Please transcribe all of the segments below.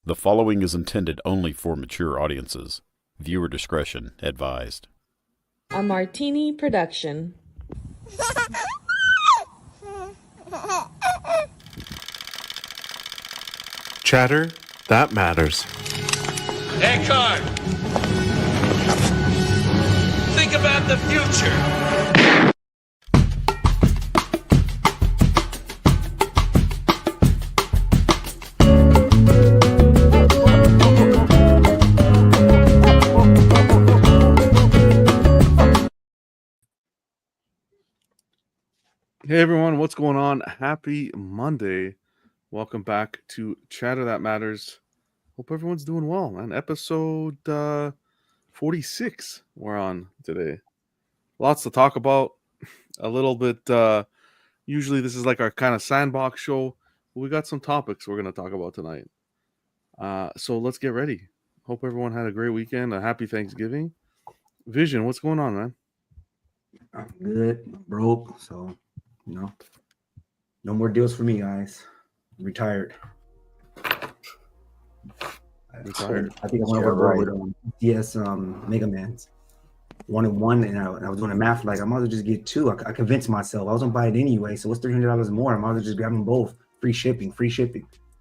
The following is intended only for mature audiences. Viewer discretion advised. A Martini production. Chatter that matters. Eckhart! Think about the future! Hey everyone, what's going on? Happy Monday. Welcome back to Chatter That Matters. Hope everyone's doing well, man. Episode 46 we're on today. Lots to talk about. A little bit, usually this is like our kind of sandbox show. We got some topics we're going to talk about tonight. So let's get ready. Hope everyone had a great weekend. A happy Thanksgiving. Vision, what's going on, man? I'm good. I'm broke, so no more deals for me, guys. I'm retired. Retired. I think I went over with DS Mega Man's 1 and I was doing the math like I might as well just get two. I convinced myself I was gonna buy it anyway, so what's $300 more? I might as well just grab them both. Free shipping.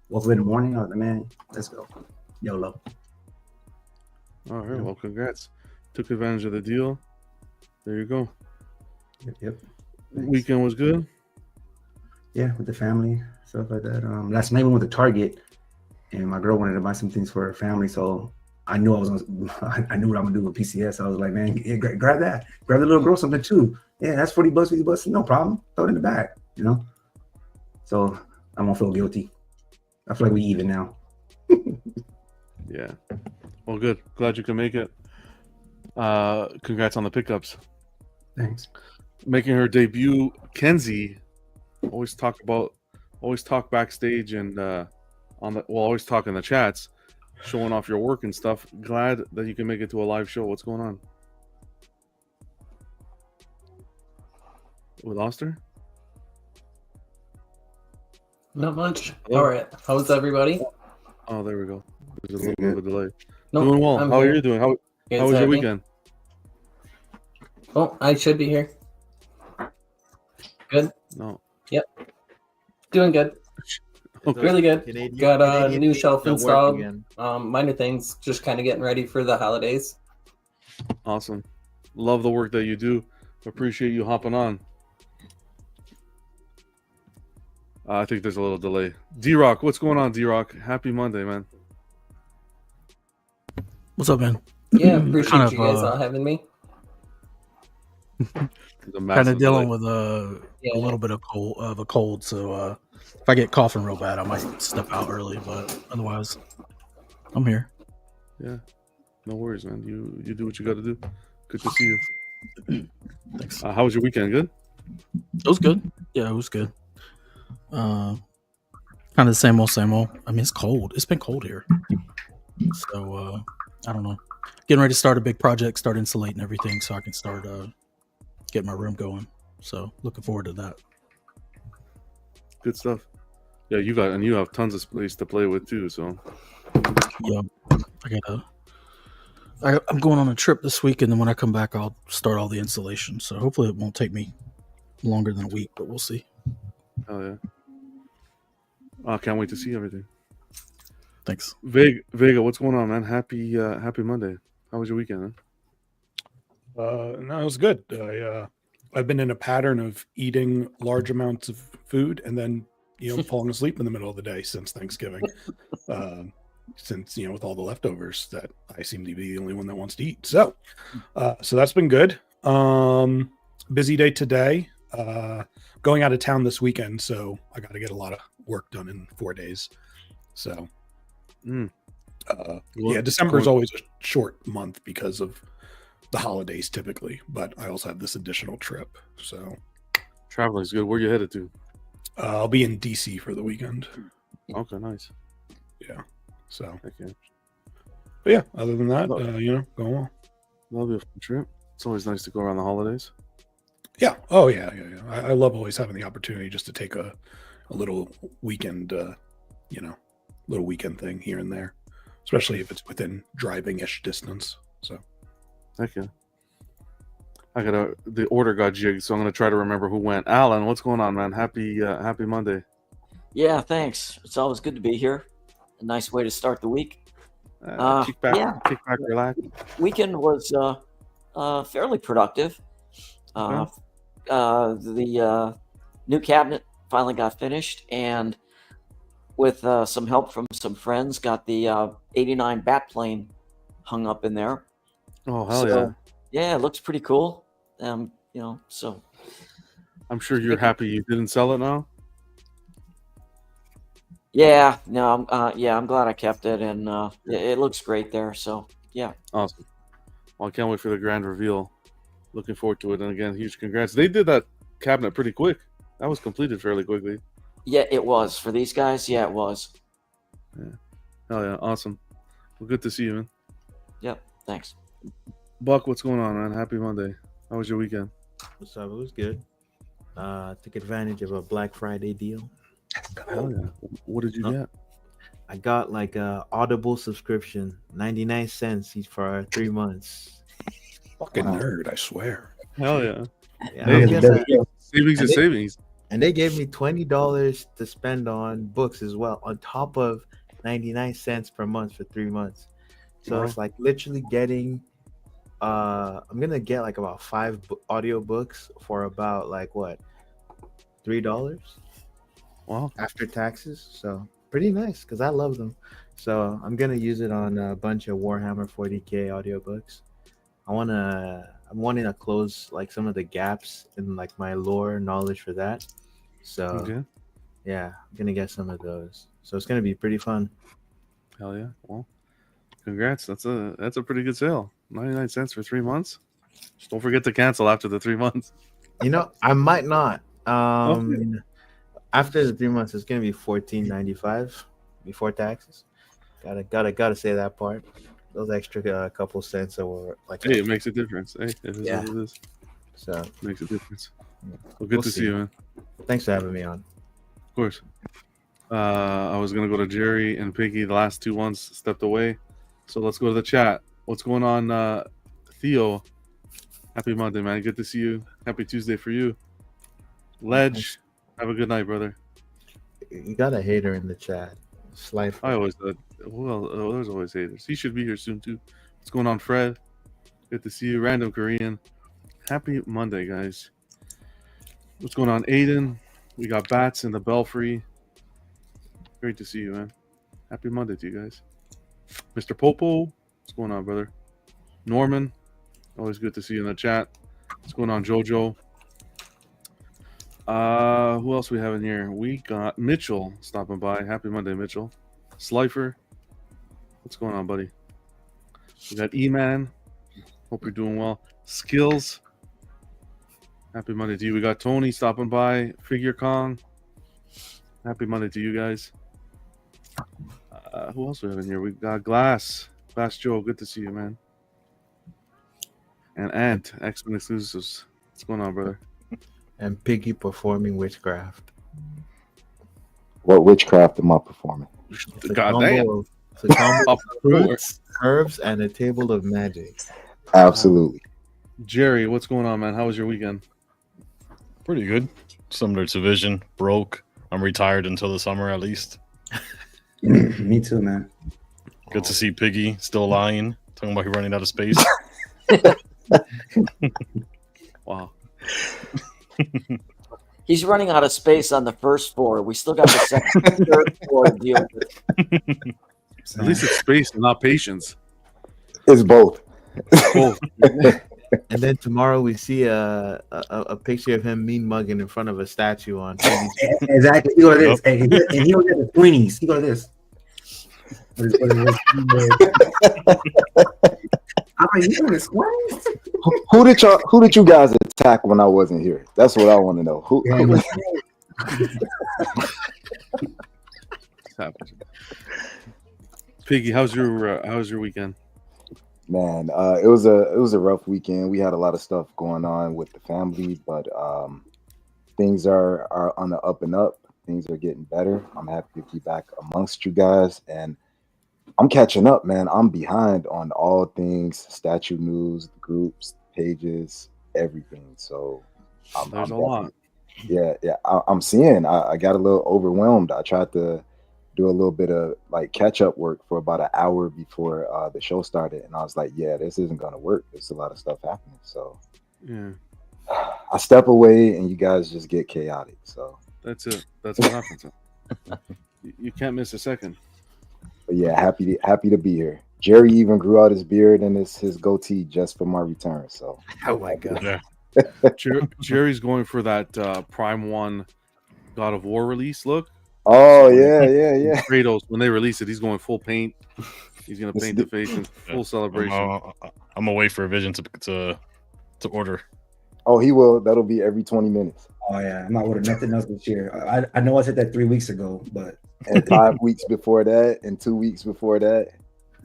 Woke up in the morning. I was like, man, let's go. YOLO. All right. Well, congrats. Took advantage of the deal. There you go. Yep. Weekend was good. Yeah, with the family, stuff like that. Last night we went to Target, and my girl wanted to buy some things for her family, so I knew I knew what I'm gonna do with PCS. I was like, man, yeah, grab that. Grab the little girl something too. Yeah, that's $40, $50. No problem. Throw it in the bag, So I won't feel guilty. I feel like we even now. Yeah. Well, good. Glad you can make it. Congrats on the pickups. Thanks. Making her debut, Kenzie. Always talk backstage and always talk in the chats, showing off your work and stuff. Glad that you can make it to a live show. What's going on? We lost her? Not much. Hello? All right. How's everybody? Oh, there we go. There's a little bit of a delay. Nope, Doing well. I'm How here. are you doing? How You was guys your have me? weekend? Oh, I should be here. Good. No. Doing good. Okay. Really good. Got a Canadian new feet shelf don't work installed. again. Minor things. Just kind of getting ready for the holidays. Awesome. Love the work that you do. Appreciate you hopping on. I think there's a little delay. D-Rock, what's going on, D-Rock? Happy Monday, man. What's up, man? Yeah, appreciate Kind you guys all having me. There's a Kind massive of dealing delay. with a Yeah. little bit of a cold, so if I get coughing real bad, I might step out early. But otherwise, I'm here. Yeah, no worries, man. You do what you got to do. Good to see you. Thanks. How was your weekend? Good? It was good. Yeah, it was good. Kind of the same old, same old. I mean, it's cold. It's been cold here, so I don't know. Getting ready to start a big project, start insulating everything, so I can start getting my room going. So looking forward to that. Good stuff. Yeah, you have tons of space to play with too. So Yeah, I'm going on a trip this week, and then when I come back, I'll start all the installation. So hopefully, it won't take me longer than a week, but we'll see. oh yeah. I can't wait to see everything. Thanks. Vega, what's going on, man? Happy Monday. How was your weekend, man? No, it was good. I've been in a pattern of eating large amounts of food and then, falling asleep in the middle of the day since Thanksgiving. Since, with all the leftovers that I seem to be the only one that wants to eat. So that's been good. Busy day today. Going out of town this weekend, so I got to get a lot of work done in 4 days. So, December is always a short month because of the holidays typically, but I also have this additional trip. So, Traveling's good. Where you headed to? I'll be in DC for the weekend. Okay, nice. Yeah. So, Okay. but yeah, other than that, going well. That'll be a fun trip. It's always nice to go around the holidays. Yeah. Oh, yeah. I love always having the opportunity just to take a little weekend, little weekend thing here and there, especially if it's within driving-ish distance. So Heck yeah. The order got jigged, so I'm gonna try to remember who went. Alan, what's going on, man? Happy Monday. Yeah, thanks. It's always good to be here. A nice way to start the week. Kick back, Yeah. relax. Weekend was fairly productive. The new cabinet finally got finished, and with some help from some friends, got the 89 bat plane hung up in there. Oh hell yeah! Yeah, it looks pretty cool. So I'm sure you're happy you didn't sell it now. yeah, no, I'm glad I kept it, and it looks great there. So yeah, Awesome. Well, I can't wait for the grand reveal. Looking forward to it. And again, huge congrats. They did that cabinet pretty quick. That was completed fairly quickly. yeah, it was for these guys. Yeah, it was. Hell yeah, awesome. Well, good to see you, man. Yep, thanks. Buck, what's going on, man? Happy Monday. How was your weekend? What's up? It was good. Took advantage of a Black Friday deal. Hell yeah. What did you get? I got like a Audible subscription, 99 cents each for 3 months. fucking nerd, I swear. Hell yeah. Yeah, Hey, I'm gonna- savings and is they- savings. And they gave me $20 to spend on books as well, on top of 99 cents per month for 3 months. So Wow. it's like literally getting I'm gonna get like about 5 audio books for about like what, $3 Wow. after taxes. So pretty nice because I love them. So I'm gonna use it on a bunch of Warhammer 40K audiobooks. I'm wanting to close like some of the gaps in like my lore knowledge for that. So Okay. yeah, I'm gonna get some of those. So it's gonna be pretty fun. Hell yeah. Well, congrats. That's a pretty good sale. 99 cents for 3 months. Just don't forget to cancel after the 3 months. You know, I might not. After the 3 months, it's gonna be $14.95 before taxes. Gotta say that part. Those extra couple cents or like. Hey, it makes a difference. Hey, it is Yeah. what it is. So Makes a difference. Well, good We'll to see you, man. thanks for having me on. Of course. I was gonna go to Jerry and Piggy. The last 2 ones stepped away. So let's go to the chat. What's going on, Theo? Happy Monday, man. Good to see you. Happy Tuesday for you. Ledge, have a good night, brother. You got a hater in the chat. Slifer. I always did. Well, there's always haters. He should be here soon too. What's going on, Fred? Good to see you. Random Korean. Happy Monday, guys. What's going on, Aiden? We got Bats in the Belfry. Great to see you, man. Happy Monday to you guys. Mr. Popo, what's going on, brother? Norman, always good to see you in the chat. What's going on, Jojo? Who else we have in here? We got Mitchell stopping by. Happy Monday, Mitchell. Slifer, what's going on, buddy? We got E-Man. Hope you're doing well. Skills, happy Monday to you. We got Tony stopping by. Figure Kong, happy Monday to you guys. Who else we have in here? We got Glass Joe, good to see you, man. And Ant, X-Men exclusives. What's going on, brother? And Piggy performing witchcraft. What witchcraft am I performing? It's a God combo damn. of- It's a combo Of of fruits, herbs, and a table of magic. Absolutely. Jerry, what's going on, man? How was your weekend? Pretty good. Similar to Vision. Broke. I'm retired until the summer at least. Me too, man. Good to see Piggy still lying, talking about he running out of space. Wow. He's running out of space on the first floor. We still got the second, and third floor to deal with. At least it's space and not patience. It's both. Both. And then tomorrow we see a picture of him mean mugging in front of a statue on TV. Exactly. He go to this. Hey, and he don't get the Queenies. He go to this. I'm like, you doing this? What? Who did you guys attack when I wasn't here? That's what I want to know. Who? Piggy, how's your weekend? Man, it was a rough weekend. We had a lot of stuff going on with the family, but things are on the up and up. things are getting better. I'm happy to be back amongst you guys, and I'm catching up, man. I'm behind on all things statue news, groups, pages, everything. So There's I'm a lot. yeah. I'm seeing. I got a little overwhelmed. I tried to do a little bit of like catch up work for about an hour before the show started, and I was like, yeah, this isn't gonna work. There's a lot of stuff happening. So Yeah, I step away, and you guys just get chaotic. So that's it. That's what happens. You can't miss a second. but yeah, happy to be here. Jerry even grew out his beard and his goatee just for my return. So Oh my god. Yeah. Jerry's going for that Prime 1 God of War release look. oh So yeah. Kratos, when they release it, he's going full paint. He's going to paint the face in full celebration. I'm gonna wait for a Vision to order. Oh, he will. That'll be every 20 minutes. Oh yeah, I'm not ordering nothing else this year. I know I said that 3 weeks ago, but And 5 weeks before that, and 2 weeks before that.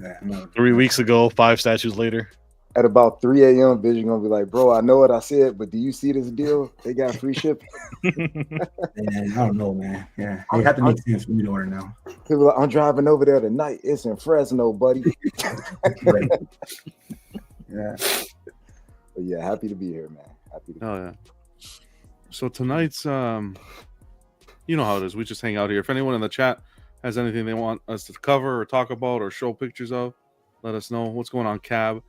yeah, I'm not, 3 weeks ago, 5 statues later. At about 3 a.m., Vision gonna be like, bro, I know what I said, but do you see this deal? They got free shipping. man, I don't know, man. Yeah, it have to make sense for me to order now. People like, I'm driving over there tonight. It's in Fresno, buddy. Right. Yeah. But yeah, happy to be here, man. Happy to be Oh yeah. So tonight's you know how it is. We just hang out here. If anyone in the chat has anything they want us to cover or talk about or show pictures of, let us know what's going on, Cab.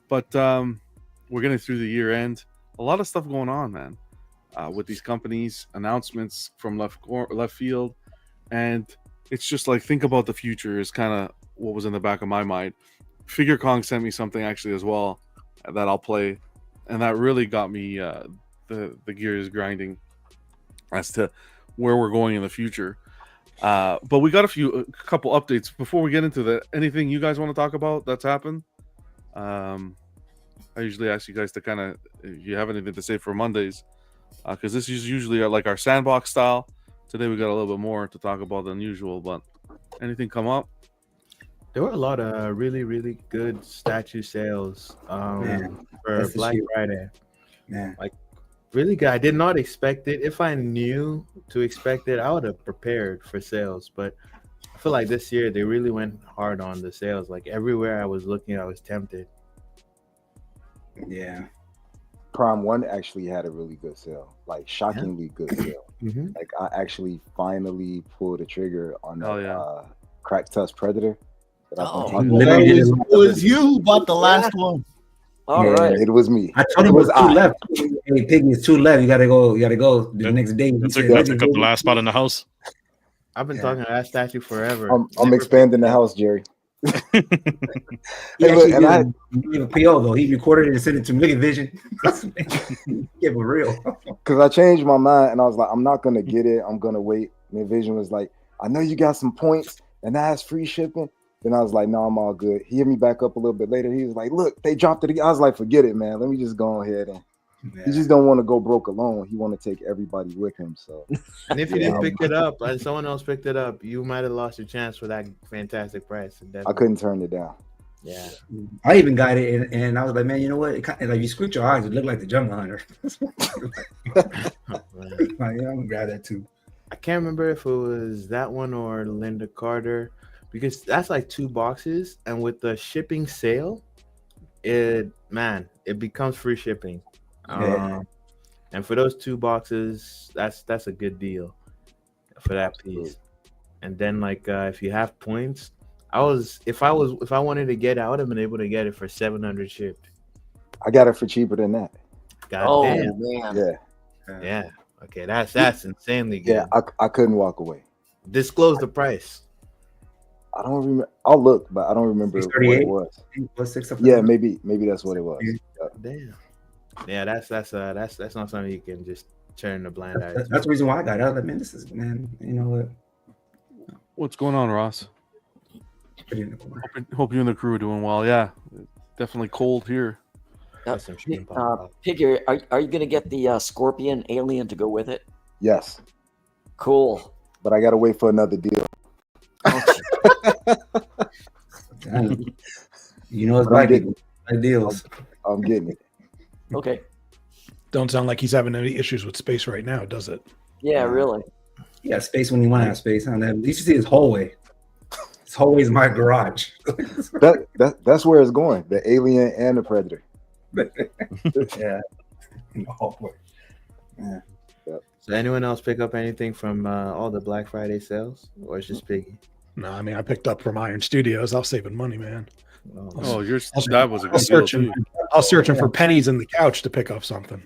But we're getting through the year end. A lot of stuff going on, man. With these companies, announcements from left field, and it's just like think about the future is kind of what was in the back of my mind. Figure Kong sent me something actually as well that I'll play, and that really got me the gears grinding as to where we're going in the future. But we got a couple updates before we get into that. Anything you guys want to talk about that's happened? I usually ask you guys to kind of, if you have anything to say for Mondays, because this is usually like our sandbox style. Today we got a little bit more to talk about than usual, but anything come up? There were a lot of really, really good statue sales Man, for that's the Black shit. Friday. Man, Like, really good. I did not expect it. If I knew to expect it, I would have prepared for sales. But I feel like this year they really went hard on the sales. Like everywhere I was looking, I was tempted. yeah. Prime 1 actually had a really good sale, like shockingly good sale. Mm-hmm. Like I actually finally pulled a trigger on Oh, the yeah. Crack Tusk Predator. That I've been Oh, talking Literally about. did it. It was you who bought the last one. All Yeah, right. it was me. I told him it was two I. left. Hey, Piggy, it's two left. You gotta go the Yeah. next day. He That said, took up the last spot in the house. I've been Yeah. talking to that statue forever. I'm Never expanding the picked it up. house, Jerry. He Hey, look, actually and gave a PO though. He recorded it and sent it to me Vision. Give it real. because I changed my mind and I was like, I'm not gonna get it. I'm gonna wait. And Vision was like, I know you got some points and that has free shipping. Then I was like, no, I'm all good. He hit me back up a little bit later. He was like, look, they dropped it again. I was like, forget it, man. Let me just go ahead and he just don't want to go broke alone. He want to take everybody with him. So And if you Yeah, didn't pick it up and someone else picked it up, you might have lost your chance for that fantastic price. I couldn't turn it down. Yeah. I even got it and I was like, man, you know what? It kind of, like you squint your eyes, it looked like the Jungle Hunter. Oh, man. Like, yeah, I'm gonna grab that too. I can't remember if it was that one or Linda Carter, because that's like 2 boxes, and with the shipping sale, it becomes free shipping. Yeah. And for those 2 boxes, that's a good deal for that piece. And then like if you have points, if I wanted to get it, I would have been able to get it for 700 shipped. I got it for cheaper than that. God Oh damn. man. Yeah. Yeah. Okay, that's insanely good. Yeah, I couldn't walk away. Disclose the price. I don't remember. I'll look, but I don't remember what it 638? was. Plus 6 up Yeah, maybe that's what it was. Damn. Yeah, that's not something you can just turn a blind eye to. That's the reason why I got it. I was like, man, this is, man, you know what? What's going on, Ross? Put it in the corner. Hope you and the crew are doing well. Yeah, definitely cold here. That's some shit pop. Piggy, are you going to get the Scorpion alien to go with it? Yes, Cool. but I gotta wait for another deal. Damn. You know, it's But I'm like getting deals. I'm getting it. Okay. Don't sound like he's having any issues with space right now, does it? Yeah, really. He got space when he want to have space. Huh? You should see his hallway. His hallway is my garage. That's where it's going. The Alien and the Predator. Yeah. In the hallway. Yeah. So anyone else pick up anything from all the Black Friday sales, or it's just Piggy? No, I mean I picked up from Iron Studios. I was saving money, man. Oh, that was a good deal too. I was searching for pennies in the couch to pick up something.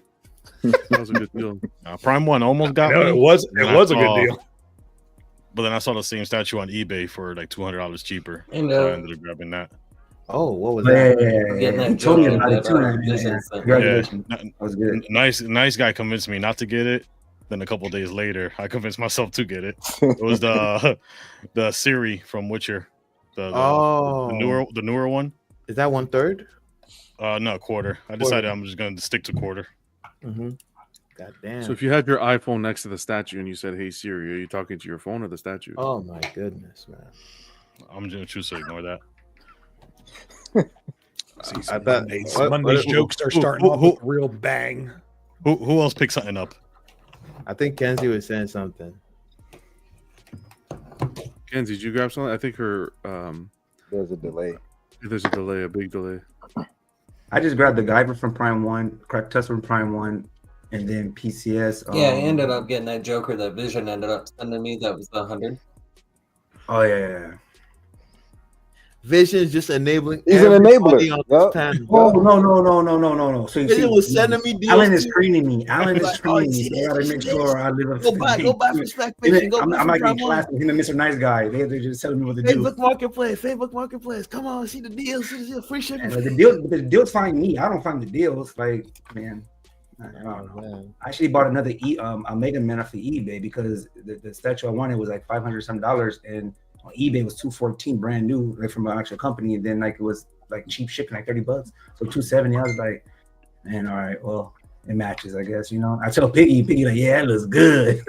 That was a good deal. Prime One almost got No, me. it was and I a good saw- deal. But then I saw the same statue on eBay for like $200 cheaper. And, So I ended up grabbing that. Oh, what was Yeah, that? Getting that he told me joke about it that, too. Vision Yeah. sent. Congratulations. Yeah. That was good. Nice guy convinced me not to get it. Then a couple days later, I convinced myself to get it. It was the Siri from Witcher. The newer one. Is that 1/3? No, quarter. I decided I'm just going to stick to quarter. Mm-hmm. God damn. So if you had your iPhone next to the statue and you said, "Hey Siri," are you talking to your phone or the statue? Oh my goodness, man. I'm going to choose to ignore that. See, I bet- Monday's jokes are starting off with a real bang. Who else picked something up? I think Kenzie was saying something. Kenzie, did you grab something? I think her There's a delay. there's a delay, a big delay. I just grabbed the Guyver from Prime One, Crack Tusk from Prime One, and then PCS. Yeah, I ended up getting that Joker that Vision ended up sending me. That was the 100. Oh yeah. Vision's just enabling. He's an everybody enabler. on Yup. this panel. Oh no. So you Vision see, was sending me deals. Alan is too. screening me. Alan is Like, screening oh, me. see So I gotta this, make see sure I live up. Go back for Slack Vision. Go I'm back like for in Prime class One. with him and Mr. Nice Guy. They're just telling me what to do. Facebook Marketplace. Come on, see the deals. See the free shipping. And the deals find me. I don't find the deals. Like, man. I don't know. man. I actually bought another a Mega Man off of eBay because the statue I wanted was like $500 some, and on eBay was $214 brand new, like from an actual company, and then like it was like cheap shipping, like $30, so $270. I was like, man, all right, well, it matches, I guess, you know. I tell Piggy like, yeah, it looks good.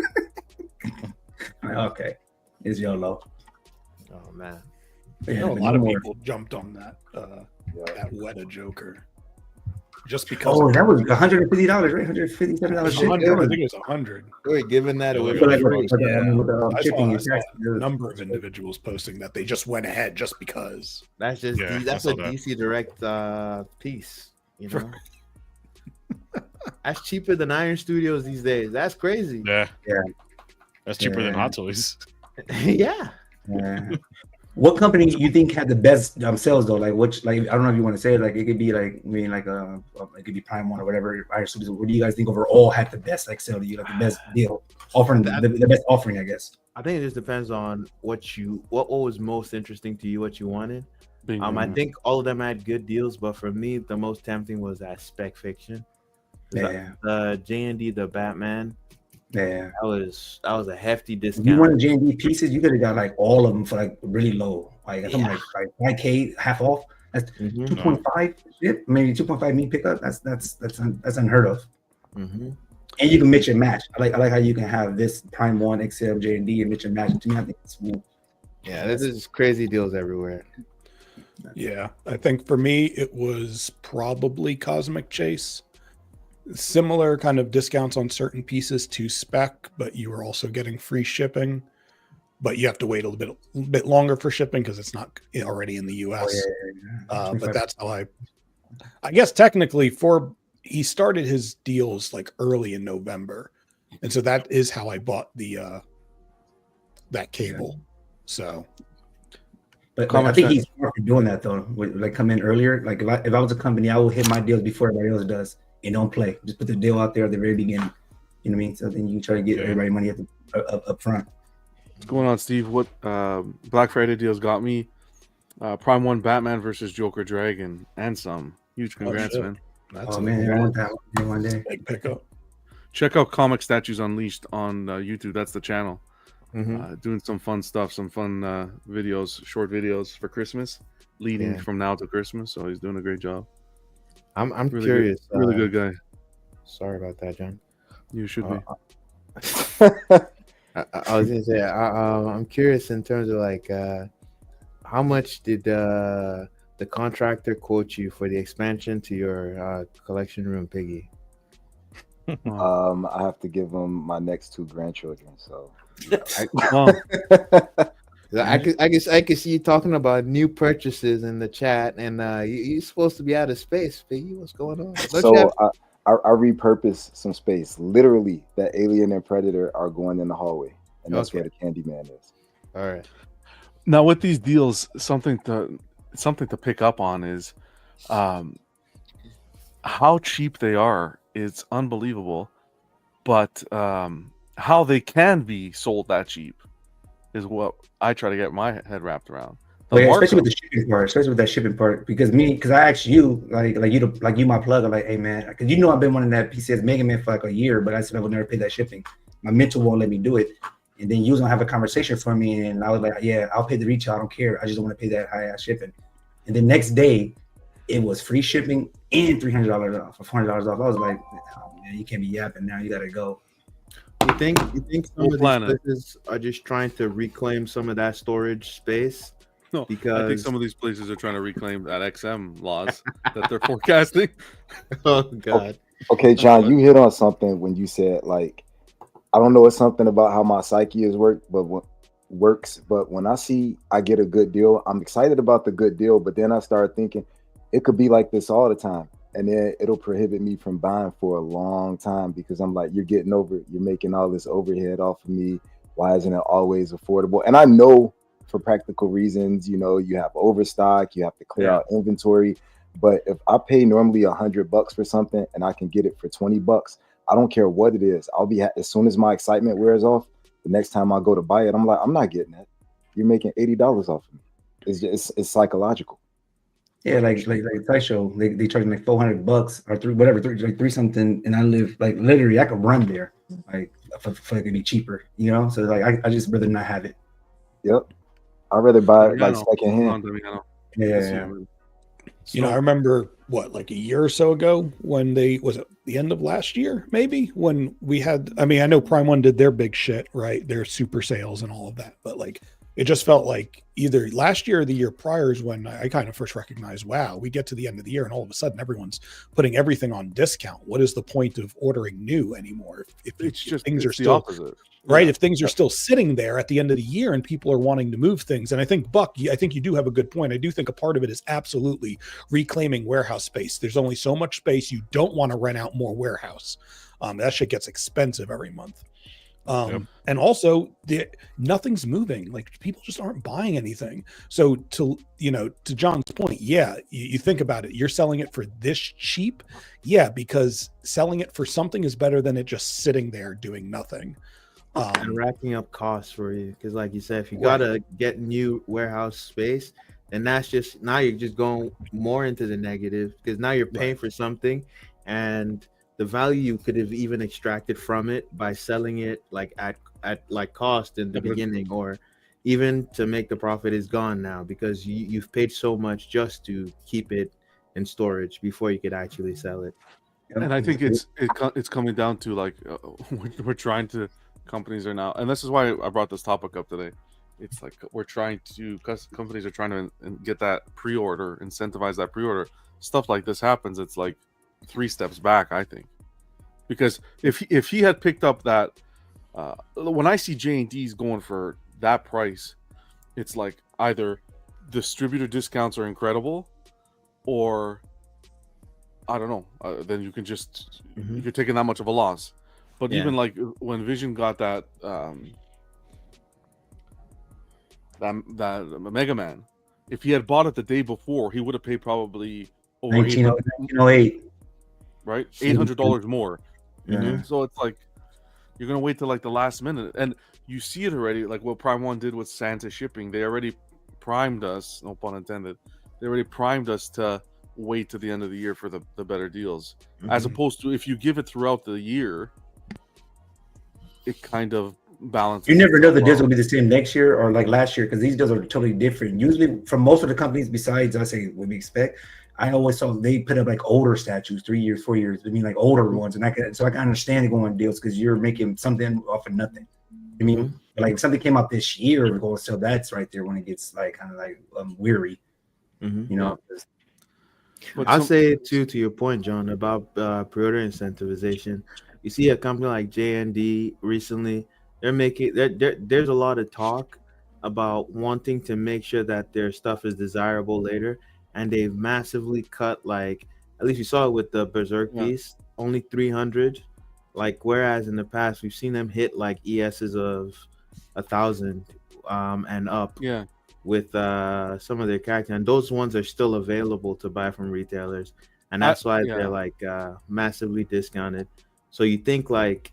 I'm like, okay, it's YOLO. Oh man. I know a lot of people jumped on that Weta Joker. Just because. Oh, that was $150, right? $157 shipping. I think it was 100. We're giving that away For for like, free. I shipping saw and a number of individuals posting that they just went ahead just because. That's just Yeah, that's I a saw that. DC Direct piece, you know. That's cheaper than Iron Studios these days. That's crazy. Yeah. Yeah. That's cheaper than Yeah. Hot Toys. Yeah. Yeah. What company you think had the best sales though? Like which, like I don't know if you want to say it, like it could be like it could be Prime One or whatever. What do you guys think overall had the best sale to you, like the best deal offering, the best offering, I guess? I think it just depends on what was most interesting to you, what you wanted. I think all of them had good deals, but for me, the most tempting was that Spec Fiction. Yeah. The J&D, the Batman. Yeah. That was a hefty If discount. you wanted J&D pieces, you could have got like all of them for like really low, like something like 5K half off. That's 2.5 ship, maybe 2.5 me pickup. That's unheard of. Mhm. And you can mix and match. I like how you can have this Prime One XL J&D and mix and match. To me, I think it's smooth. Yeah, there's crazy deals everywhere. Yeah, I think for me it was probably Cosmic Chase. Similar kind of discounts on certain pieces to Spec, but you were also getting free shipping. But you have to wait a little bit longer for shipping because it's not already in the US. But that's how I guess technically he started his deals like early in November, and so that is how I bought the that cable. So. But I think he's smart for doing that though. Like come in earlier. Like if I was a company, I would hit my deals before everybody else does, and don't play. Just put the deal out there at the very beginning. You know what I mean? So then you try to get everybody money up front. What's going on, Steve? What Black Friday deals got me? Prime One Batman versus Joker Dragon and some. Huge congrats, man. That's man, I want that one day. Big pickup. Check out Comic Statues Unleashed on YouTube. That's the channel. Mm-hmm. Doing some fun stuff, some fun videos, short videos for Christmas, leading from now to Christmas. So he's doing a great job. I'm really curious. Good, really good guy. Sorry about that, John. You should be. I was gonna say I'm curious in terms of like how much did the contractor quote you for the expansion to your collection room, Piggy? I have to give him my next two grandchildren, so I could see you talking about new purchases in the chat, and you're supposed to be out of space, Biggie. What's going on? So I repurposed some space. Literally, that Alien and Predator are going in the hallway, and that's where the Candyman is. All right. Now with these deals, something to pick up on is how cheap they are. It's unbelievable, but how they can be sold that cheap is what I try to get my head wrapped around. Especially with the shipping part, because I asked you, like you my plug, I'm like, hey man, because you know I've been wanting that PCS Mega Man for like a year, but I said I would never pay that shipping. My mental won't let me do it. And then you was gonna have a conversation for me, and I was like, yeah, I'll pay the retail, I don't care. I just don't want to pay that high ass shipping. And the next day, it was free shipping and $300 off or $400 off. I was like, oh, man, you can't be yapping now. You gotta go. You think some of these places are just trying to reclaim some of that storage space? No, because I think some of these places are trying to reclaim that XM laws that they're forecasting. Oh God. Okay, John, you hit on something when you said, like, I don't know, it's something about how my psyche is works, but when I get a good deal, I'm excited about the good deal, but then I start thinking it could be like this all the time, and then it'll prohibit me from buying for a long time because I'm like, you're getting over it, you're making all this overhead off of me. Why isn't it always affordable? And I know for practical reasons, you know, you have overstock, you have to clear out inventory. But if I pay normally $100 for something and I can get it for $20, I don't care what it is. I'll be as soon as my excitement wears off, the next time I go to buy it, I'm like, I'm not getting that. You're making $80 off of me. It's psychological. Yeah, like Sideshow, they charge me like $400 or three something, and I live like literally I could run there, like for it to be cheaper, you know. So like I just rather not have it. Yep, I'd rather buy it like secondhand. Yeah. You know, I remember like a year or so ago when was it the end of last year, maybe, when we had, I mean, I know Prime One did their big shit, right? Their super sales and all of that, but like, it just felt like either last year or the year prior is when I kind of first recognized, wow, we get to the end of the year and all of a sudden everyone's putting everything on discount. What is the point of ordering new anymore? If things are still opposite. Right. If things are still sitting there at the end of the year and people are wanting to move things. And I think, Buck, I think you do have a good point. I do think a part of it is absolutely reclaiming warehouse space. There's only so much space. You don't want to rent out more warehouse. That shit gets expensive every month. And also nothing's moving. Like, people just aren't buying anything. So to John's point, you think about it, you're selling it for this cheap. Yeah, because selling it for something is better than it just sitting there doing nothing. And racking up costs for you, because like you said, if you gotta get new warehouse space, then that's just, now you're just going more into the negative, because now you're paying for something and the value you could have even extracted from it by selling it like at like cost in the beginning, or even to make the profit, is gone now because you've paid so much just to keep it in storage before you could actually sell it. And I think it's coming down to like we're trying to, companies are now, and this is why I brought this topic up today. It's like companies are trying to get that pre-order, incentivize that pre-order. Stuff like this happens, it's like 3 steps back, I think, because if he had picked up that, when I see J&D's going for that price, it's like either distributor discounts are incredible, or I don't know. Then you can just you're taking that much of a loss. But even like when Vision got that Mega Man, if he had bought it the day before, he would have paid probably over 1908, right? $800 more. So it's like you're gonna wait till like the last minute, and you see it already. Like what Prime One did with Santa shipping, they already primed us. No pun intended. They already primed us to wait to the end of the year for the better deals, as opposed to if you give it throughout the year. It kind of balances. You never know the deals will be the same next year or like last year, because these deals are totally different. Usually, from most of the companies, besides I say what we expect, I always saw they put up like older statues, 3 years, 4 years. I mean, like older ones, and I can understand going deals because you're making something off of nothing. I mean, like if something came out this year, we're going to sell. That's right there when it gets like kind of like weary, you know. I'll say it too, to your point, John, about pre-order incentivization. You see a company like J&D recently, They're making there's a lot of talk about wanting to make sure that their stuff is desirable later, and they've massively cut, like, at least you saw it with the Berserk piece, only 300. Like, whereas in the past we've seen them hit like ESs of 1,000 and up. Yeah. With some of their characters, and those ones are still available to buy from retailers, and that's why they're like massively discounted. So you think like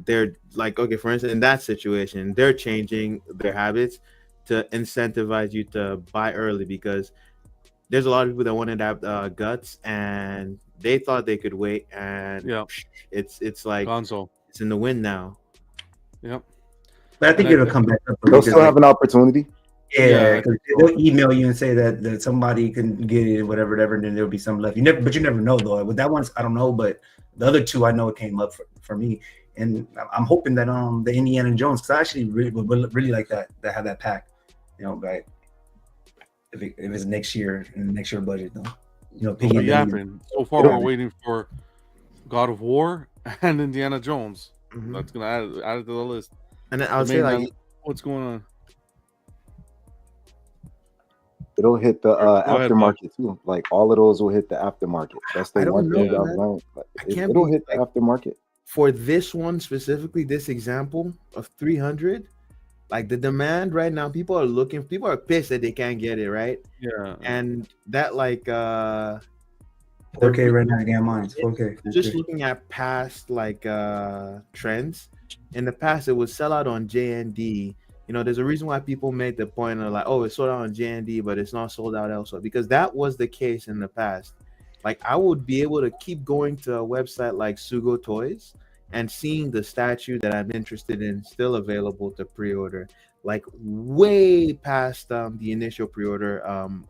they're like, okay, for instance, in that situation, they're changing their habits to incentivize you to buy early, because there's a lot of people that wanted to have guts, and they thought they could wait, and it's like Gonzo. It's in the wind now. Yep. But I think it'll come back up. They'll still have an opportunity. Yeah, because they'll email you and say that somebody can get it, whatever, and then there'll be some left. But you never know though. With that one, I don't know, but the other two, I know it came up for me, and I'm hoping that the Indiana Jones, because I actually really like that have that pack, like if it's next year in the next year budget though, So far, we're waiting for God of War and Indiana Jones. Mm-hmm. That's gonna add it to the list. And then I'll say like, what's going on? It'll hit the aftermarket too. Like all of those will hit the aftermarket. That's the one thing I've learned. It'll hit the aftermarket. For this one specifically, this example of 300, like the demand right now, people are pissed that they can't get it, right? Yeah. And that like 4K right now, again, mine's 4K. Just looking at past like trends, in the past it would sell out on JND. There's a reason why people made the point of like, oh, it's sold out on JND, but it's not sold out elsewhere, because that was the case in the past. Like, I would be able to keep going to a website like Sugo Toys and seeing the statue that I'm interested in still available to pre-order, like way past the initial pre-order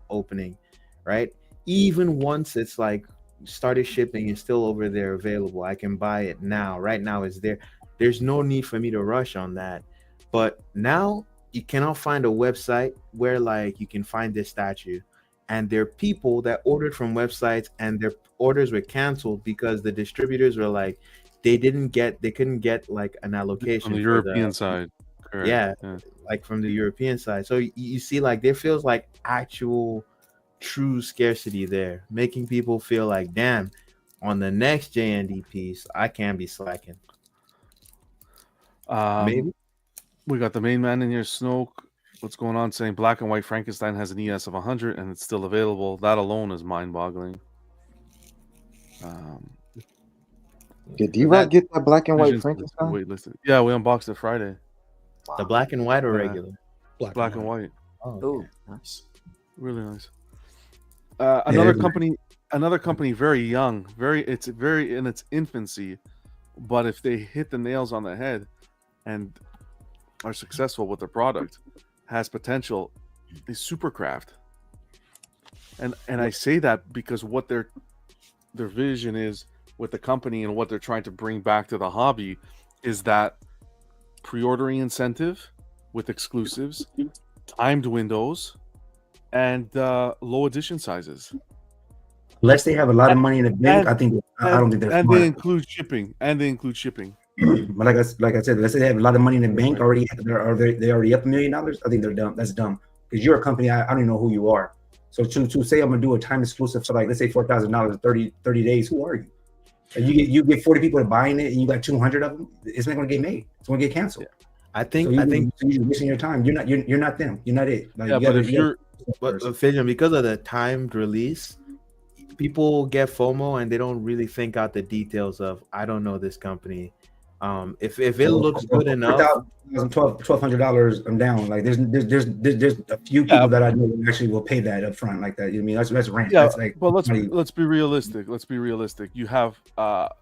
opening, right? Even once it's like started shipping, it's still over there available. I can buy it now. Right now it's there. There's no need for me to rush on that. But now you cannot find a website where like you can find this statue, and there are people that ordered from websites and their orders were canceled because the distributors were like, they couldn't get like an allocation on the European side. Correct. Yeah, like from the European side. So you see, like there feels like actual true scarcity there, making people feel like, damn, on the next JND piece, I can't be slacking. Maybe. We got the main man in here, Snoke. What's going on? Saying Black and White Frankenstein has an ES of 100 and it's still available. That alone is mind-boggling. Did D-Rock get that Black and White Frankenstein? Waitlisted. Yeah, we unboxed it Friday. Wow. The black and white or regular? Black and white. Oh, nice. Really nice. Another company, very young, it's very in its infancy, but if they hit the nails on the head and are successful with their product, has potential, is Supercraft. And I say that because what their vision is with the company and what they're trying to bring back to the hobby is that pre-ordering incentive with exclusives, timed windows, and low edition sizes. Unless they have a lot of money in the bank, I don't think they're and smart. they include shipping. But like I said, let's say they have a lot of money in the bank already. They already up $1 million. I think they're dumb. That's dumb, because you're a company. I don't even know who you are. So to say I'm gonna do a time exclusive for like, let's say $4,000, 30 days. Who are you? And you get 40 people buying it, and you got 200 of them. It's not gonna get made. It's gonna get canceled. I think you're wasting your time. You're not them. You're not it. Like, Fission, because of the timed release, people get FOMO and they don't really think out the details of, I don't know this company. If it looks good enough, $1,200, I'm down. Like there's a few people that I know that actually will pay that up front like that. You know what I mean? That's rent. Yeah, that's like, but let's be realistic. You have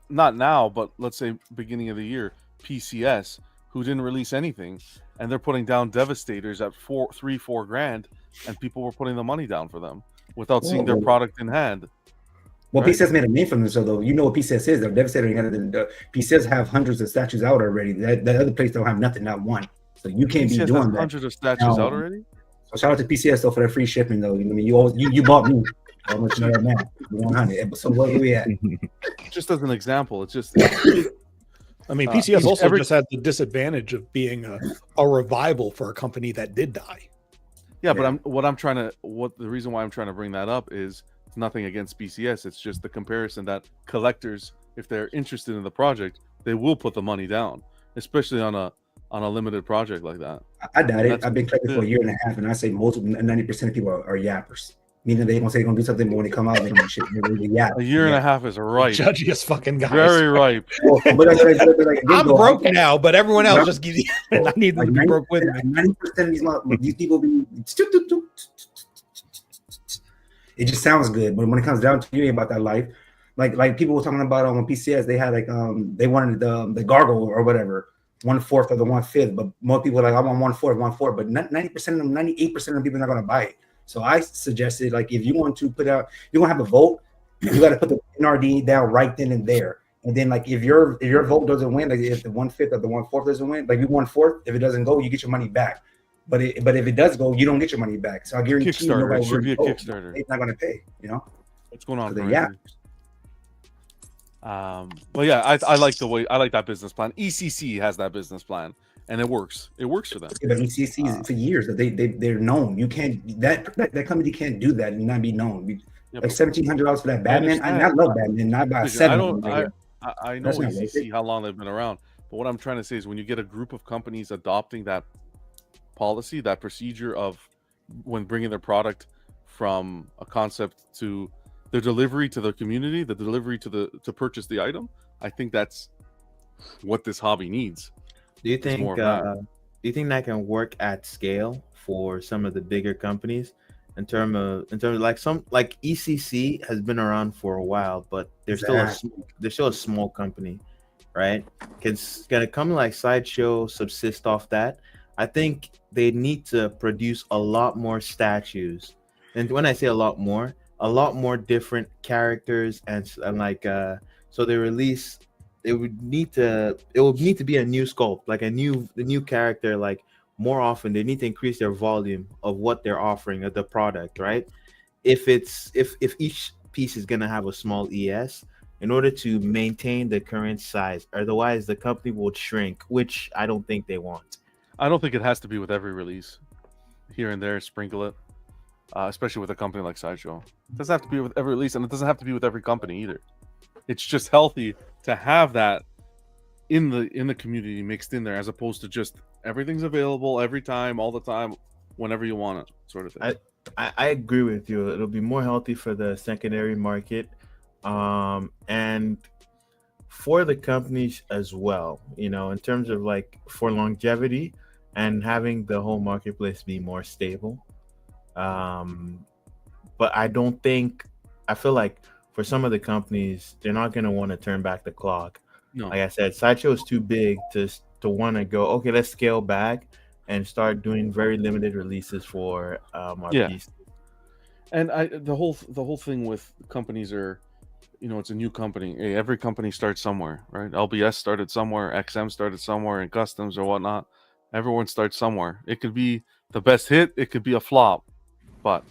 not now, but let's say beginning of the year, PCS, who didn't release anything, and they're putting down Devastators at $4 grand, and people were putting the money down for them without seeing their product in hand. Well, right? PCS made a name for themselves, though. You know what PCS is? The Devastator. PCS have hundreds of statues out already. That other place don't have nothing, not one. So you can't PCS be doing that. Hundreds of statues out already. So shout out to PCS though for that free shipping though. I mean, you bought me. How much you know that now? 100. So where are we at? Just as an example, it's just I mean, PCS also just had the disadvantage of being a revival for a company that did die. Yeah, but the reason why I'm trying to bring that up is nothing against BCS. It's just the comparison that collectors, if they're interested in the project, they will put the money down, especially on a limited project like that. I doubt it. I've been collecting for a year and a half, and I say 90% of people are yappers. Meaning they gonna say they're gonna do something, but when they come out, they don't shit. A year and a half is ripe. Judgiest fucking guys. Very ripe. I'm broke now, but everyone else just give you. I need them to be broke with me. 90% of these people be. It just sounds good, but when it comes down to you about that life, like people were talking about on PCS, they had they wanted the gargle or whatever, 1/4 or the 1/5, but more people are like, I want 1/4, but 90% of them, 98% of the people are not gonna buy it. So I suggested, like, if you want to put out, you're gonna have a vote, you got to put the NRD down right then and there. And then, like, if your vote doesn't win, like if the 1/5 or the 1/4 doesn't win, like you 1/4, if it doesn't go, you get your money back. But if it does go, you don't get your money back. So I guarantee you, Kickstarter. It should be a Kickstarter. It's not gonna pay. What's going on? Yeah. But yeah, I like that business plan. ECC has that business plan, and it works. It works for them. Yeah, but ECC for years that they're known. You can't that company can't do that and not be known. Like $1,700 for that Batman. I love Batman. I buy seven. I know ECC how long they've been around, but what I'm trying to say is when you get a group of companies adopting that policy, that procedure of when bringing their product from a concept to the delivery to the community, the delivery to purchase the item, I think that's what this hobby needs. Do you think that can work at scale for some of the bigger companies in terms of like some like ECC has been around for a while, but they're still a small company, right? Can a company like Sideshow subsist off that? I think they need to produce a lot more statues, and when I say a lot more different characters and like so they release. It would need to be a new sculpt, like a new character, like more often. They need to increase their volume of what they're offering of the product, right? If each piece is gonna have a small ES in order to maintain the current size, otherwise the company will shrink, which I don't think they want. I don't think it has to be with every release. Here and there, sprinkle it, especially with a company like Sideshow. It doesn't have to be with every release, and it doesn't have to be with every company either. It's just healthy to have that in the community mixed in there, as opposed to just everything's available every time, all the time, whenever you want it, sort of thing. I agree with you. It'll be more healthy for the secondary market, and for the companies as well. In terms of like for longevity and having the whole marketplace be more stable. But I feel like for some of the companies, they're not going to want to turn back the clock. No. Like I said, Sideshow is too big to want to go, okay, let's scale back and start doing very limited releases for our pieces. And the whole thing with companies are, it's a new company. Hey, every company starts somewhere, right? LBS started somewhere, XM started somewhere, in customs or whatnot. Everyone starts somewhere. It could be the best hit, it could be a flop, but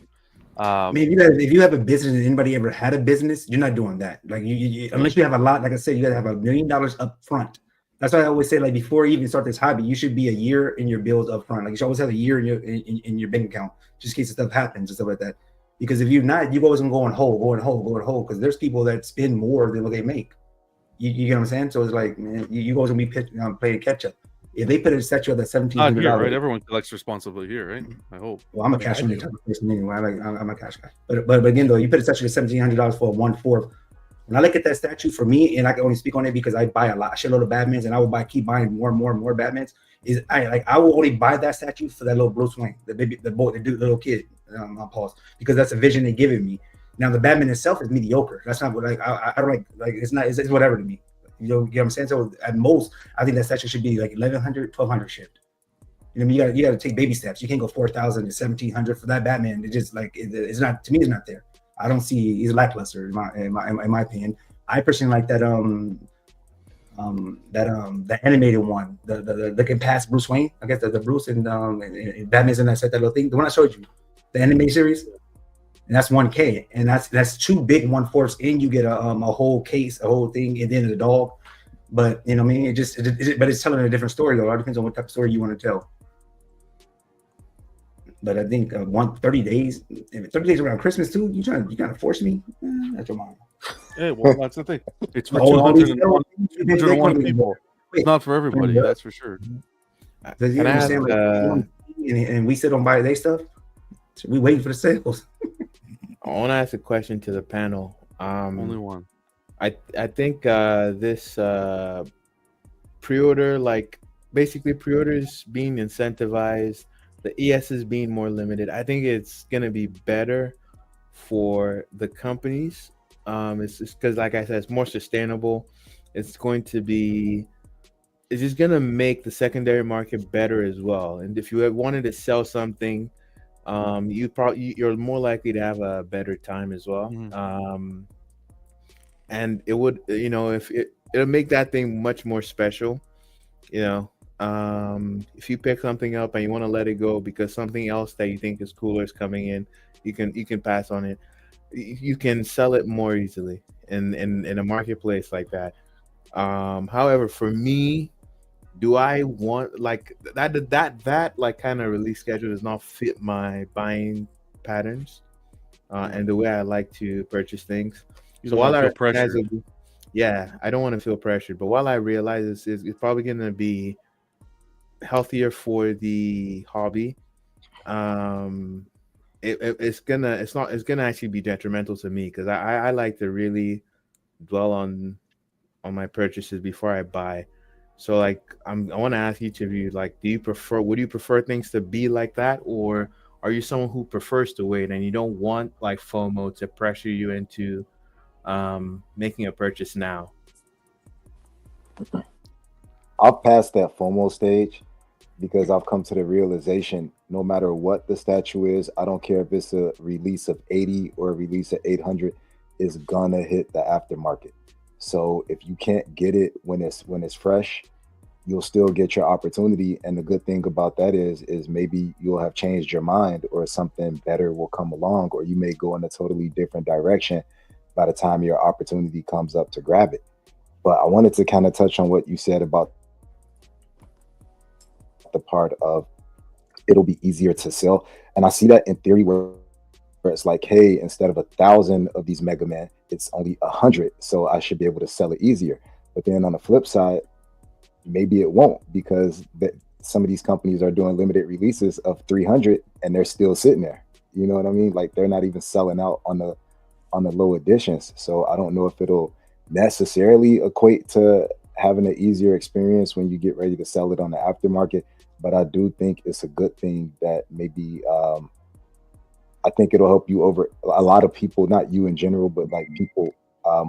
I mean, if you have a business and anybody ever had a business, you're not doing that. Like you unless you have a lot, like I said, you got to have $1 million up front. That's why I always say, like, before you even start this hobby, you should be a year in your bills up front. Like, you should always have a year in your bank account, just in case stuff happens and stuff like that. Because if you're not, you always gonna go on hold. Because there's people that spend more than what they make. You get what I'm saying? So it's like, man, you always gonna be playing catch up. If they put a statue of that $1,700, right? Everyone collects responsibly here, right? I hope. Well, I'm a cash money type of person anyway. I'm a cash guy. But again, though, you put a statue of $1,700 for 1/4. When I look at that statue, for me, and I can only speak on it because I buy a shitload of Batmans, and I will keep buying more and more Batmans. I will only buy that statue for that little Bruce Wayne, the little kid. I'll pause, because that's a vision they're giving me. Now the Batman itself is mediocre. That's not what I don't like it's not, it's whatever to me. You know what I'm saying? So at most, I think that statue should be like $1,100, $1,200 shipped. You know, you got to take baby steps. You can't go $4,000 to $1,700 for that Batman. It just like it's not, to me. It's not there. I don't see, he's lackluster in my opinion. I personally like that the animated one, the looking past Bruce Wayne. I guess the Bruce and Batman's in that set, that little thing. The one I showed you, the anime series. And that's $1K, and that's two big 1/4, and you get a whole case, a whole thing, and then the dog. But you know what I mean? But it's telling a different story though. It all depends on what type of story you want to tell. But I think 30 days, 30 days around Christmas too. You trying to force me? That's your mom. Hey, well, that's the thing. It's for Oh, 201 people. It's not for everybody. That's for sure. Does you understand? And we still don't buy their stuff. So we waiting for the sales. I want to ask a question to the panel. Only one. I think this pre-order, like basically pre-orders being incentivized, the ESs being more limited. I think it's gonna be better for the companies. It's just because, like I said, it's more sustainable. It's going to be. It's just gonna make the secondary market better as well. And if you wanted to sell something, you're more likely to have a better time as well. And it would, if it'll make that thing much more special. If you pick something up and you want to let it go because something else that you think is cooler is coming in, you can pass on it. You can sell it more easily in a marketplace like that. However, for me, do I want like that like kind of release schedule does not fit my buying patterns and the way I like to purchase things. You So don't while wanna I feel pressured. I don't want to feel pressured, but while I realize this is it's probably going to be healthier for the hobby, it's gonna actually be detrimental to me because I like to really dwell on my purchases before I buy. So like I want to ask each of you, like, would you prefer things to be like that, or are you someone who prefers to wait and you don't want like FOMO to pressure you into making a purchase now? I've passed that FOMO stage because I've come to the realization no matter what the statue is, I don't care if it's a release of 80 or a release of 800, it's gonna hit the aftermarket. So if you can't get it when it's fresh, you'll still get your opportunity. And the good thing about that is maybe you'll have changed your mind or something better will come along, or you may go in a totally different direction by the time your opportunity comes up to grab it. But I wanted to kind of touch on what you said about the part of it'll be easier to sell. And I see that in theory where it's like, hey, instead of 1,000 of these Mega Man, it's only 100. So I should be able to sell it easier. But then on the flip side, maybe it won't because some of these companies are doing limited releases of 300 and they're still sitting there. You know what I mean? Like they're not even selling out on the low editions. So I don't know if it'll necessarily equate to having an easier experience when you get ready to sell it on the aftermarket. But I do think it's a good thing that maybe I think it'll help you over a lot of people, not you in general, but like people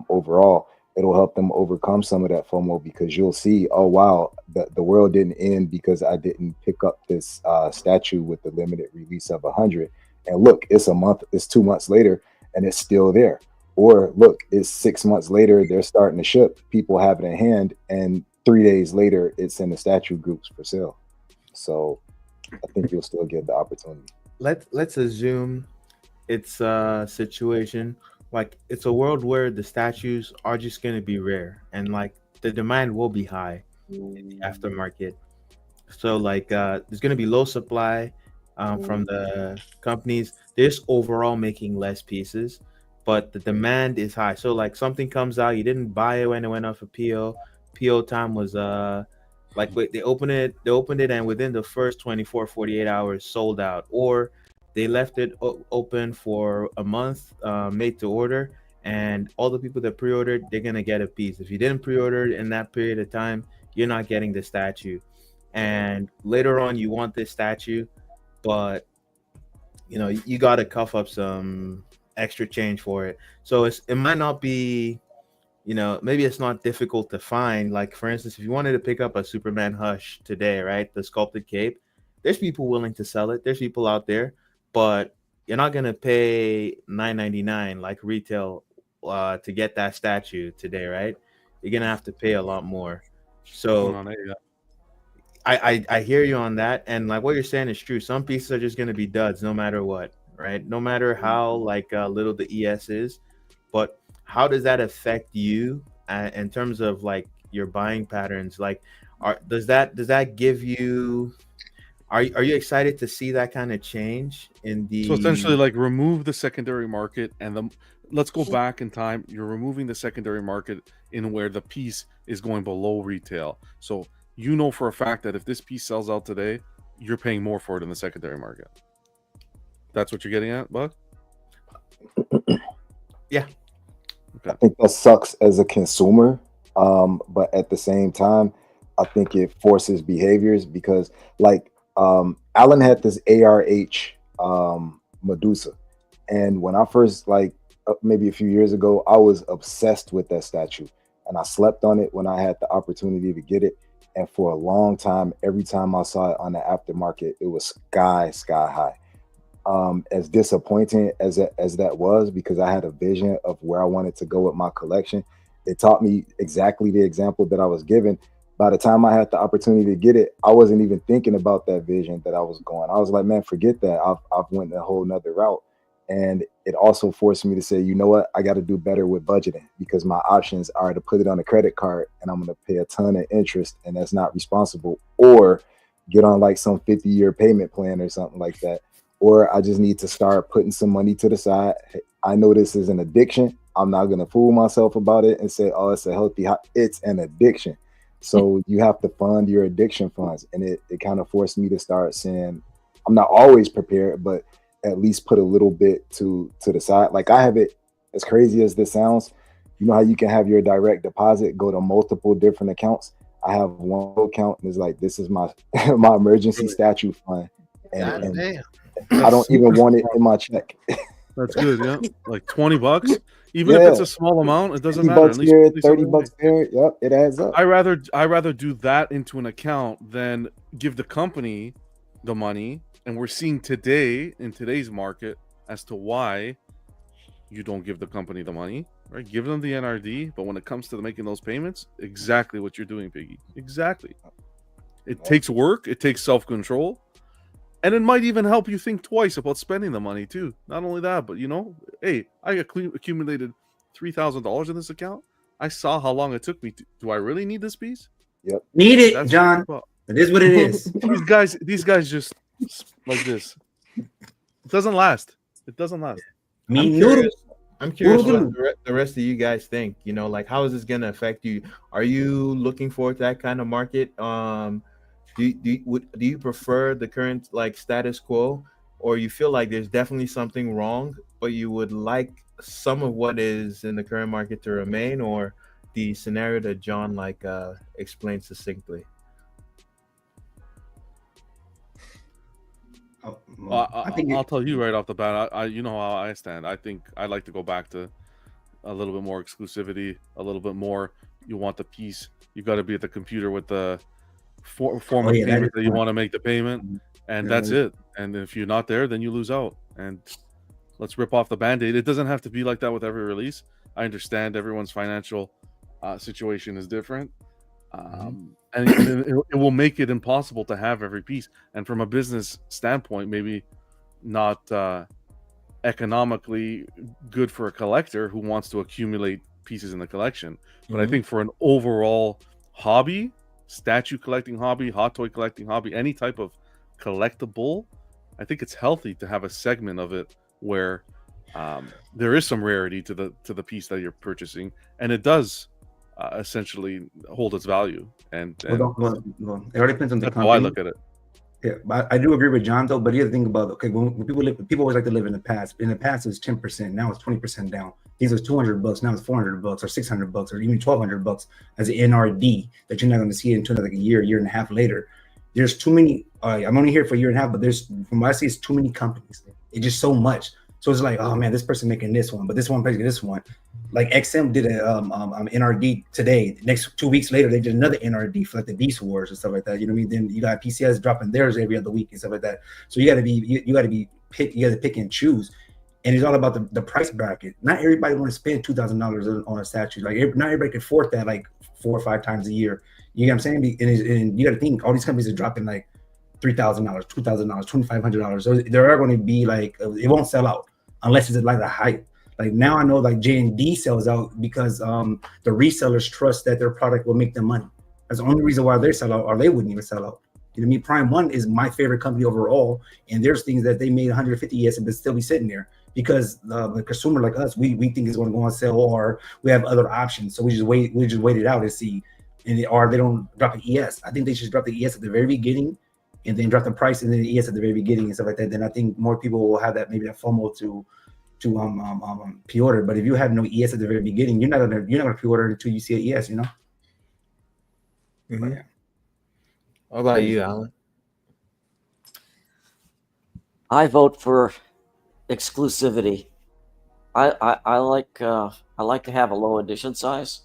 overall. It'll help them overcome some of that FOMO because you'll see, oh wow, the world didn't end because I didn't pick up this statue with the limited release of 100. And look, it's 2 months later, and it's still there. Or look, it's 6 months later, they're starting to ship. People have it in hand, and 3 days later, it's in the statue groups for sale. So I think you'll still get the opportunity. Let's assume it's a situation like it's a world where the statues are just going to be rare and like the demand will be high in the aftermarket. So like there's going to be low supply from the companies. They're just overall making less pieces, but the demand is high. So like something comes out, you didn't buy it when it went off a PO time was like they opened it and within the first 24 48 hours sold out, or they left it open for a month, made to order, and all the people that pre-ordered, they're gonna get a piece. If you didn't pre-order in that period of time, you're not getting the statue. And later on, you want this statue, but you got to cuff up some extra change for it. So it might not be, maybe it's not difficult to find. Like for instance, if you wanted to pick up a Superman Hush today, right, the sculpted cape, there's people willing to sell it. There's people out there, but you're not gonna pay $9.99 like retail to get that statue today, right? You're gonna have to pay a lot more. So I hear you on that, and like what you're saying is true. Some pieces are just gonna be duds no matter what, right? No matter how like little the ES is. But how does that affect you in terms of like your buying patterns. Like, does that give you? Are you excited to see that kind of change in the? So essentially, like, remove the secondary market, and let's go back in time. You're removing the secondary market in where the piece is going below retail. So you know for a fact that if this piece sells out today, you're paying more for it in the secondary market. That's what you're getting at, Buck? Yeah. Okay. I think that sucks as a consumer, but at the same time, I think it forces behaviors because, like, Alan had this ARH Medusa, and when I first, like, maybe a few years ago, I was obsessed with that statue, and I slept on it when I had the opportunity to get it. And for a long time, every time I saw it on the aftermarket, it was sky high. As disappointing as that was, because I had a vision of where I wanted to go with my collection, it taught me exactly the example that I was given. By the time I had the opportunity to get it, I wasn't even thinking about that vision that I was going. I was like, man, forget that. I've went a whole nother route. And it also forced me to say, you know what, I got to do better with budgeting, because my options are to put it on a credit card and I'm going to pay a ton of interest, and that's not responsible, or get on like some 50-year payment plan or something like that. Or I just need to start putting some money to the side. I know this is an addiction. I'm not going to fool myself about it and say, oh, it's a healthy, it's an addiction. So you have to fund your addiction funds. And it kind of forced me to start saying, I'm not always prepared, but at least put a little bit to the side. Like, I have it, as crazy as this sounds, you know how you can have your direct deposit go to multiple different accounts? I have one account, and it's like, this is my my emergency statue fund. And I don't even want it in my check. That's good, yeah. Like $20, even if it's a small amount, it doesn't matter. $30 here, $30 there. Yep, it adds up. I rather do that into an account than give the company the money. And we're seeing today, in today's market, as to why you don't give the company the money, right? Give them the NRD, but when it comes to making those payments, exactly what you're doing, Piggy. Exactly. It takes work, it takes self-control, and it might even help you think twice about spending the money too. Not only that, but, you know, hey, I accumulated $3,000 in this account. I saw how long it took me. Do I really need this piece? Yep. Need it, John. It is what it is. These guys just like this. It doesn't last. It doesn't last. I'm curious what the rest of you guys think. You know, like, how is this going to affect you? Are you looking forward to that kind of market? Do you prefer the current, like, status quo, or you feel like there's definitely something wrong, but you would like some of what is in the current market to remain, or the scenario that John explained succinctly? I'll tell you right off the bat. You know how I stand. I think I like to go back to a little bit more exclusivity, a little bit more. You want the piece, you got to be at the computer with the form of payment that you want to make the payment, and that's it. And if you're not there, then you lose out. And let's rip off the Band-Aid. It doesn't have to be like that with every release. I understand everyone's financial situation is different. And it will make it impossible to have every piece. And from a business standpoint, maybe not economically good for a collector who wants to accumulate pieces in the collection. But I think for an overall hobby, statue collecting hobby, hot toy collecting hobby, any type of collectible, I think it's healthy to have a segment of it where there is some rarity to the piece that you're purchasing, and it does essentially hold its value. And it all depends on the company. How I look at it. Yeah, I do agree with John though. But the other thing about, okay, when people always like to live in the past. In the past, it was 10%. Now it's 20% down. These was $200. Now it's $400 or $600 or even $1,200 as an NRD that you're not going to see until like a year and a half later. There's too many. I'm only here for a year and a half, but there's, from what I see, it's too many companies. It's just so much. So it's like, oh man, this person making this one, but this one making this one. Like XM did a NRD today. Next 2 weeks later, they did another NRD for like the Beast Wars and stuff like that. You know what I mean? Then you got PCS dropping theirs every other week and stuff like that. So you got to pick and choose. And it's all about the price bracket. Not everybody want to spend $2,000 on a statue. Like, not everybody can afford that like 4 or 5 times a year. You know what I'm saying? And you got to think, all these companies are dropping like $3,000, $2,000, $2,500. So there are going to be like, it won't sell out unless it's like a hype. Like now I know like J&D sells out because the resellers trust that their product will make them money. That's the only reason why they sell out, or they wouldn't even sell out. You know what I mean? Prime One is my favorite company overall, and there's things that they made 150 ES and but still be sitting there because the consumer like us, we think it's going to go on sale, or we have other options, so we just wait it out and see, or they don't drop an ES. I think they should drop the ES at the very beginning, and then drop the price and then the ES at the very beginning and stuff like that. Then I think more people will have that, maybe that FOMO to pre-order. But if you have no ES at the very beginning, you're not gonna pre-order until you see an ES, you know. Mm-hmm. Yeah. What about you, Alan? I vote for exclusivity. I like to have a low edition size.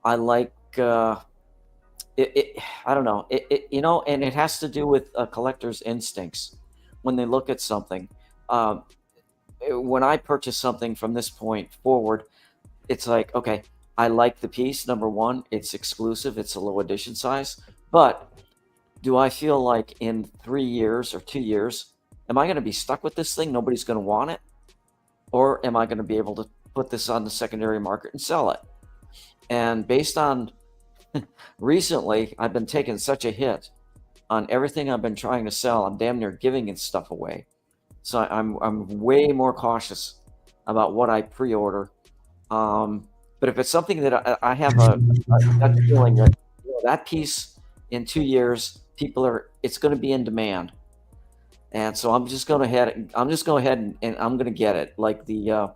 I like I don't know you know, and it has to do with a collector's instincts when they look at something. When I purchase something from this point forward, it's like, okay, I like the piece. Number one, it's exclusive. It's a low edition size. But do I feel like in 3 years or 2 years, am I going to be stuck with this thing? Nobody's going to want it? Or am I going to be able to put this on the secondary market and sell it? And based on recently, I've been taking such a hit on everything I've been trying to sell. I'm damn near giving stuff away. So I'm way more cautious about what I pre-order. But if it's something that I have a gut feeling that, you know, that piece in 2 years, it's going to be in demand, and so I'm just going ahead and I'm going to get it, like the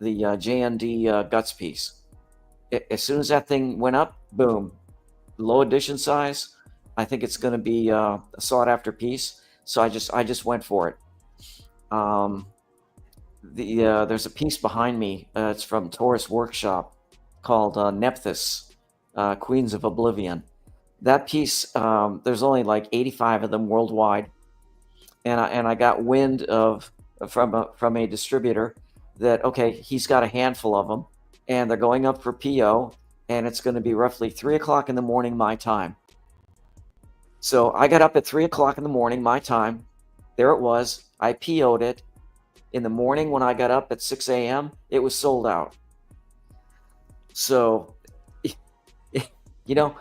J&D guts piece. As soon as that thing went up, boom, low edition size. I think it's going to be a sought after piece, so I just went for it. There's a piece behind me. It's from Taurus Workshop called Nephthys, Queens of Oblivion. That piece, there's only like 85 of them worldwide, and I got wind from a distributor that, okay, he's got a handful of them, and they're going up for PO, and it's going to be roughly 3 o'clock in the morning my time. So I got up at 3 o'clock in the morning my time. There it was. I PO'd it. In the morning when I got up at 6 a.m., it was sold out. So, you know,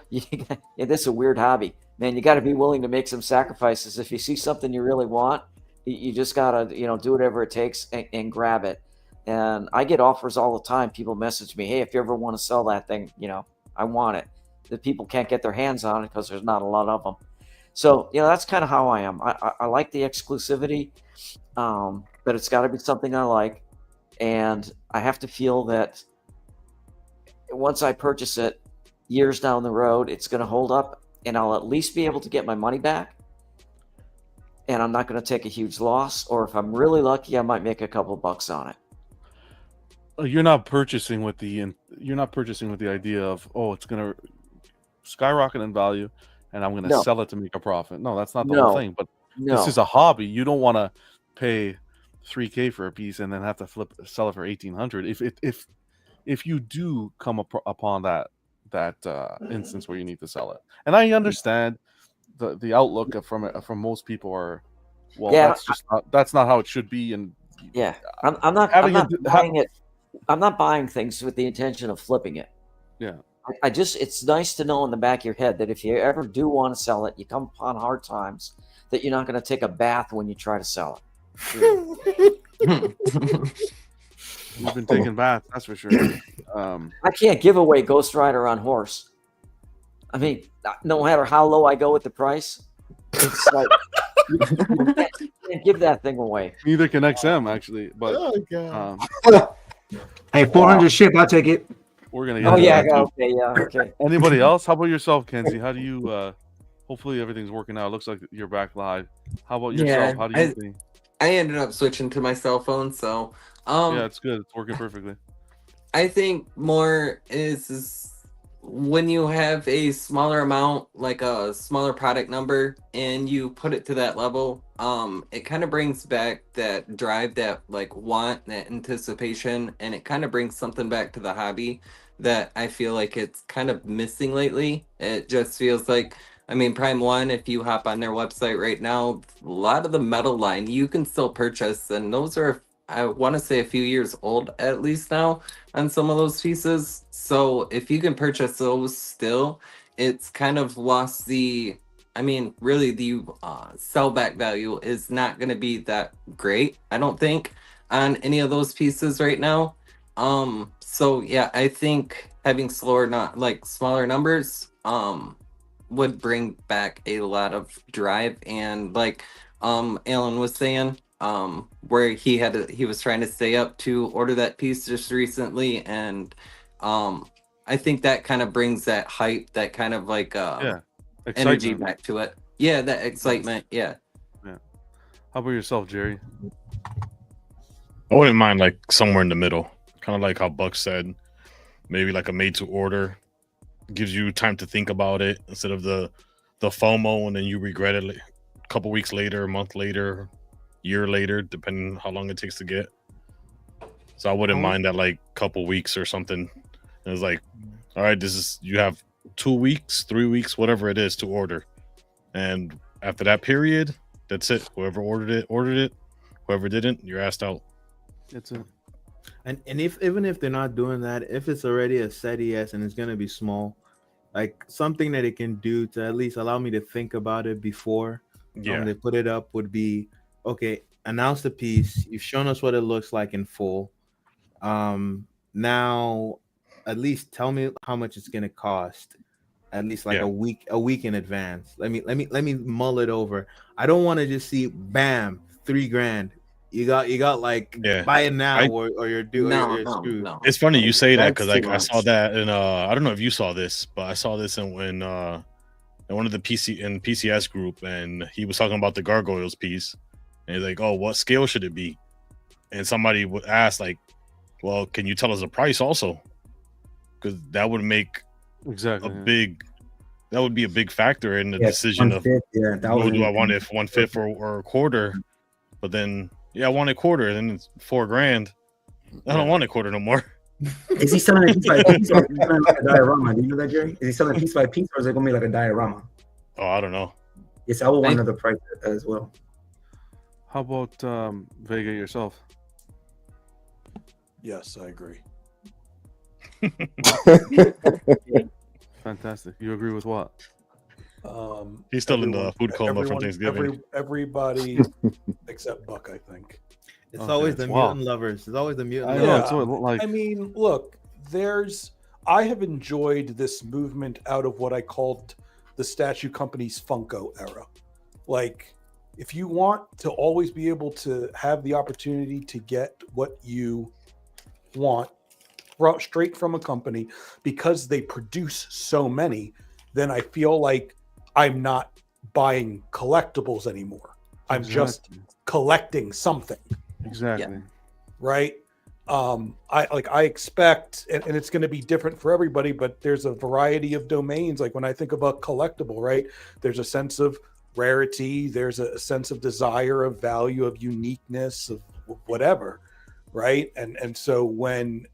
this is a weird hobby. Man, you got to be willing to make some sacrifices. If you see something you really want, you just got to, you know, do whatever it takes and grab it. And I get offers all the time. People message me, hey, if you ever want to sell that thing, you know, I want it. The people can't get their hands on it because there's not a lot of them. So, you know, that's kind of how I am. I like the exclusivity, but it's got to be something I like. And I have to feel that once I purchase it, years down the road, it's going to hold up and I'll at least be able to get my money back. And I'm not going to take a huge loss. Or if I'm really lucky, I might make a couple bucks on it. You're not purchasing with the idea of, oh, it's going to skyrocket in value and I'm going to sell it to make a profit. No, that's not the whole thing. But this is a hobby. You don't want to pay $3,000 for a piece and then have to sell it for $1,800 if you do come upon that instance where you need to sell it. And I understand the outlook from most people are, well, that's not how it should be. And yeah, I'm not buying it. I'm not buying things with the intention of flipping it. Yeah. It's nice to know in the back of your head that if you ever do want to sell it, you come upon hard times, that you're not going to take a bath when you try to sell it. You've been taking baths, that's for sure. I can't give away Ghost Rider on horse. I mean, no matter how low I go with the price, it's like you can't give that thing away. Neither can XM actually, but hey, 400 ship, I'll take it. We're gonna get okay. Anybody else? How about yourself, Kenzie? How do you hopefully everything's working out. It looks like you're back live. How about yourself? How do you think? I ended up switching to my cell phone, so yeah, it's good. It's working perfectly. I think more is when you have a smaller amount, like a smaller product number, and you put it to that level, it kind of brings back that drive, that like want, that anticipation, and it kind of brings something back to the hobby that I feel like it's kind of missing lately. It just feels like, I mean, Prime One, if you hop on their website right now, a lot of the metal line you can still purchase, and those are I want to say a few years old at least now on some of those pieces. So if you can purchase those still, it's kind of lost the. I mean, really, the sell back value is not going to be that great. I don't think on any of those pieces right now. So yeah, I think having slower, not like smaller numbers, would bring back a lot of drive and like Alan was saying, where he was trying to stay up to order that piece just recently, and I think that kind of brings that hype, that kind of like energy Excitement. back to it. Yeah, that excitement. Yeah. Yeah. How about yourself, Jerry? I wouldn't mind like somewhere in the middle, kind of like how Buck said, maybe like a made to order. Gives you time to think about it instead of the FOMO and then you regret it a couple weeks later, a month later, year later, depending on how long it takes to get. So I wouldn't mind that like couple weeks or something. And it's like, all right, you have 2 weeks, 3 weeks, whatever it is to order. And after that period, that's it. Whoever ordered it. Whoever didn't, you're asked out. That's it. And if even if they're not doing that, if it's already a set ES and it's gonna be small, like something that it can do to at least allow me to think about it before they put it up would be, okay, announce the piece. You've shown us what it looks like in full. Now at least tell me how much it's gonna cost. At least like a week in advance. Let me mull it over. I don't want to just see bam, $3,000. You got like buy it now or you're screwed. No. It's funny you say that because That's like too I saw much. that and I don't know if you saw this, but I saw this in one of the PCS group, and he was talking about the gargoyles piece, and he's like, "Oh, what scale should it be?" And somebody would ask like, "Well, can you tell us the price also?" Because that would make that would be a big factor in the decision of do I want it 1/5 or a quarter, but then. Yeah, I want a quarter, and then it's $4,000. I don't want a quarter no more. Is he selling it piece by piece or is he selling like a diorama? Do you know that, Jerry? Is he selling it piece by piece or is it gonna be like a diorama? Oh, I don't know. Yes, I would want another price as well. How about Vega yourself? Yes, I agree. Fantastic. You agree with what? He's still in the food coma from Thanksgiving. Everybody except Buck, I think. It's always the mutant lovers. It's always the mutant lovers. know, that's what it looked like. I mean, look, I have enjoyed this movement out of what I called the Statue Company's Funko era. Like, if you want to always be able to have the opportunity to get what you want straight from a company because they produce so many, then I feel like I'm not buying collectibles anymore. I'm just collecting something. Exactly. Right. I expect, and it's going to be different for everybody, but there's a variety of domains. Like when I think about collectible, right, there's a sense of rarity, there's a sense of desire, of value, of uniqueness, of whatever, right? And so when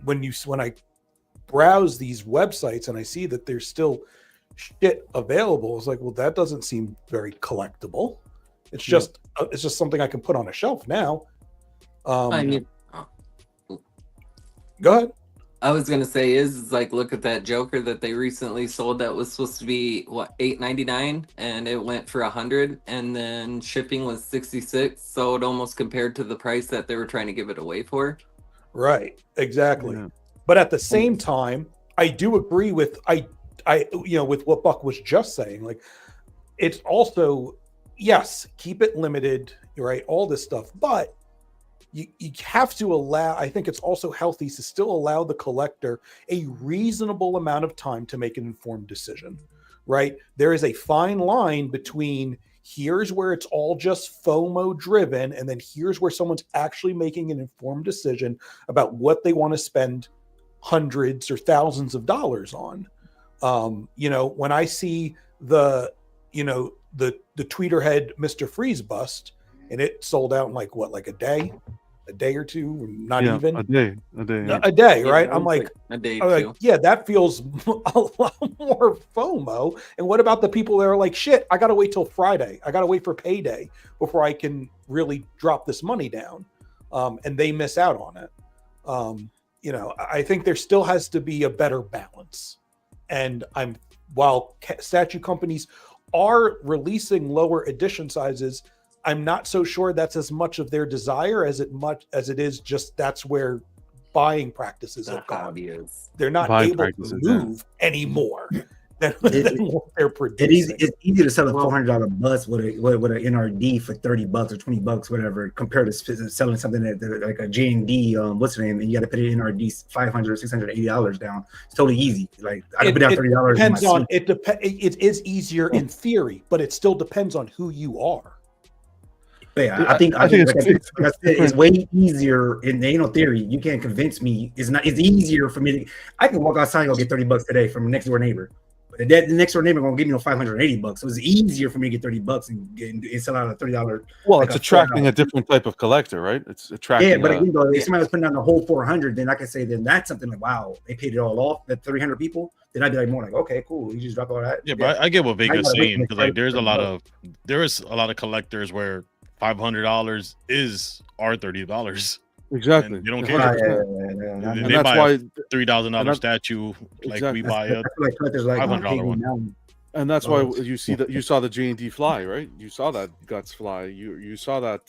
I browse these websites and I see that there's still shit available, it's like, well, that doesn't seem very collectible. It's just something I can put on a shelf now. I mean, go ahead. I was gonna say is like, look at that Joker that they recently sold that was supposed to be what, $8.99, and it went for $100, and then shipping was $66. So it almost compared to the price that they were trying to give it away for. Right, exactly. But at the same time, I do agree with with what Buck was just saying. Like, it's also, yes, keep it limited, right? All this stuff, but you have to allow, I think it's also healthy to still allow the collector a reasonable amount of time to make an informed decision, right? There is a fine line between here's where it's all just FOMO driven, and then here's where someone's actually making an informed decision about what they want to spend hundreds or thousands of dollars on. When I see the tweeterhead Mr. Freeze bust, and it sold out in like a day, a day or two, not Yeah, even a day. Yeah. a day, Yeah, right? it I'm was like, a day I'm like, too. yeah, that feels a lot more FOMO. And what about the people that are like, shit, I gotta wait till Friday. I gotta wait for payday before I can really drop this money down. And they miss out on it. I think there still has to be a better balance. And while statue companies are releasing lower edition sizes, I'm not so sure that's as much of their desire as it is just that's where buying practices have gone. They're not able to move anymore than what they're producing. It's easy to sell a $400 bus with an NRD for $30 or $20, whatever, compared to selling something that like a J&D, what's the name, and you got to put an NRD $500, $680 down. It's totally easy. Like I put down $30. Depends on it. It is easier in theory, but it still depends on who you are. But yeah, I think it's way easier. And ain't no theory. You can't convince me. It's easier for me to. I can walk outside and go get $30 today from a next door neighbor. But the next door neighbor gonna give me $580. So it's easier for me to get $30 and sell out a $30. Well, it's attracting a different type of collector, right? It's attracting. Yeah, but if somebody was putting down the whole 400, then I could say then that's something like, wow, they paid it all off. That 300 people. Then I'd be like more like, okay, cool. You just drop all that. Yeah, but I get what Vega's saying because like there is a lot of collectors where $500 is our $30. Exactly. And you don't care. And they that's buy why a $3,000 statue like we buy a $500 one. And that's why you saw the J&D fly, right? You saw that Guts fly. You saw that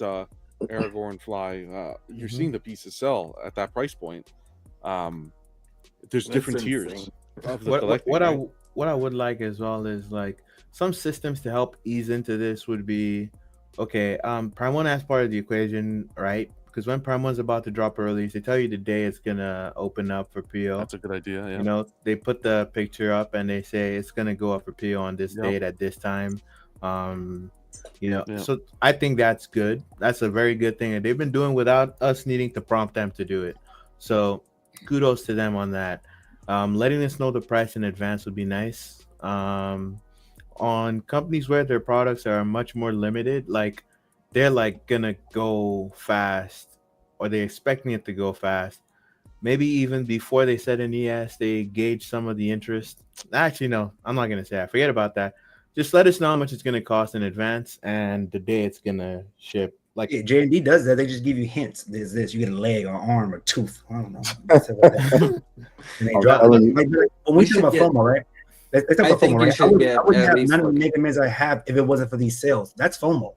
Aragorn fly. You're seeing the pieces sell at that price point. There's different tiers of the collecting. What I would like as well is like some systems to help ease into this would be okay. Prime 1 as part of the equation, right? Because when Prime 1's about to drop early, they tell you the day it's gonna open up for PO. That's a good idea. Yeah. You know, they put the picture up and they say it's gonna go up for PO on this date at this time. So I think that's good. That's a very good thing, and they've been doing without us needing to prompt them to do it. So kudos to them on that. Letting us know the price in advance would be nice. On companies where their products are much more limited, like they're like gonna go fast or they're expecting it to go fast. Maybe even before they set an ES, they gauge some of the interest. Actually, no, I'm not gonna say that. Forget about that. Just let us know how much it's gonna cost in advance and the day it's gonna ship. Like J&D does that. They just give you hints. There's this. You get a leg, or arm, or tooth. I don't know. And they drop it. Like, when we talk about FOMO, right? Let's talk about FOMO, right? I wouldn't have none of the Mega Mans I have if it wasn't for these sales. That's FOMO.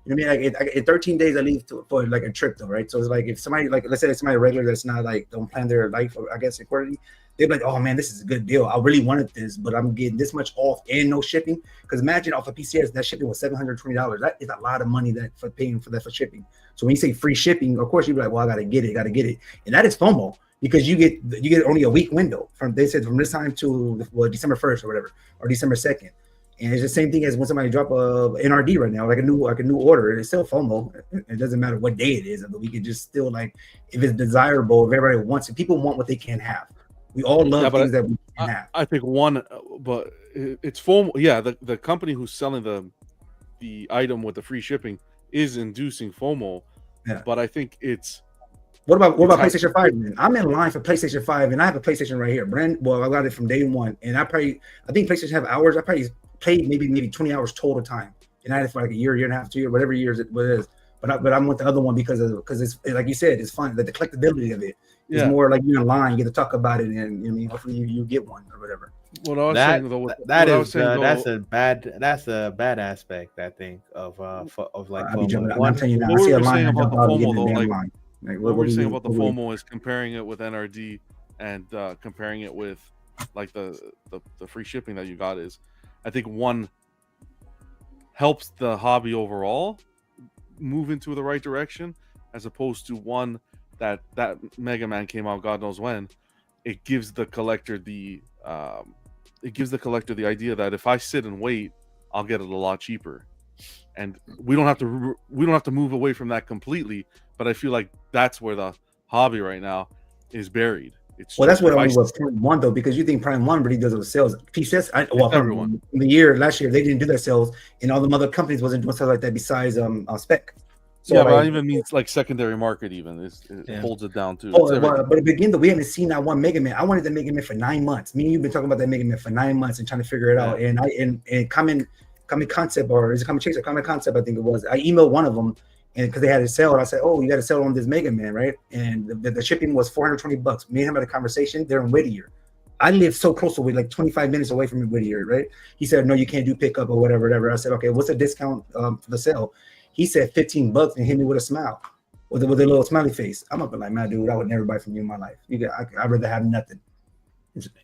You know what I mean? Like in 13 days, I leave for like a trip, though, right? So it's like if somebody, like, let's say it's somebody regular that's not like don't plan their life, or I guess accordingly, they'd be like, oh man, this is a good deal. I really wanted this, but I'm getting this much off and no shipping. Because imagine off of PCS, that shipping was $720. That is a lot of money that for paying for that for shipping. So when you say free shipping, of course you'd be like, well, I gotta get it, and that is FOMO because you get only a week window from they said from this time to December 1st or whatever, or December 2nd. And it's the same thing as when somebody drop a NRD right now, like a new order. It's still FOMO. It doesn't matter what day it is, but we can just still like if it's desirable, if everybody wants it. People want what they can't have. We all love things that we can have. I think but it's FOMO. Yeah, the company who's selling the item with the free shipping is inducing FOMO. Yeah. But I think it's. What about PlayStation 5? Man? I'm in line for PlayStation 5, and I have a PlayStation right here. I got it from day one, and I think PlayStation have hours. I probably played maybe 20 hours total time, and I had it for like a year and a half, 2 years, whatever years it is. But I'm with the other one because it's like you said, it's fun. The collectability of it is more like you're in line, you get to talk about it, and I mean, hopefully you get one or whatever. What I was saying though, that's a bad aspect, I think, of like FOMO. I'm telling you now, I see a line about the FOMO though, what we're saying about the FOMO is comparing it with NRD and comparing it with like the free shipping that you got is, I think one helps the hobby overall move into the right direction, as opposed to one that Mega Man came out God knows when. It gives the collector the idea that if I sit and wait, I'll get it a lot cheaper, and we don't have to move away from that completely. But I feel like that's where the hobby right now is buried. That's what I mean with Prime 1 though, because you think Prime 1 really does those sales. PCS, everyone. The year last year they didn't do their sales, and all the other companies wasn't doing stuff like that besides Spec. So yeah, but I like, even means like secondary market. Even it holds it down too. It's oh, everything. well, but to begin, we haven't seen that one Mega Man. I wanted the Mega Man for 9 months. Me and you've been talking about that Mega Man for 9 months and trying to figure it out. And Common Concept, or is it Common Chase or Common Concept? I think it was. I emailed one of them, and because they had a sale, and I said, "Oh, you got to sell on this Mega Man, right?" And the shipping was $420. Me and him had a conversation. They're in Whittier. I live so close to like 25 minutes away from Whittier, right? He said, "No, you can't do pickup or whatever." I said, "Okay, what's the discount for the sale?" He said $15 and hit me with a smile, with a little smiley face. I'm up and like, man, dude, I would never buy from you in my life. I'd rather have nothing.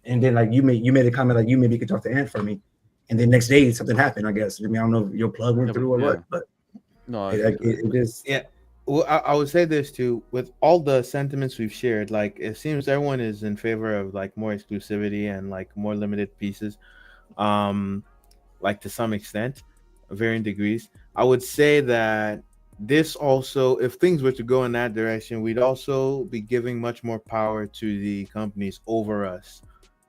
And then like you made a comment like maybe you could talk to Ann for me, and then next day something happened. I guess. I mean, I don't know if your plug went through or what, but no, it is. Yeah. Well, I would say this too. With all the sentiments we've shared, like it seems everyone is in favor of like more exclusivity and like more limited pieces, like to some extent, varying degrees. I would say that this also, if things were to go in that direction, we'd also be giving much more power to the companies over us.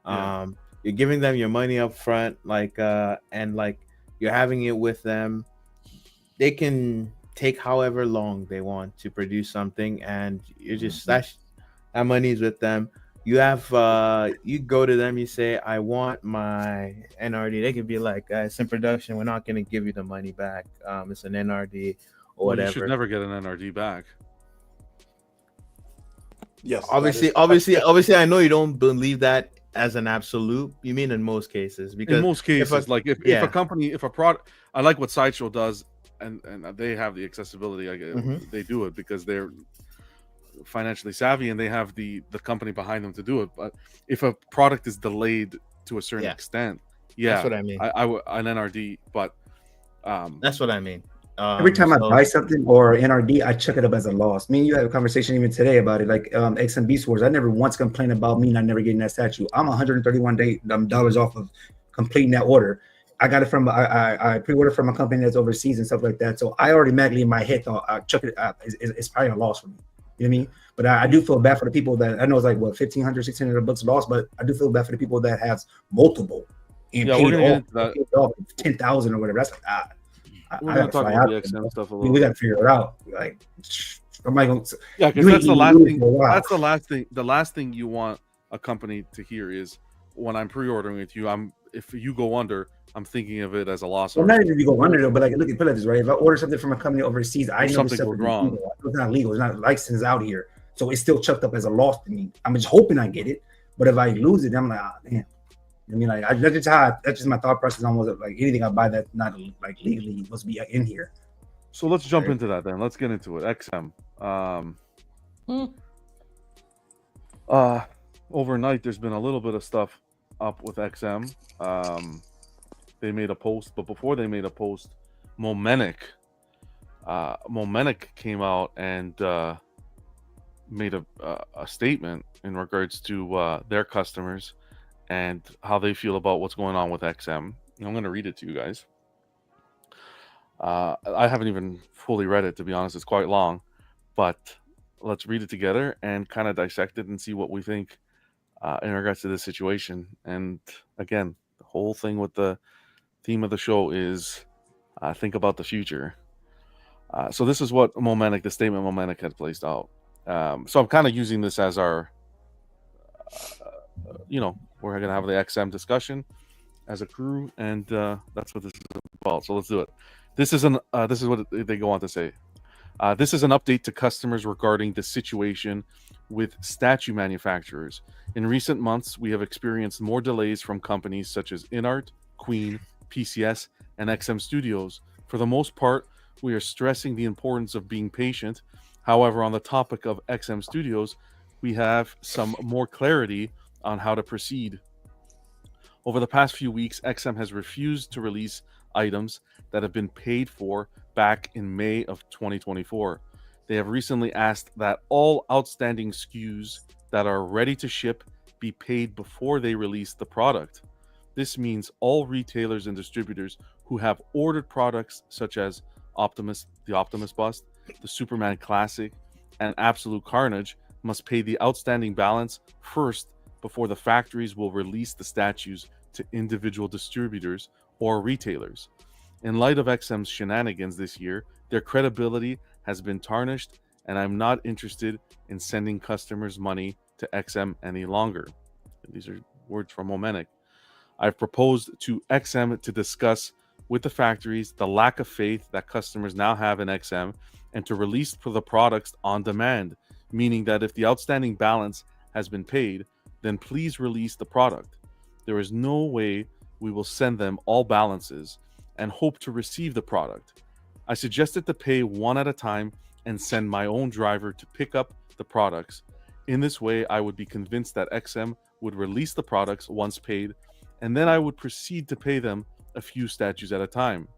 You're giving them your money up front, like and like you're having it with them. They can take however long they want to produce something, and you're just that money's with them. You have you go to them, you say, I want my NRD. They could be like, it's in production, we're not going to give you the money back. It's an NRD or whatever. You should never get an NRD back. Yes, obviously I know you don't believe that as an absolute. You mean in most cases? Because in most cases, if a company, if a product, I like what Sideshow does, and they have the accessibility. They do it because they're financially savvy and they have the company behind them to do it. But if a product is delayed to a certain extent, that's what I mean. I would an NRD, but that's what I mean. Every time I buy something or NRD, I check it up as a loss. Me and you had a conversation even today about it, like XMB Wars. I never once complained about me not never getting that statue. I'm $131 off of completing that order. I got it from I pre-ordered from a company that's overseas and stuff like that. So I already magically in my head thought I check it up. It's probably a loss for me. You know what I mean? But I do feel bad for the people that I know it's like what $1,500, $1,600 lost, but I do feel bad for the people that have multiple and paid off 10,000 or whatever. That's like we're gonna talk about the XM stuff a little. We got to figure it out. Like, am I going? Yeah, because that's the last thing. That's the last thing. The last thing you want a company to hear is when I'm pre-ordering with you. If you go under, I'm thinking of it as a loss. Well, not even if you go under though, but like look at this, right? If I order something from a company overseas, I know something goes wrong. It's not legal. It's not licensed out here, so it's still chucked up as a loss to me. I'm just hoping I get it, but if I lose it, I'm like, damn. I mean, like that's just my thought process. Almost like anything I buy that's not like legally must be in here. So let's jump into that then. Let's get into it. XM. Overnight, there's been a little bit of stuff up with XM. They made a post, but before they made a post, Momenik came out and made a statement in regards to their customers and how they feel about what's going on with XM. I'm going to read it to you guys. I haven't even fully read it, to be honest. It's quite long, but let's read it together and kind of dissect it and see what we think in regards to this situation. And again, the whole thing with the theme of the show is think about the future. So this is what the statement Momenik had placed out. So I'm kind of using this as our, we're going to have the XM discussion as a crew, and that's what this is about. So let's do it. This is what they go on to say. This is an update to customers regarding the situation with statue manufacturers. In recent months, we have experienced more delays from companies such as InArt, Queen, PCS, and XM Studios. For the most part, we are stressing the importance of being patient. However, on the topic of XM Studios, we have some more clarity on how to proceed. Over the past few weeks, XM has refused to release items that have been paid for back in May of 2024. They have recently asked that all outstanding SKUs that are ready to ship be paid before they release the product. This means all retailers and distributors who have ordered products such as the Optimus Bust, the Superman Classic, and Absolute Carnage must pay the outstanding balance first before the factories will release the statues to individual distributors or retailers. In light of XM's shenanigans this year, their credibility has been tarnished, and I'm not interested in sending customers money to XM any longer. These are words from Momenik. I've proposed to XM to discuss with the factories the lack of faith that customers now have in XM and to release the products on demand, meaning that if the outstanding balance has been paid, then please release the product. There is no way we will send them all balances and hope to receive the product. I suggested to pay one at a time and send my own driver to pick up the products. In this way, I would be convinced that XM would release the products once paid, and then I would proceed to pay them a few statues at a time.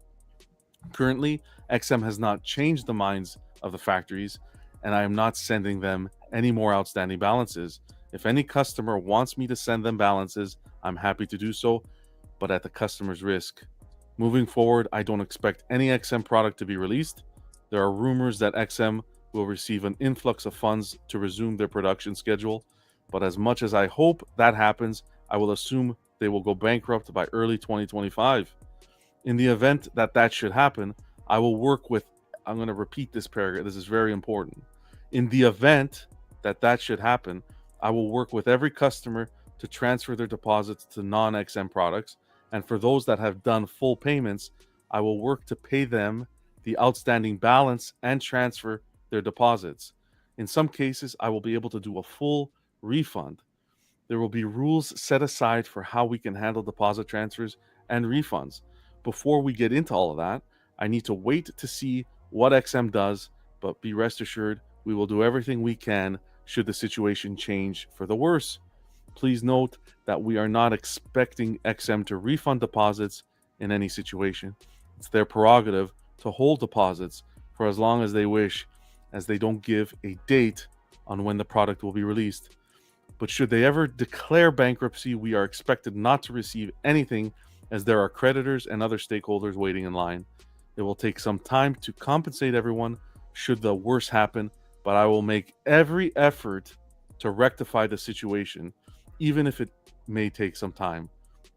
Currently, XM has not changed the minds of the factories, and I am not sending them any more outstanding balances. If any customer wants me to send them balances, I'm happy to do so, but at the customer's risk. Moving forward, I don't expect any XM product to be released. There are rumors that XM will receive an influx of funds to resume their production schedule, but as much as I hope that happens, I will assume they will go bankrupt by early 2025. In the event that that should happen, I will work with, I'm going to repeat this paragraph, this is very important. In the event that that should happen, I will work with every customer to transfer their deposits to non-XM products, and for those that have done full payments, I will work to pay them the outstanding balance and transfer their deposits. In some cases, I will be able to do a full refund. There will be rules set aside for how we can handle deposit transfers and refunds. Before we get into all of that, I need to wait to see what XM does, but be rest assured, we will do everything we can should the situation change for the worse. Please note that we are not expecting XM to refund deposits in any situation. It's their prerogative to hold deposits for as long as they wish, as they don't give a date on when the product will be released. But should they ever declare bankruptcy, we are expected not to receive anything, as there are creditors and other stakeholders waiting in line. It will take some time to compensate everyone should the worst happen, but I will make every effort to rectify the situation, even if it may take some time.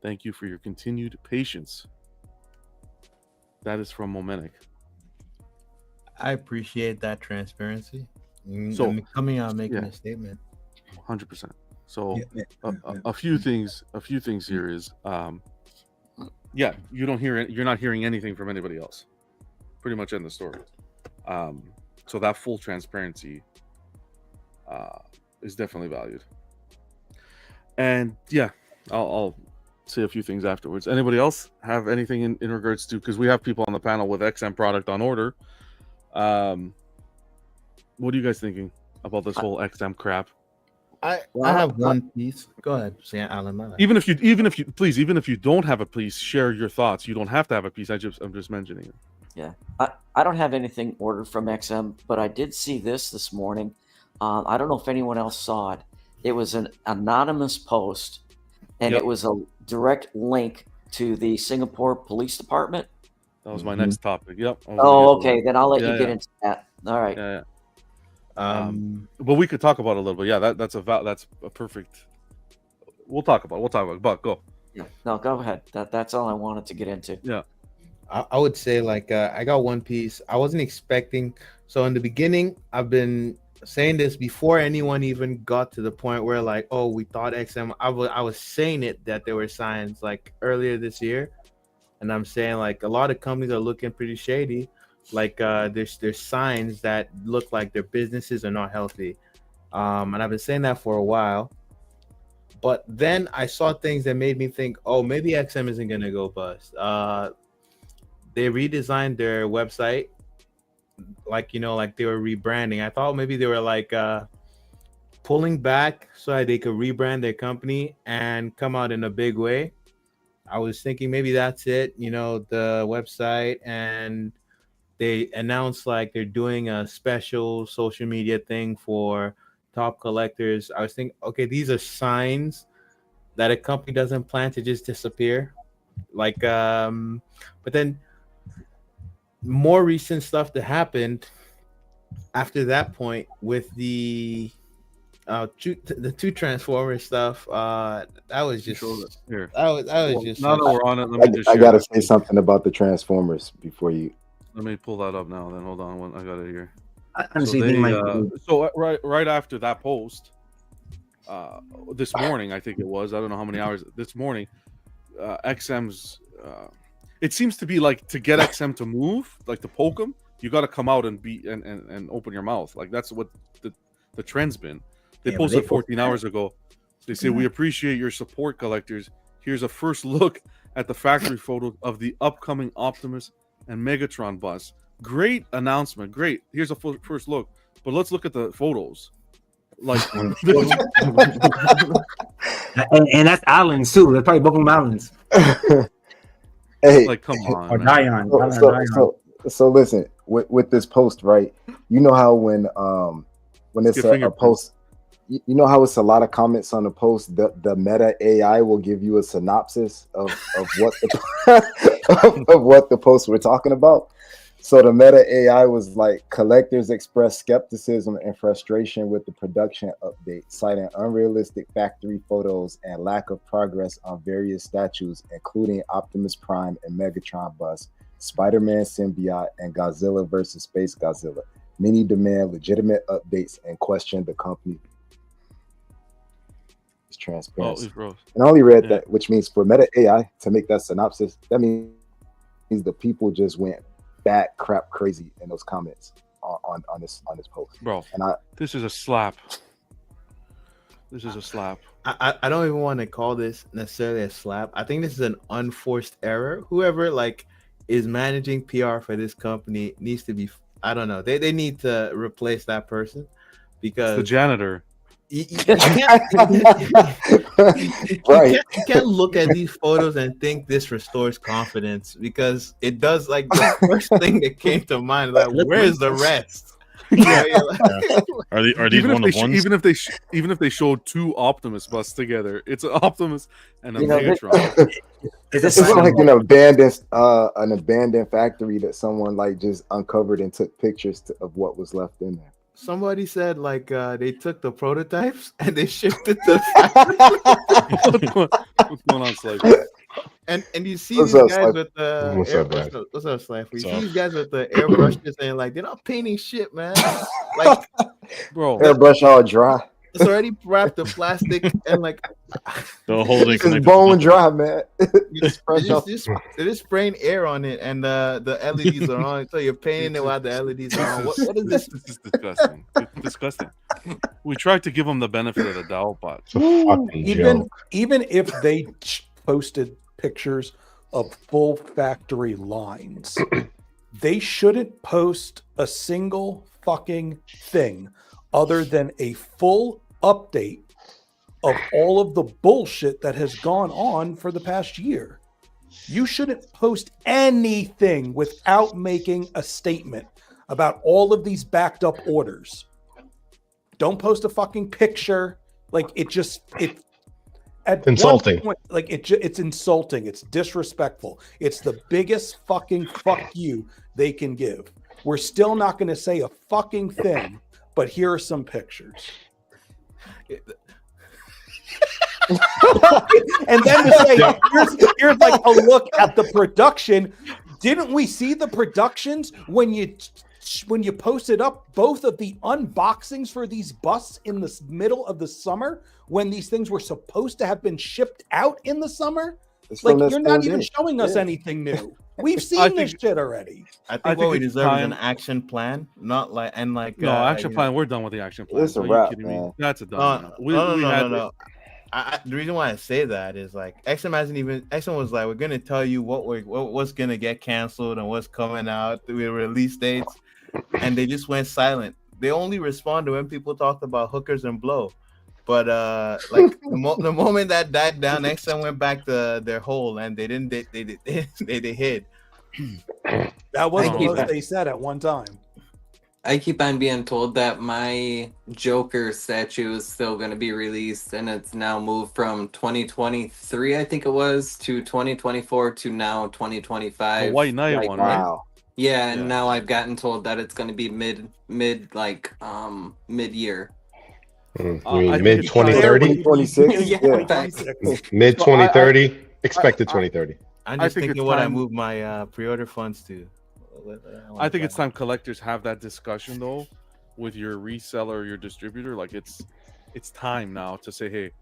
Thank you for your continued patience. That is from Momenik. I appreciate that transparency. So, I'm coming out making yeah. a statement. 100%. So a few things here is yeah, you don't hear it, you're not hearing anything from anybody else. Pretty much end the story. So that full transparency is definitely valued. And yeah, I'll say a few things afterwards. Anybody else have anything in regards to, because we have people on the panel with XM product on order. What are you guys thinking about this whole XM crap? I have one piece. Go ahead, Sam Alan. Even if you don't have a piece, share your thoughts. You don't have to have a piece. I'm just mentioning it. Yeah, I don't have anything ordered from XM, but I did see this morning. I don't know if anyone else saw it. It was an anonymous post, and it was a direct link to the Singapore Police Department. That was my next topic. Yep. Oh, okay. Then I'll let you get into that. All right. Yeah. But we could talk about it a little bit. Yeah, that's a perfect. We'll talk about it. But go. Yeah. No, go ahead. That's all I wanted to get into. Yeah. I would say I got one piece. I wasn't expecting. So in the beginning, I've been saying this before anyone even got to the point where we thought XM. I was saying it that there were signs earlier this year, and I'm saying a lot of companies are looking pretty shady. There's signs that look like their businesses are not healthy, and I've been saying that for a while. But then I saw things that made me think, maybe XM isn't gonna go bust. They redesigned their website, they were rebranding. I thought maybe they were pulling back so that they could rebrand their company and come out in a big way. I was thinking maybe that's it, the website, and they announced they're doing a special social media thing for top collectors. I was thinking, okay, these are signs that a company doesn't plan to just disappear. But then more recent stuff that happened after that point with the two Transformers stuff, that was just here. That was just. Now that we're on it, let me just. I gotta say something about the Transformers before you. Let me pull that up now. Then hold on, I got it here. I honestly think my right after that post, this morning I think it was. I don't know how many hours this morning. XM's. It seems to be like to get XM to move, like to poke him, you got to come out and and open your mouth. Like that's what the trend's been. They posted 14 hours ago. They say we appreciate your support, collectors. Here's a first look at the factory photo of the upcoming Optimus and Megatron bus. Great announcement. Great. Here's a first look. But let's look at the photos. Like, and that's islands too. They're probably both from islands. Hey, like, come on. Or Dion. So listen, with this post, right? You know how when it's a post, you know how it's a lot of comments on the post. The Meta AI will give you a synopsis of what the of what the post we're talking about. So the Meta AI was like, collectors express skepticism and frustration with the production update, citing unrealistic factory photos and lack of progress on various statues, including Optimus Prime and Megatron bus, Spider-Man symbiote, and Godzilla vs. Space Godzilla. Many demand legitimate updates and question the company's transparency. And I only read that, which means for Meta AI to make that synopsis, that means the people just went bat crap crazy in those comments on this post, bro. And this is a slap. This is a slap. I don't even want to call this necessarily a slap. I think this is an unforced error. Whoever like is managing PR for this company needs to be, I don't know, they need to replace that person, because it's the janitor. You can't look at these photos and think this restores confidence, because it does. Like, the first thing that came to mind, like, where's the rest? Are these one of ones? Even if they showed two Optimus busts together, it's an Optimus and a Megatron. It's like an abandoned factory that someone like just uncovered and took pictures of what was left in there. Somebody said like they took the prototypes and they shipped it to the What's going on, Slave? And you see these guys with the airbrush. What's up, Slave? You see these guys with the airbrushes and like they're not painting shit, man. Like, bro, airbrush all dry. It's already wrapped in plastic and like the whole thing is bone dry, man. They're just spraying air on it, and the LEDs are on. So you're painting it while the LEDs are on. What is this? This is disgusting. It's disgusting. We tried to give them the benefit of the doubt, but even if they posted pictures of full factory lines, they shouldn't post a single fucking thing other than a full update of all of the bullshit that has gone on for the past year. You shouldn't post anything without making a statement about all of these backed up orders. Don't post a fucking picture. Like, it's insulting. Point, like, it's insulting. It's disrespectful. It's the biggest fucking fuck you they can give. We're still not going to say a fucking thing, but here are some pictures. And then to say, here's like a look at the production. Didn't we see the productions when you posted up both of the unboxings for these busts in the middle of the summer, when these things were supposed to have been shipped out in the summer? Like, you're not even showing us anything new. We've seen this shit already. I think what we deserve is an action plan, not like action plan. We're done with the action plan. It's a wrap, man. That's a done. No. The reason why I say that is like XM was like, we're gonna tell you what's gonna get canceled and what's coming out with release dates, and they just went silent. They only responded when people talked about hookers and blow. But like the moment that died down, XM went back to their hole, and they didn't. They hid. That was the most they said at one time. I keep on being told that my Joker statue is still going to be released, and it's now moved from 2023, I think it was, to 2024 to now 2025. The White Knight one, right? Wow. Yeah, and now I've gotten told that it's going to be mid year. Mid 2030, 26, mid 2030, expected 2030. I'm just thinking what I move my pre-order funds to. I think it's time collectors have that discussion though, with your reseller, your distributor, like it's time now to say, hey, do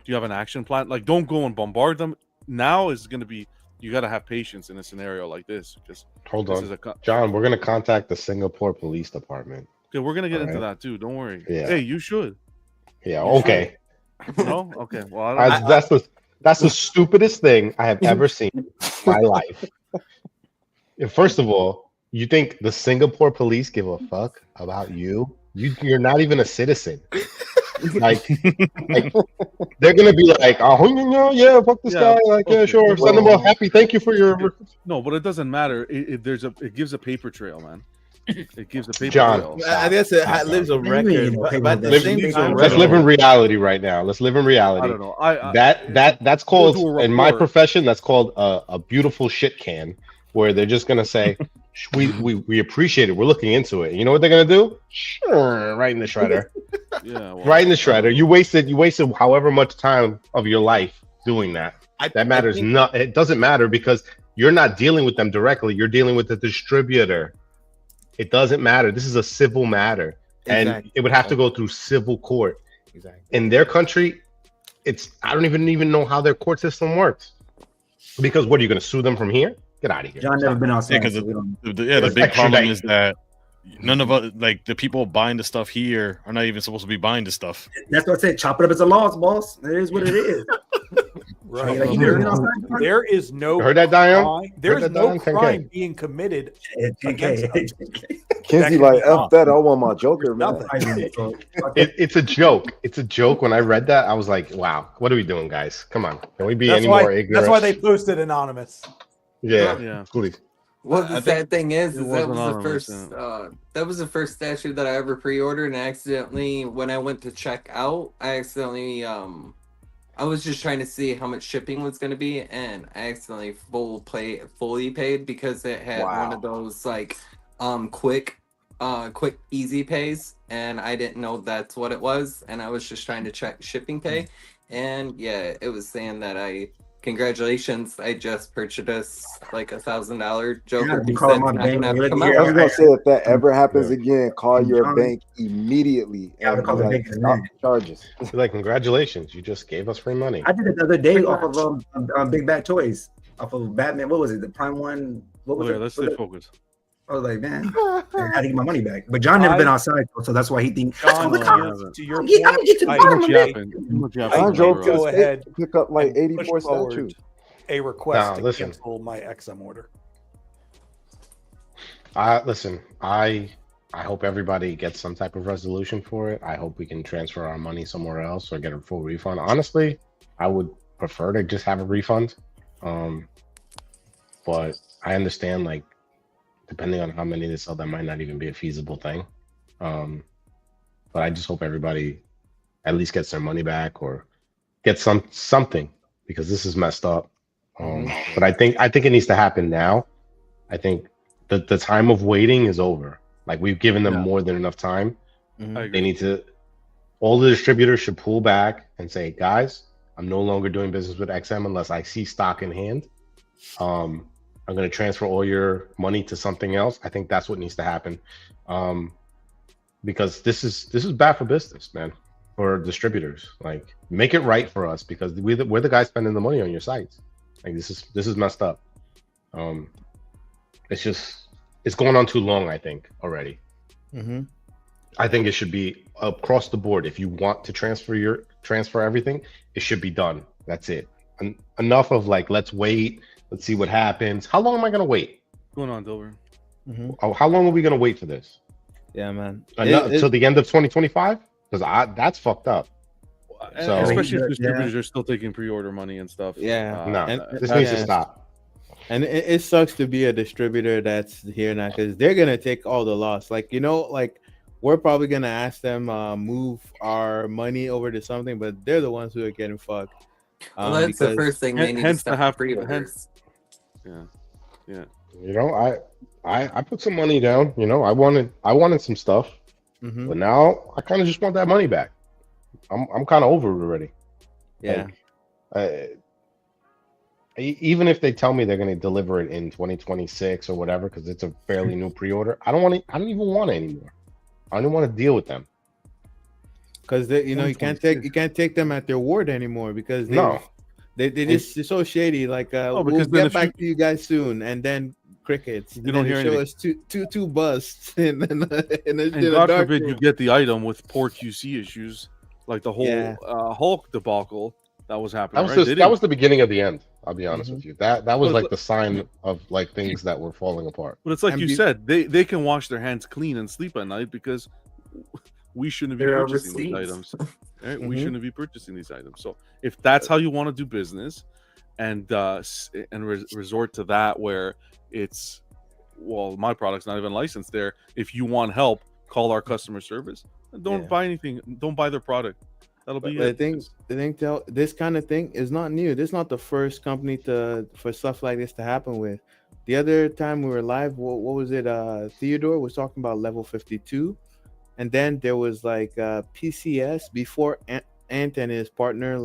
you have an action plan? Like, don't go and bombard them. Now is going to be, you got to have patience in a scenario like this. Because Hold this on, is John. We're gonna contact the Singapore Police Department. Okay, we're gonna get All into right. that too. Don't worry. Yeah. Hey, you should. Yeah. You Okay. should. No. Okay. Well, I don't know. That's the stupidest thing I have ever seen in my life. And first of all, you think the Singapore police give a fuck about you? You're not even a citizen. like they're gonna be like, oh yeah, fuck this guy. Like, yeah, sure, send them all happy. Thank you for your. No, but it doesn't matter. It gives a paper trail, man. It gives a paper John, trail. I guess it lives on record. But at the same time, let's live in reality right now. Let's live in reality. I don't know. That's called to a in my report. profession. That's called a beautiful shit can, where they're just gonna say, we appreciate it. We're looking into it. You know what they're gonna do? Sure, right in the shredder. Yeah, well, right in the shredder. You wasted however much time of your life doing that. That matters not. It doesn't matter because you're not dealing with them directly. You're dealing with the distributor. It doesn't matter. This is a civil matter, and it would have to go through civil court. Exactly. In their country, I don't even know how their court system works. Because what are you going to sue them from here? Get out of here. John never been outside. Because So the big problem is that none of us, like the people buying the stuff here, are not even supposed to be buying the stuff. that's what I said. Chop it up as a loss, boss. It is what it is. Right. Like, There is no heard that, Diane? crime. There is no 10K. crime being committed against us. Kenzie like F that. I want my Joker, man. It's a joke. It's a joke. When I read that, I was like, "Wow, what are we doing, guys? Come on, can we be any more ignorant?" That's why they posted anonymous. Yeah, please. Well, the sad thing is that was the anonymous, first. That was the first statue that I ever pre-ordered, and accidentally, when I went to check out, I was just trying to see how much shipping was going to be, and I accidentally fully paid because it had one of those like quick easy pays, and I didn't know that's what it was, and I was just trying to check shipping pay, and yeah, it was saying that congratulations, I just purchased like $1,000 Joker. Yeah, call my bank. I was gonna say if that ever happens again, call your bank immediately. Yeah, and call the like, bank. stop the charges. Like, congratulations, you just gave us free money. I did it the other day off of Big Bad Toys, off of Batman. What was it? The Prime one. What was it? Let's stay focused. I was like, man, I had to get my money back. But John never been outside, so that's why he thinks. John, to your point, I'm get to the bottom of it. I drove to go the ahead state to pick up like and 84 push forward statues. a request to listen. cancel my XM order. Listen, I hope everybody gets some type of resolution for it. I hope we can transfer our money somewhere else or get a full refund. Honestly, I would prefer to just have a refund. But I understand, like, depending on how many they sell, that might not even be a feasible thing. But I just hope everybody at least gets their money back or get something, because this is messed up. But I think it needs to happen now. I think the time of waiting is over. Like, we've given them more than enough time. They need to. All the distributors should pull back and say, guys, I'm no longer doing business with XM unless I see stock in hand. I'm going to transfer all your money to something else. I think that's what needs to happen, because this is bad for business, man, for distributors. Like, make it right for us, because we're the guys spending the money on your sites. Like, this is messed up. It's going on too long, I think, already. I think it should be across the board. If you want to transfer everything, it should be done. That's it. Enough of like, let's wait. Let's see what happens. How long am I going to wait? What's going on, Dilbert? How long are we going to wait for this? Yeah, man. Until the end of 2025? Because that's fucked up. So, especially if distributors are still taking pre-order money and stuff. Yeah. This needs to stop. And it sucks to be a distributor that's here now, because they're going to take all the loss. Like, like, we're probably going to ask them move our money over to something, but they're the ones who are getting fucked. Well, that's the first thing they need to stop pre-orders. Yeah. I put some money down. I wanted some stuff, but now I kind of just want that money back. I'm kind of over it already. Yeah. Even if they tell me they're going to deliver it in 2026 or whatever, because it's a fairly new pre-order, I don't even want it anymore. I don't want to deal with them. Because you know you can't take them at their word anymore because they just they're so shady. Like we'll get back to you guys soon, and then crickets. You don't hear show anything. us two busts in And God forbid you get the item with poor QC issues, like the whole Hulk debacle that was happening. That was the beginning of the end. I'll be honest Mm-hmm. with you. That was like the sign of like things that were falling apart. But it's like you said, they can wash their hands clean and sleep at night because we shouldn't be purchasing these items. Right? We shouldn't be purchasing these items. So if that's how you want to do business, and resort to that where it's, well, my product's not even licensed there. If you want help, call our customer service. Don't buy anything. Don't buy their product. That'll be it. This kind of thing is not new. This is not the first company for stuff like this to happen with. The other time we were live, what was it? Theodore was talking about level 52, and then there was like PCS before Ant and his partner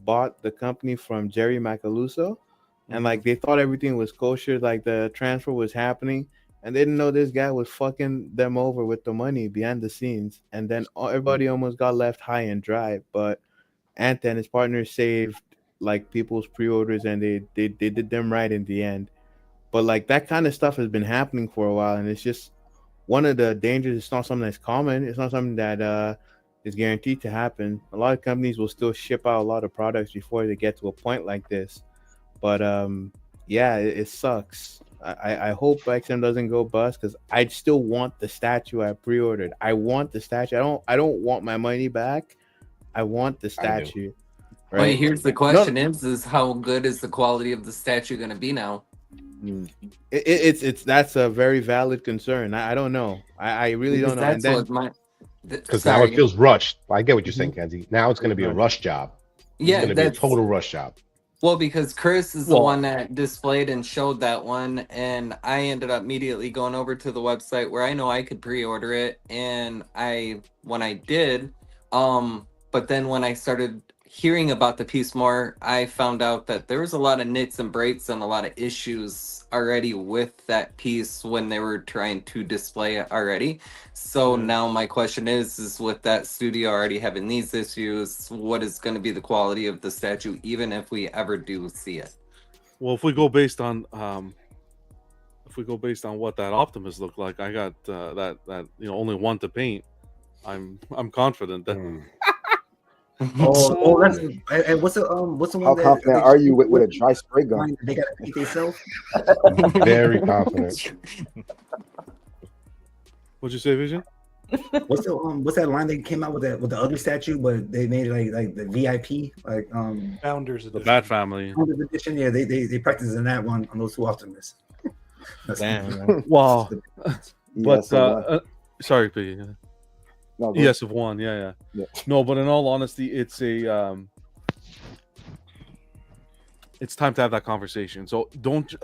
bought the company from Jerry Macaluso, and like they thought everything was kosher, like the transfer was happening, and they didn't know this guy was fucking them over with the money behind the scenes, and then everybody almost got left high and dry. But Ant and his partner saved like people's pre-orders, and they did them right in the end. But like that kind of stuff has been happening for a while, and it's just one of the dangers. It's not something that's common. It's not something that is guaranteed to happen. A lot of companies will still ship out a lot of products before they get to a point like this. But it sucks. I hope XM doesn't go bust because I still want the statue I pre-ordered. I want the statue. I don't want my money back. I want the statue. Right? Well, here's the question: is how good is the quality of the statue going to be now? That's a very valid concern. I don't know. I really don't know. Because now it feels rushed. I get what you're saying, Kenzie. Now it's going to be a rush job. Yeah, it's going to be a total rush job. Well, because Chris is the one that displayed and showed that one, and I ended up immediately going over to the website where I know I could pre-order it, and when I did, but then when I started hearing about the piece more, I found out that there was a lot of nits and breaks and a lot of issues already with that piece when they were trying to display it already. So now my question is with that studio already having these issues, what is going to be the quality of the statue, even if we ever do see it? Well, if we go based on what that Optimus looked like, I got that only one to paint. I'm confident that. And what's the one? How confident are you with a dry spray gun? They got to paint themselves. Very confident. What'd you say, Vision? What's that line they came out with the ugly statue, but they made it like the VIP, like Founders Edition. The Bat Family. Founders Edition. Yeah, they practice in that one on those two Optimists. Wow. But sorry, Piggy. No, yes, of one, yeah. No, but in all honesty, it's time to have that conversation. So don't.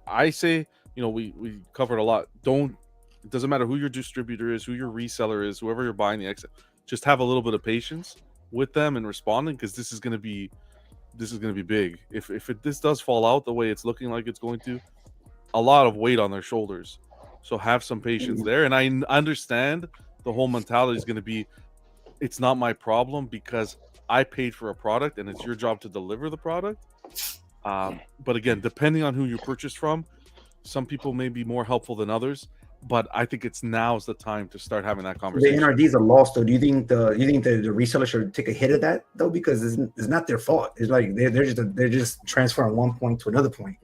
I say, we covered a lot. It doesn't matter who your distributor is, who your reseller is, whoever you're buying the exit. Just have a little bit of patience with them and responding, because this is going to be big. If this does fall out the way it's looking like it's going to, a lot of weight on their shoulders. So have some patience there, and I understand. The whole mentality is going to be, it's not my problem because I paid for a product and it's your job to deliver the product. But again, depending on who you purchase from, some people may be more helpful than others. But I think now's the time to start having that conversation. The NRDs are lost, though. Do you think the reseller should take a hit of that though? Because it's not their fault. It's like they're just transferring one point to another point.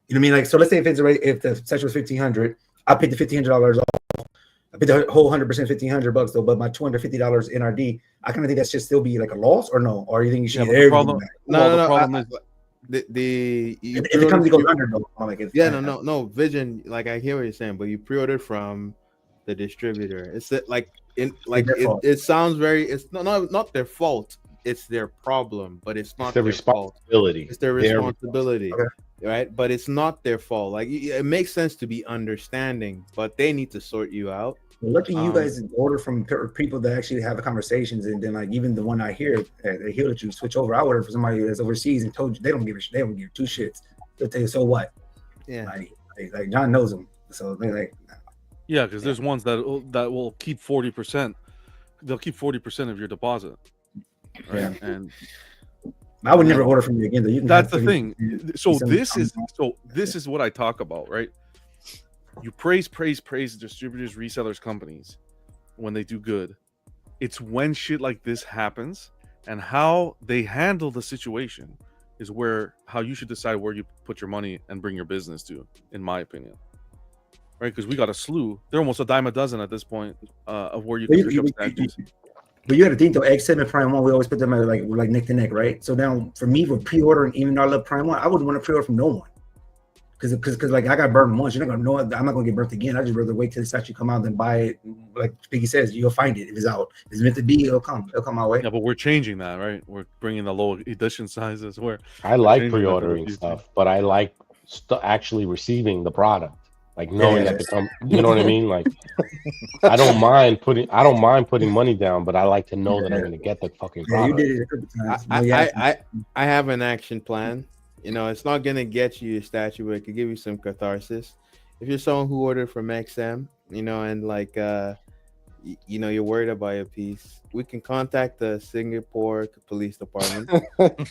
You know what I mean? Like, so let's say if the section was $1,500, I paid the $1,500 off. I paid the whole 100% $1,500 though, but my $250 NRD, I kind of think that should still be like a loss, or no? Or you think you should? The problem, the problem is if the company goes under, though. No, Vision. Like I hear what you're saying, but you pre-ordered from the distributor. It's it sounds very. It's not their fault. It's their problem, but it's not their responsibility. It's their responsibility. Okay. Right, but it's not their fault. Like, it makes sense to be understanding, but they need to sort you out. Well, lucky you guys order from people that actually have the conversations, and then like even the one I hear, he'll let you switch over. I ordered for somebody that's overseas and told you they don't give a shit. They don't give two shits. They'll tell you, so what? Yeah, like John knows them, so they're like, Yeah, because there's ones that will keep 40%. They'll keep 40% of your deposit. Right? Yeah. And I would never order from you again. Though. You can that's have the thing. 30%, So 70%. this is what I talk about, right? You praise distributors, resellers, companies when they do good. It's when shit like this happens and how they handle the situation is how you should decide where you put your money and bring your business to, in my opinion. Right? Because we got a slew. They're almost a dime a dozen at this point of where you can pick up statues. But you got to think though, X7 and Prime 1, we always put them at like neck to neck, right? So now for me, with pre-ordering, even though I love Prime 1, I wouldn't want to pre-order from no one. Because like I got burned once, you're not gonna know. I'm not gonna get burnt again. I just rather wait till it's actually come out than buy it. Like Piggy says, you'll find it if it's out. If it's meant to be, it'll come my way. Yeah, but we're changing that, right? We're bringing the low edition sizes. I like pre-ordering stuff, but I like actually receiving the product, like knowing that you know what I mean? Like, I don't mind putting money down, but I like to know that I'm going to get the fucking product. You did it a couple times. I have an action plan. You know, it's not gonna get you a statue, but it could give you some catharsis. If you're someone who ordered from XM, you know, and like you know, you're worried about your piece, we can contact the Singapore Police Department.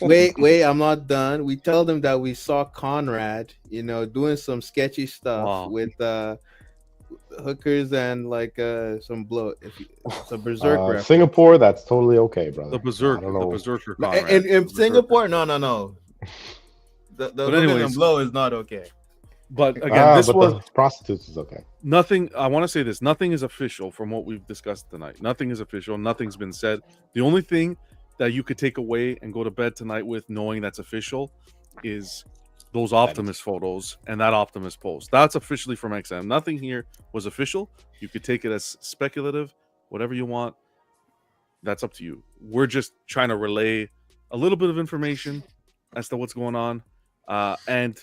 wait, I'm not done. We tell them that we saw Conrad, you know, doing some sketchy stuff with hookers and like some berserker. Singapore, that's totally okay, brother. The berserker Conrad. In Singapore, no. The anyways, and blow is not okay. But again, the prostitutes is okay. Nothing. I want to say this. Nothing is official from what we've discussed tonight. Nothing is official. Nothing's been said. The only thing that you could take away and go to bed tonight with, knowing that's official, is those Optimus photos and that Optimus post. That's officially from XM. Nothing here was official. You could take it as speculative, whatever you want. That's up to you. We're just trying to relay a little bit of information as to what's going on. And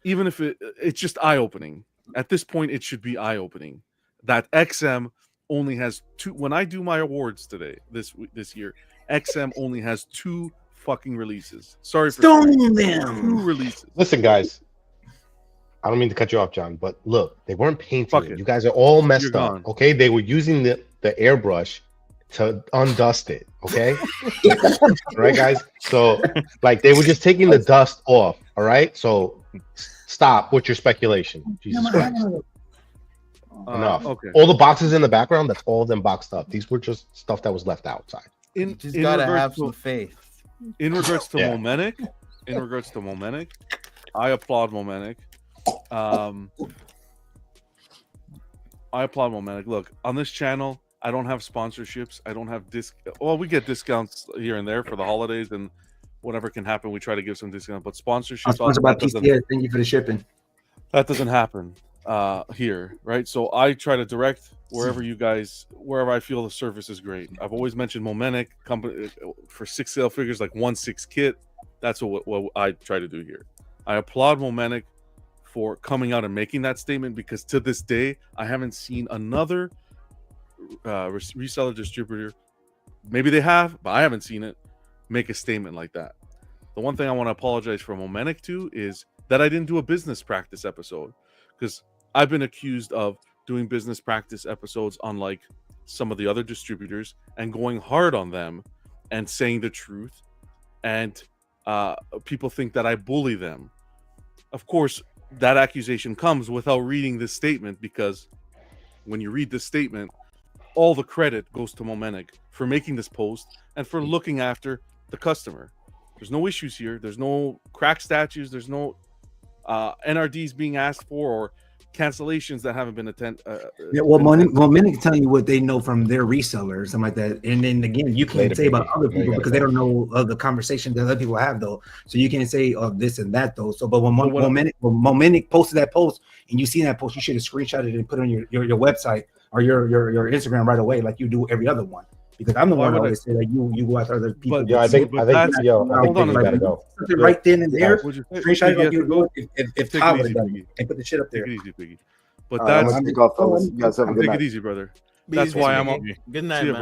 even if it's just eye-opening, at this point it should be eye-opening that XM only has 2. When I do my awards today, this year, XM only has 2 fucking releases. Sorry for Stone them. 2 releases. Listen, guys, I don't mean to cut you off, John, but look, they weren't painting it. You guys are all messed up. Okay, they were using the airbrush to undust it. Okay, right, guys. So like they were just taking the dust off. All right, so stop with your speculation. Jesus Christ. Enough. Okay. All the boxes in the background, that's all of them boxed up. These were just stuff that was left outside. You just gotta have some faith. In regards to Momentic, I applaud Momentic. Look, on this channel, I don't have sponsorships. I don't have well, we get discounts here and there for the holidays and whatever can happen. We try to give some discount, but sponsorships. I'm sponsored by PCS. Thank you for the shipping. That doesn't happen here, right? So I try to direct wherever I feel the service is great. I've always mentioned Momentic company for 6 sale figures, like 1/6 kit. That's what I try to do here. I applaud Momentic for coming out and making that statement, because to this day I haven't seen another reseller distributor, maybe they have, but I haven't seen it, make a statement like that. The one thing I want to apologize for Momentic to is that I didn't do a business practice episode, because I've been accused of doing business practice episodes on like some of the other distributors and going hard on them and saying the truth, and people think that I bully them. Of course, that accusation comes without reading this statement, because when you read this statement, all the credit goes to Momentic for making this post and for looking after the customer. There's no issues here. There's no crack statues. There's no NRDs being asked for or cancellations that haven't been attended. Momentic can tell you what they know from their resellers, something like that. And then again, you can't say about other people because they don't know of the conversation that other people have, though. So you can't say this and that, though. So, but when Momentic posted that post and you see that post, you should have screenshotted it and put it on your website or your Instagram right away, like you do every other one. Because I'm the one that always say that you go after other people. But, I think hold on, gotta go. Right then and there, screenshot it like you do if Tyler done and put the shit up there. Take it easy, Piggy. But that's I'm take off, fellas. You guys have a good take night. it easy, brother. That's why I'm good night, see you, man.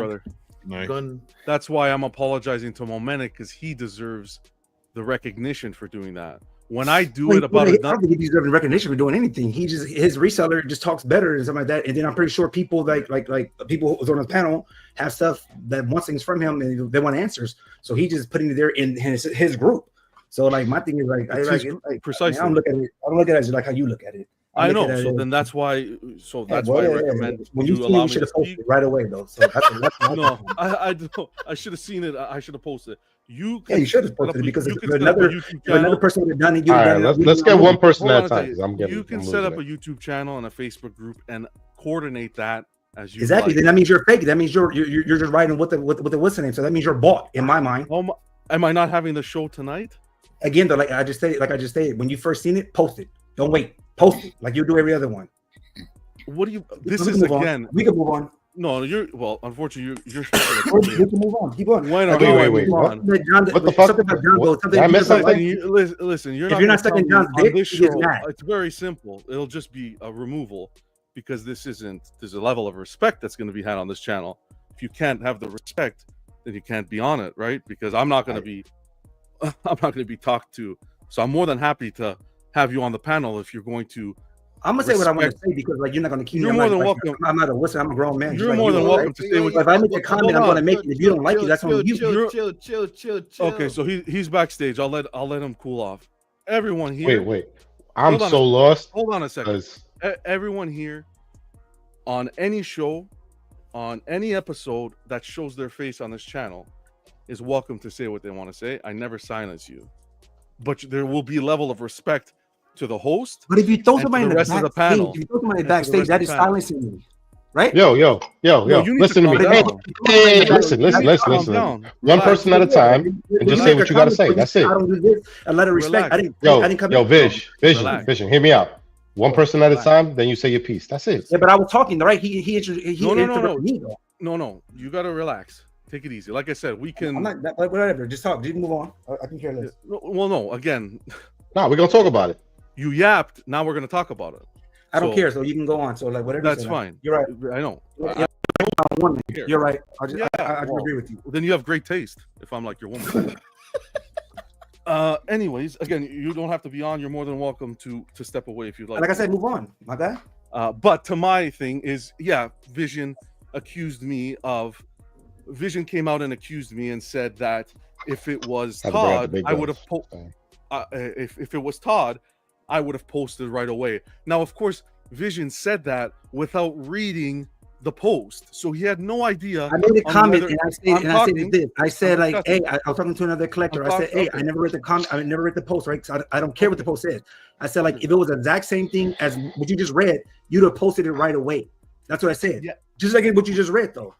brother. That's why I'm apologizing to Momentic, because he deserves the recognition for doing that. when I do Well, it about I it, don't think he deserves recognition for doing anything. His reseller just talks better and something like that. And then I'm pretty sure people like people who was on his panel have stuff that wants things from him and they want answers. So he just putting it there in his group. So like my thing is precisely. I don't look at it. I don't look at it as like how you look at it. I know. So then that's why. So that's why I recommend when you allow me should to have posted speak it right away though. So that's no, I don't. I should have seen it. I should have posted it. You should have posted it because you if another person would have done it. All right, let's get one person at a time. You can set up a YouTube channel and a Facebook group and coordinate that as you exactly. like. Then that means you're fake. That means you're just writing what the what's the name. So that means you're bought in my mind. Am I not having the show tonight? Again, though, like I just stated, when you first seen it, post it. Don't wait. Post it like you do every other one. What do you? This we is again. We can move on. No, you're well. Unfortunately, you're. We can move on. Keep on. When wait. What the fuck? I missed something. Listen, if you're not stuck in John's dick, it's very simple. It'll just be a removal because there's a level of respect that's going to be had on this channel. If you can't have the respect, then you can't be on it, right? Because I'm not going to be talked to. So I'm more than happy to have you on the panel if you're going to. I'm gonna say what I want to say because like you're not gonna keep me. You're more than welcome. I'm not a wussy. I'm a grown man. You're more than welcome to say what. If I make a comment, I'm gonna make it. If you don't like it, that's on you. Chill. Okay, so he's backstage. I'll let him cool off. Everyone here. Wait. I'm so lost. Hold on a second. Everyone here on any show, on any episode that shows their face on this channel is welcome to say what they want to say. I never silence you, but there will be a level of respect to the host. But if you throw somebody in the rest of the panel, if you throw somebody backstage, that is silencing me, right? Yo. Listen to me. Hey, listen. One person at a time, and just say what you gotta say. That's it. I don't do this. A lot of respect. I didn't come. Vision. Hear me out. One person at a time, then you say your piece. That's it. Yeah, but I was talking, right? He interrupted me though. No. You gotta relax. Take it easy. Like I said, we can. I'm not. Whatever. Just talk. Just move on. I can care less. Well, no. Again. No, we're gonna talk about it. You yapped. Now we're gonna talk about it. I don't care. So you can go on. So like whatever. That's fine. You're right. I know. You're right. I agree with you. Then you have great taste. If I'm like your woman. Anyways, again, you don't have to be on. You're more than welcome to step away if you'd like. Like I said, move on. My bad. But to my thing is, Vision came out and accused me and said that if it was Todd, I would have if it was Todd, I would have posted right away. Now, of course, Vision said that without reading the post, so he had no idea. I made a comment and I said this. I said like, hey, I was talking to another collector. I said, hey, I never read the comment. I never read the post, right? So I don't care what the post says. I said like, if it was the exact same thing as what you just read, you'd have posted it right away. That's what I said. Yeah. Just like what you just read, though.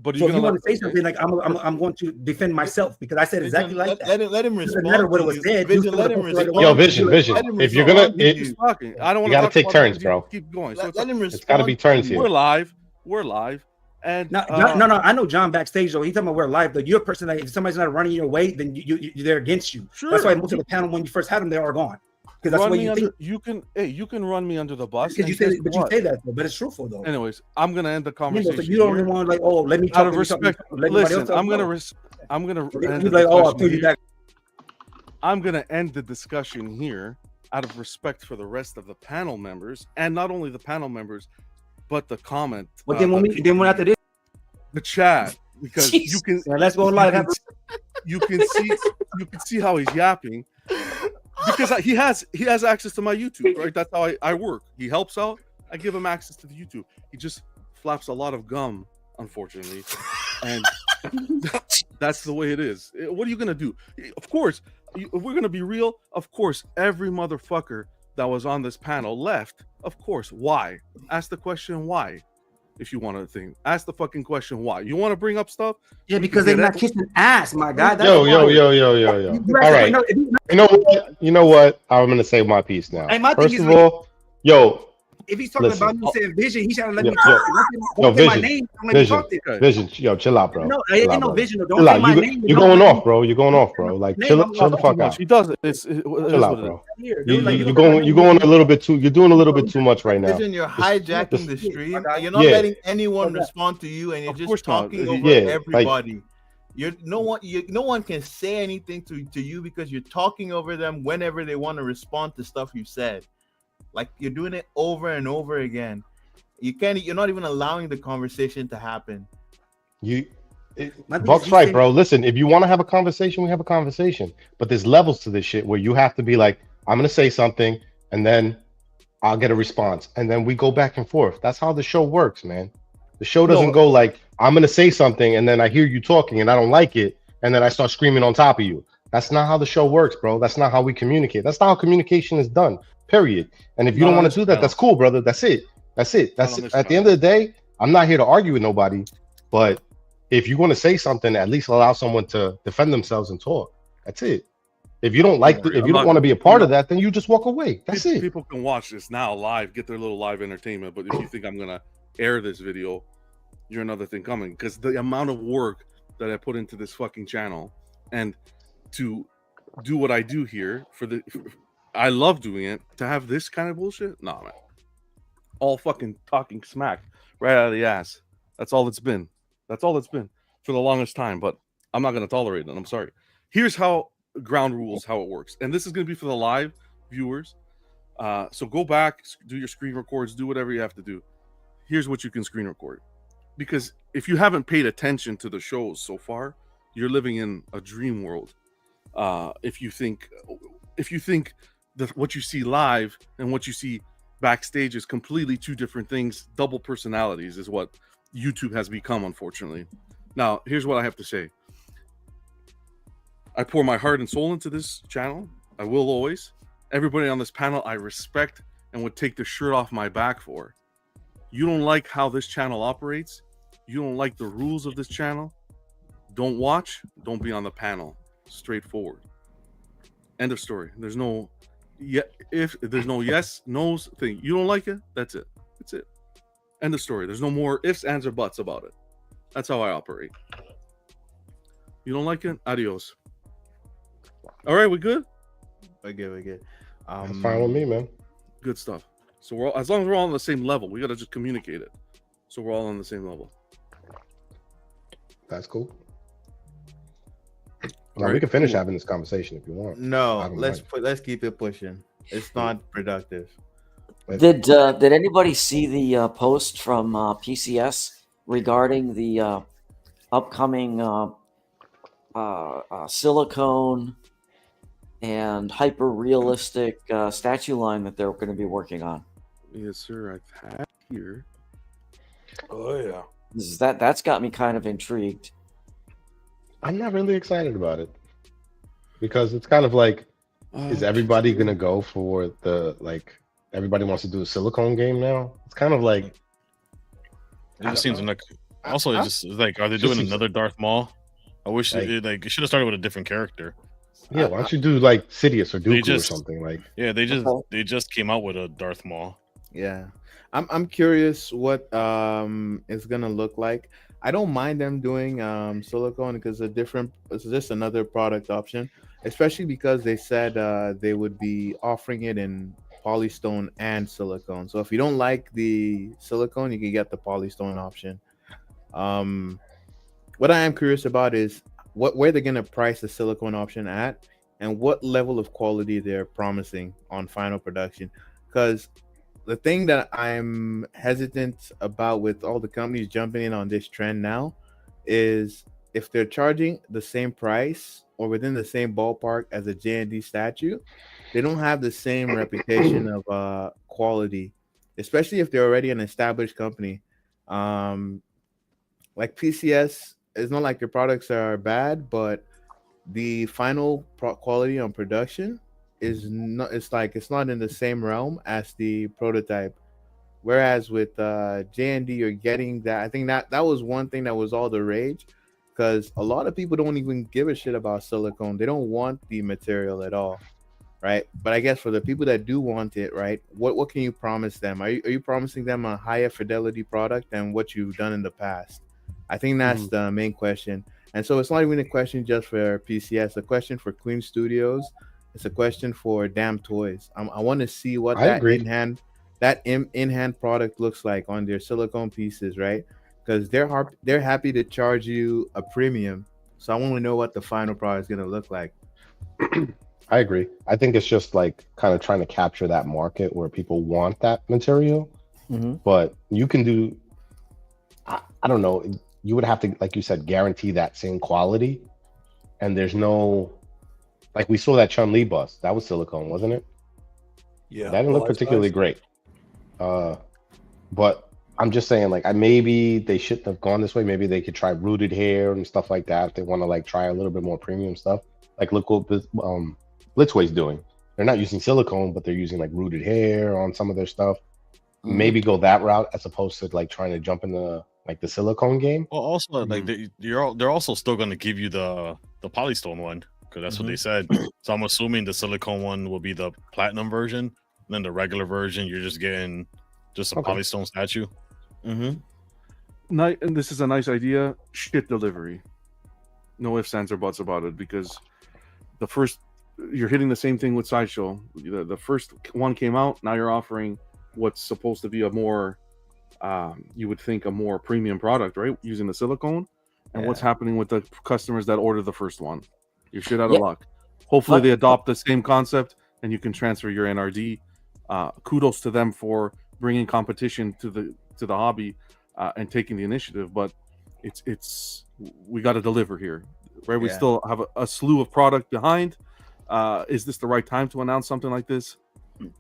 But so if you want to say something like I'm going to defend myself because I said exactly like that. Let him respond. Doesn't matter what it was said. Vision, let him respond. Yo, Vision. If you're gonna, you gotta take turns, bro. Keep going. Let him respond. It's gotta be turns here. We're live. And no. I know John backstage though. He's talking about we're live though. You're a person that if somebody's not running your way, then they're against you. Sure. That's why most of the panel when you first had them, they are gone. Because that's what you think. You can run me under the bus. Because you say that, but it's truthful though. Anyways, I'm gonna end the conversation. So you don't even want like, oh, let me talk. Out of respect, listen. I'm gonna. I'm gonna end the discussion here out of respect for the rest of the panel members, and not only the panel members, but the comment. But then when after this, the chat, because Jesus. you can. Let's go live. You can see how he's yapping. Because he has access to my YouTube, right? That's how I work. He helps out. I give him access to the YouTube. He just flaps a lot of gum, unfortunately, and that's the way it is. What are you gonna do? Of course, if we're gonna be real. Of course, every motherfucker that was on this panel left. Of course, why? Ask the question why. If you want to think, ask the fucking question why. You want to bring up stuff? Yeah, because they're not kissing ass, my guy. Yo. All right. You know what? I'm gonna say my piece now. Hey, First of all, yo. If he's talking about me saying Vision, he should let me talk. Don't say my name. Don't let me talk there. Vision. Yo, chill out, bro. No, ain't no Vision. Don't say my name. You're going off, bro. You're going off, bro. Like chill the fuck out. He does it. Chill out, bro. You're going a little bit too. You're doing a little bit too much right now. Vision, you're hijacking the stream. You're not letting anyone respond to you, and you're just talking over everybody. no one can say anything to you because you're talking over them whenever they want to respond to stuff you said. Like you're doing it over and over again. You're not even allowing the conversation to happen. Buck's right, bro. Listen, if you want to have a conversation, we have a conversation. But there's levels to this shit where you have to be like, I'm gonna say something, and then I'll get a response, and then we go back and forth. That's how the show works, man. The show doesn't go like, I'm gonna say something, and then I hear you talking, and I don't like it, and then I start screaming on top of you. That's not how the show works, bro. That's not how we communicate. That's not how communication is done. Period. And if you don't want to do that, that's cool, brother. That's it. That's it. That's it. At the end of the day, I'm not here to argue with nobody, but if you want to say something, at least allow someone to defend themselves and talk. That's it. If you don't like, if you don't want to be a part of that, then you just walk away. That's it. People can watch this now live, get their little live entertainment. But if you think I'm gonna air this video, you're another thing coming. Because the amount of work that I put into this fucking channel, and to do what I do here I love doing it. To have this kind of bullshit, nah, man. All fucking talking smack right out of the ass. That's all it's been. That's all it's been for the longest time. But I'm not gonna tolerate it. I'm sorry. Here's how ground rules how it works, and this is going to be for the live viewers, so go back, do your screen records, do whatever you have to do. Here's what you can screen record, because if you haven't paid attention to the shows so far, you're living in a dream world. If you think that what you see live and what you see backstage is completely two different things, double personalities is what YouTube has become, unfortunately. Now here's what I have to say. I pour my heart and soul into this channel. I will always. Everybody on this panel I respect and would take the shirt off my back for. You don't like how this channel operates? You don't like the rules of this channel? Don't watch, don't be on the panel. Straightforward. End of story. There's no there's no yes, no's thing. You don't like it? That's it. That's it. End of story. There's no more ifs, ands, or buts about it. That's how I operate. You don't like it? Adios. All right, we good? We're good. That's fine with me, man. Good stuff. So we're all, as long as we're all on the same level, we gotta just communicate it. So we're all on the same level. That's cool. Now, we can finish having this conversation if you want. No, let's keep it pushing. It's not productive. Did anybody see the post from PCS regarding the upcoming silicone and hyper realistic statue line that they're going to be working on? Yes, sir. I've had here. Oh yeah. That's got me kind of intrigued. I'm not really excited about it because it's kind of like, is everybody gonna go for the everybody wants to do a silicone game now? It's kind of like it just seems like also it just like, are they doing another Darth Maul? I wish it should have started with a different character. Yeah, why don't you do like Sidious or Dooku or something like? Yeah, they just came out with a Darth Maul. Yeah, I'm curious what it's gonna look like. I don't mind them doing silicone because it's just another product option, especially because they said they would be offering it in polystone and silicone. So if you don't like the silicone, you can get the polystone option. What I am curious about is where they're gonna price the silicone option at and what level of quality they're promising on final production. Because the thing that I'm hesitant about with all the companies jumping in on this trend now is if they're charging the same price or within the same ballpark as a J&D statue, they don't have the same reputation of quality, especially if they're already an established company. Like PCS, it's not like their products are bad, but the final quality on production is not, it's not in the same realm as the prototype. Whereas with J&D, you're getting that. I think that was one thing that was all the rage, because a lot of people don't even give a shit about silicone. They don't want the material at all, right? But I guess for the people that do want it, right, what can you promise them? Are you promising them a higher fidelity product than what you've done in the past? I think that's the main question. And so it's not even a question just for PCS, it's a question for Queen Studios. It's a question for Damn Toys. I want to see what that in-hand product looks like on their silicone pieces, right? Because they're happy to charge you a premium So I want to know what the final product is going to look like. I agree. I think it's just like kind of trying to capture that market where people want that material. Mm-hmm. But you can do, I don't know, you would have to, like you said, guarantee that same quality. And there's no, like we saw that Chun-Li bust. That was silicone, wasn't it? Yeah. That didn't look particularly great. But I'm just saying, like, maybe they shouldn't have gone this way. Maybe they could try rooted hair and stuff like that if they want to like try a little bit more premium stuff. Like look what Blitzway's doing. They're not using silicone, but they're using like rooted hair on some of their stuff. Mhm. Maybe go that route as opposed to like trying to jump in the like the silicone game. Well, also like they're also still going to give you the polystone one because that's what they said. So I'm assuming the silicone one will be the platinum version, and then the regular version you're just getting just a polystone statue. And this is a nice idea. Shit delivery. No ifs, ands, or buts about it, because the first you're hitting the same thing with Sideshow. The first one came out. Now you're offering what's supposed to be a more, you would think, a more premium product, right? Using the silicone. And what's happening with the customers that order the first one? You're shit out of luck. Hopefully they adopt the same concept and you can transfer your NRD. Kudos to them for bringing competition to the hobby and taking the initiative. But it's we got to deliver here, right? We still have a slew of product behind. Is this the right time to announce something like this?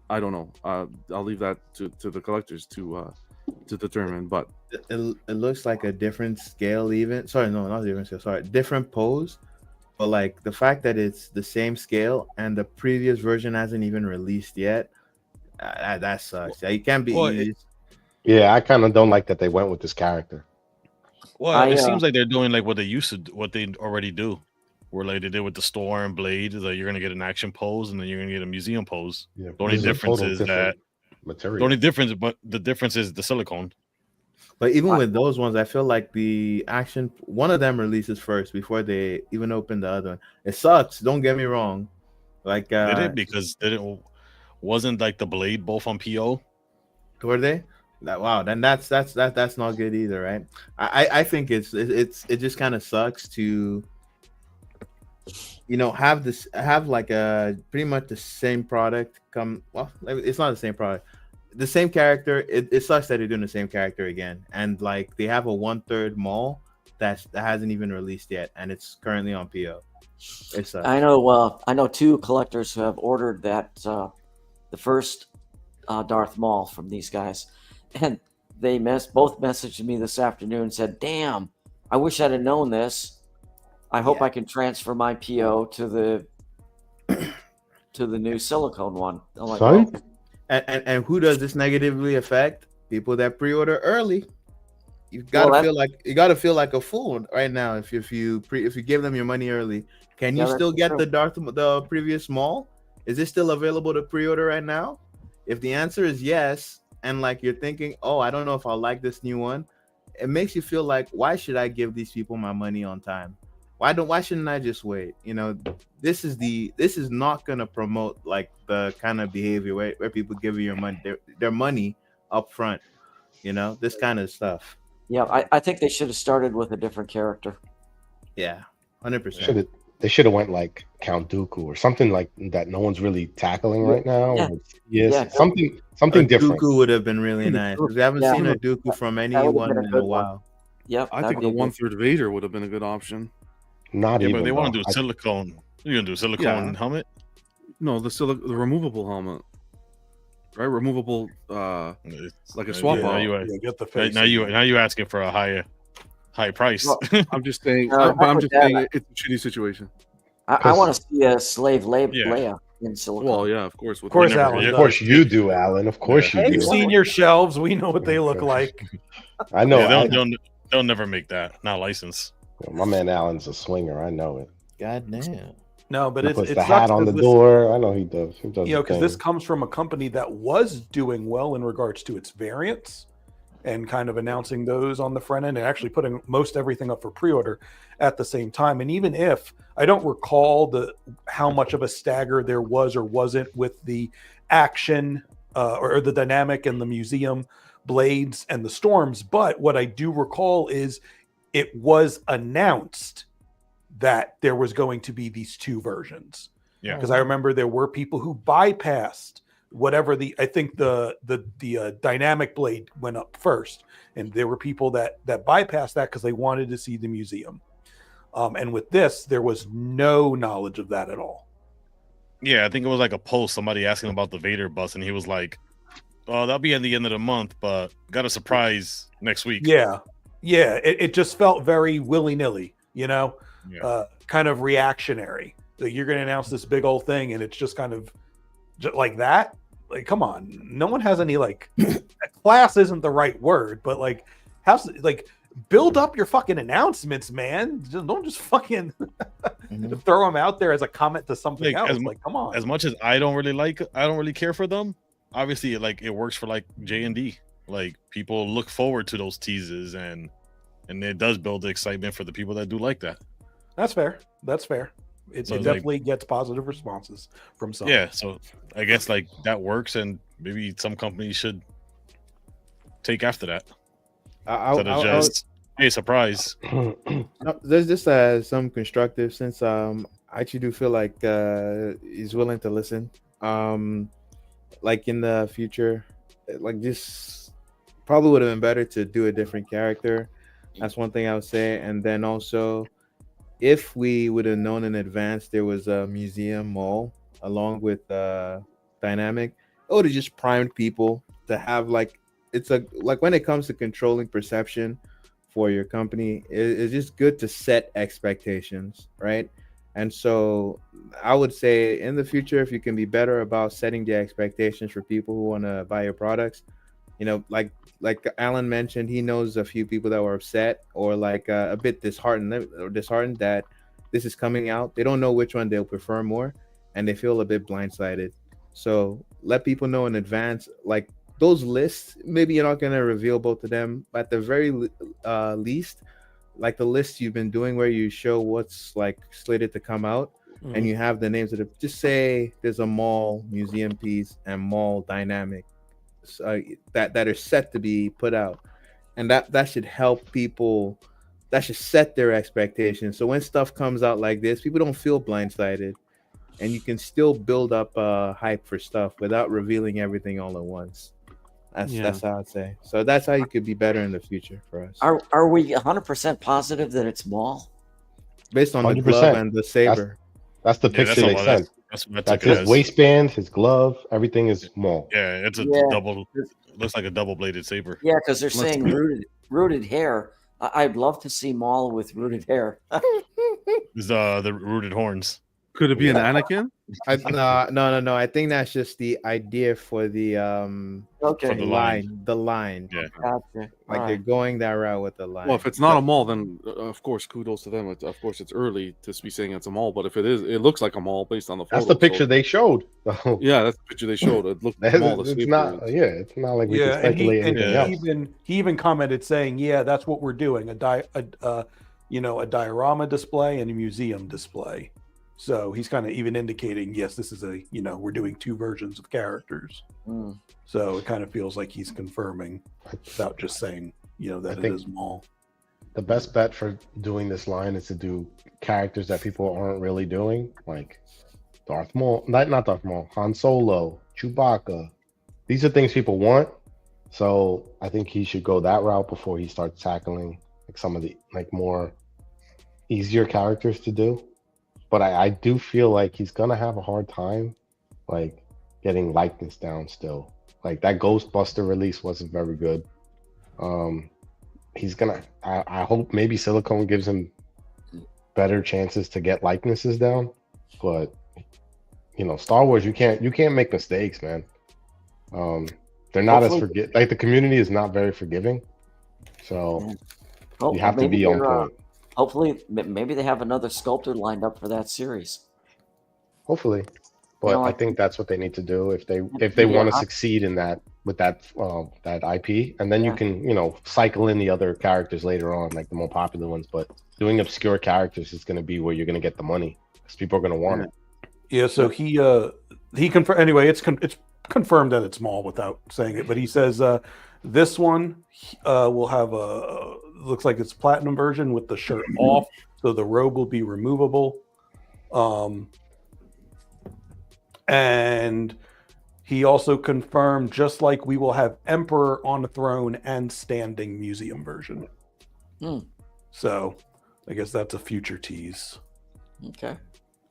I don't know. I'll leave that to the collectors to determine. But it looks like a different scale, even. Sorry, no, not different scale. Sorry, different pose. But like the fact that it's the same scale and the previous version hasn't even released yet, that sucks. You can't be. Yeah, I kind of don't like that they went with this character. Well, it seems like they're doing like what they used to, what they already do, where like they did with the Storm Blade. That you're gonna get an action pose and then you're gonna get a museum pose. Yeah, the only difference is that material. the only difference, but the difference is the silicone. But even with those ones, I feel like the action, one of them releases first before they even open the other one. It sucks. Don't get me wrong. Like They did because they didn't, wasn't like the Blade both on PO. Were they? Wow, then that's not good either, right? I think it just kind of sucks to, you know, have like a pretty much the same product come. Well, it's not the same product, the same character. It sucks that they're doing the same character again, and like they have a 1/3 mall that hasn't even released yet, and it's currently on PO. It sucks. I know two collectors who have ordered that the first Darth Maul from these guys, and they both messaged me this afternoon and said, "Damn, I wish I'd have known this. I hope I can transfer my PO to the new silicone one." I'm like, Sorry? And who does this negatively affect? People that pre-order early. You gotta feel like a fool right now if you give them your money early. Can you still get the previous Maul? Is it still available to pre-order right now? If the answer is yes, and like you're thinking, oh, I don't know if I'll like this new one, it makes you feel like, why should I give these people my money on time? Why shouldn't I just wait? You know, this is not gonna promote like the kind of behavior where people give you their money up front. You know, this kind of stuff. Yeah, I think they should have started with a different character. Yeah, 100%. They should have went like Count Dooku or something like that. No one's really tackling right now. Something different. Dooku would have been really nice. We haven't seen a Dooku from anyone in a while. Yep, I think the 1/3 Vader would have been a good option. Not even. But they want to do silicone. You're gonna do silicone helmet? No, the removable helmet. Right, removable, like a swap out. Get the face. Now you asking for a high price. Well, I'm just saying, I'm just saying it's a shitty situation. I want to see a slave Leia in silicone. Well, yeah, of course. Of course, Alan. Of course you do, Alan. Of course you do. We've seen your shelves. We know what they look like. I know. Yeah, they'll never make that. Not licensed. My man Alan's a swinger. I know it. God damn. No, but He it's puts the hat on the door. I know he does. He does. You know, because this comes from a company that was doing well in regards to its variants and kind of announcing those on the front end and actually putting most everything up for pre-order at the same time. And even if I don't recall how much of a stagger there was or wasn't with the action or the dynamic and the museum blades and the storms, but what I do recall is it was announced that there was going to be these two versions. Yeah. Because I remember there were people who bypassed whatever I think the dynamic blade went up first, and there were people that bypassed that because they wanted to see the museum. And with this, there was no knowledge of that at all. Yeah, I think it was like a post, somebody asking about the Vader bus, and he was like, "Oh, that'll be at the end of the month, but got a surprise next week." Yeah, it just felt very willy-nilly, kind of reactionary. Like, you're going to announce this big old thing, and it's just kind of just like that. Like, come on, no one has any like class isn't the right word, but like, build up your fucking announcements, man. Don't just fucking throw them out there as a comment to something else. Come on. As much as I don't really care for them. Obviously, like, it works for like J&D. Like, people look forward to those teases, and it does build the excitement for the people that do like that. That's fair. It definitely gets positive responses from some. Yeah, so I guess like that works, and maybe some companies should take after that. Instead of just, hey, surprise. There's just some constructive, since I actually do feel like he's willing to listen. Like in the future, like, just probably would have been better to do a different character. That's one thing I would say. And then also, if we would have known in advance there was a museum mall along with Dynamic, it would have just primed people to have like when it comes to controlling perception for your company, it's just good to set expectations, right? And so I would say in the future, if you can be better about setting the expectations for people who want to buy your products, like Alan mentioned, he knows a few people that were upset or like a bit disheartened that this is coming out. They don't know which one they'll prefer more, and they feel a bit blindsided. So let people know in advance, like those lists, maybe you're not going to reveal both of them, but at the very least, like the list you've been doing where you show what's like slated to come out, and you have the names of it. Just say there's a mall museum piece and mall dynamic that are set to be put out, and that should help people. That should set their expectations. So when stuff comes out like this, people don't feel blindsided, and you can still build up hype for stuff without revealing everything all at once. That's how I'd say. So that's how you could be better in the future for us. Are we 100% positive that it's mall? Based on 100%. the glove and the saber. That's the picture they sent. That's his waistband, his glove, everything is mall. Yeah, it's a double. Looks like a double-bladed saber. Yeah, because they're saying rooted hair. I'd love to see Maul with rooted hair. Is the rooted horns? Could it be an Anakin? No. I think that's just the idea for the for the line. Yeah. Gotcha. Like they're going that route with the line. Well, if it's not a mall, then of course, kudos to them. Of course, it's early to be saying it's a mall, but if it is, it looks like a mall based on the photo. That's the picture they showed. Yeah, that's the picture they showed. It looked like a mall. It's not. Yeah, it's not like we can speculate anything else. He even commented saying, "Yeah, that's what we're doing: a diorama display and a museum display." So he's kind of even indicating, yes, this is we're doing two versions of characters. So it kind of feels like he's confirming without just saying, that it is mall. The best bet for doing this line is to do characters that people aren't really doing, like Darth Maul, not Darth Maul, Han Solo, Chewbacca. These are things people want. So I think he should go that route before he starts tackling like some of the more easier characters to do. But I do feel like he's gonna have a hard time, like getting likeness down still. Like that Ghostbuster release wasn't very good. He's gonna. I hope maybe Silicone gives him better chances to get likenesses down. But Star Wars, you can't make mistakes, man. They're not as the community is not very forgiving. So you have to be on point. Hopefully, maybe they have another sculptor lined up for that series. Hopefully, but I think that's what they need to do if they want to succeed in that with that IP, and then you can cycle in the other characters later on, like the more popular ones. But doing obscure characters is going to be where you're going to get the money because people are going to want it. Yeah. So he confirmed. Anyway, it's confirmed that it's mall without saying it, but he says this one will have looks like it's platinum version with the shirt off, so the robe will be removable. And he also confirmed, just like we will have Emperor on the throne and standing museum version. So I guess that's a future tease. Okay.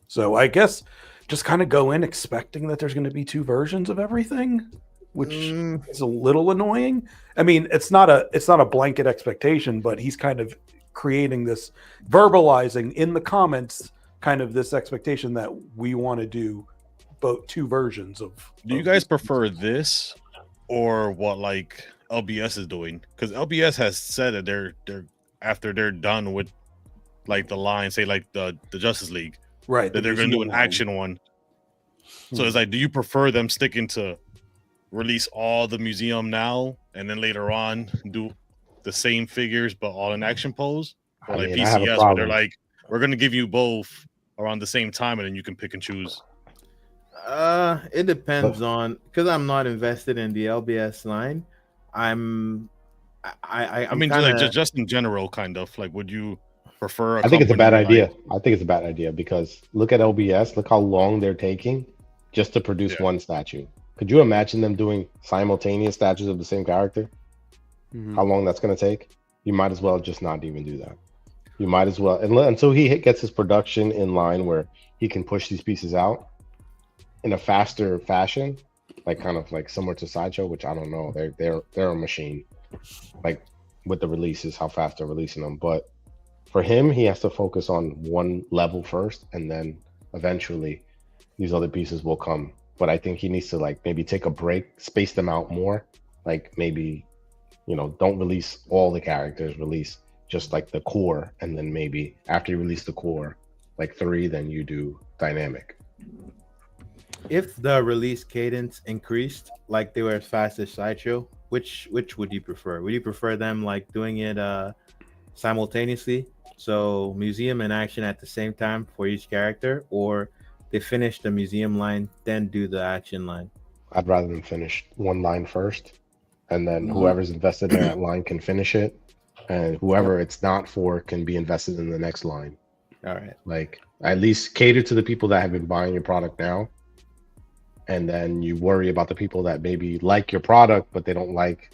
So I guess just kind of go in expecting that there's going to be 2 versions of everything, which is a little annoying. I mean, it's not a blanket expectation, but he's kind of creating this, verbalizing in the comments, kind of this expectation that we want to do both 2 versions of. Do you guys prefer this or what like LBS is doing? Because LBS has said that they're after they're done with like the line, say like the Justice League, right? That they're going to do an action one. So it's like, do you prefer them sticking to release all the museum now and then later on do the same figures but all in action pose, or like PCS where they're like, we're going to give you both around the same time and then you can pick and choose? It depends on, because I'm not invested in the LBS line. I mean, kinda, just in general, kind of like, would you prefer? I think it's a bad idea. I think it's a bad idea because look at LBS. Look how long they're taking just to produce one statue. Could you imagine them doing simultaneous statues of the same character? How long that's going to take? You might as well just not even do that. You might as well, until he gets his production in line where he can push these pieces out in a faster fashion, like kind of like similar to Sideshow, which I don't know. They're a machine, like with the releases, how fast they're releasing them. But for him, he has to focus on one level first, and then eventually these other pieces will come. But I think he needs to like maybe take a break, space them out more. Like maybe, don't release all the characters, release just like the core, and then maybe after you release the core, like 3, then you do dynamic. If the release cadence increased, like they were as fast as Sideshow, which would you prefer? Would you prefer them like doing it simultaneously, so museum and action at the same time for each character, or they finish the museum line then do the action line? I'd rather them finish one line first, and then whoever's invested in that line can finish it, and whoever it's not for can be invested in the next line. All right. Like at least cater to the people that have been buying your product now, and then you worry about the people that maybe like your product but they don't like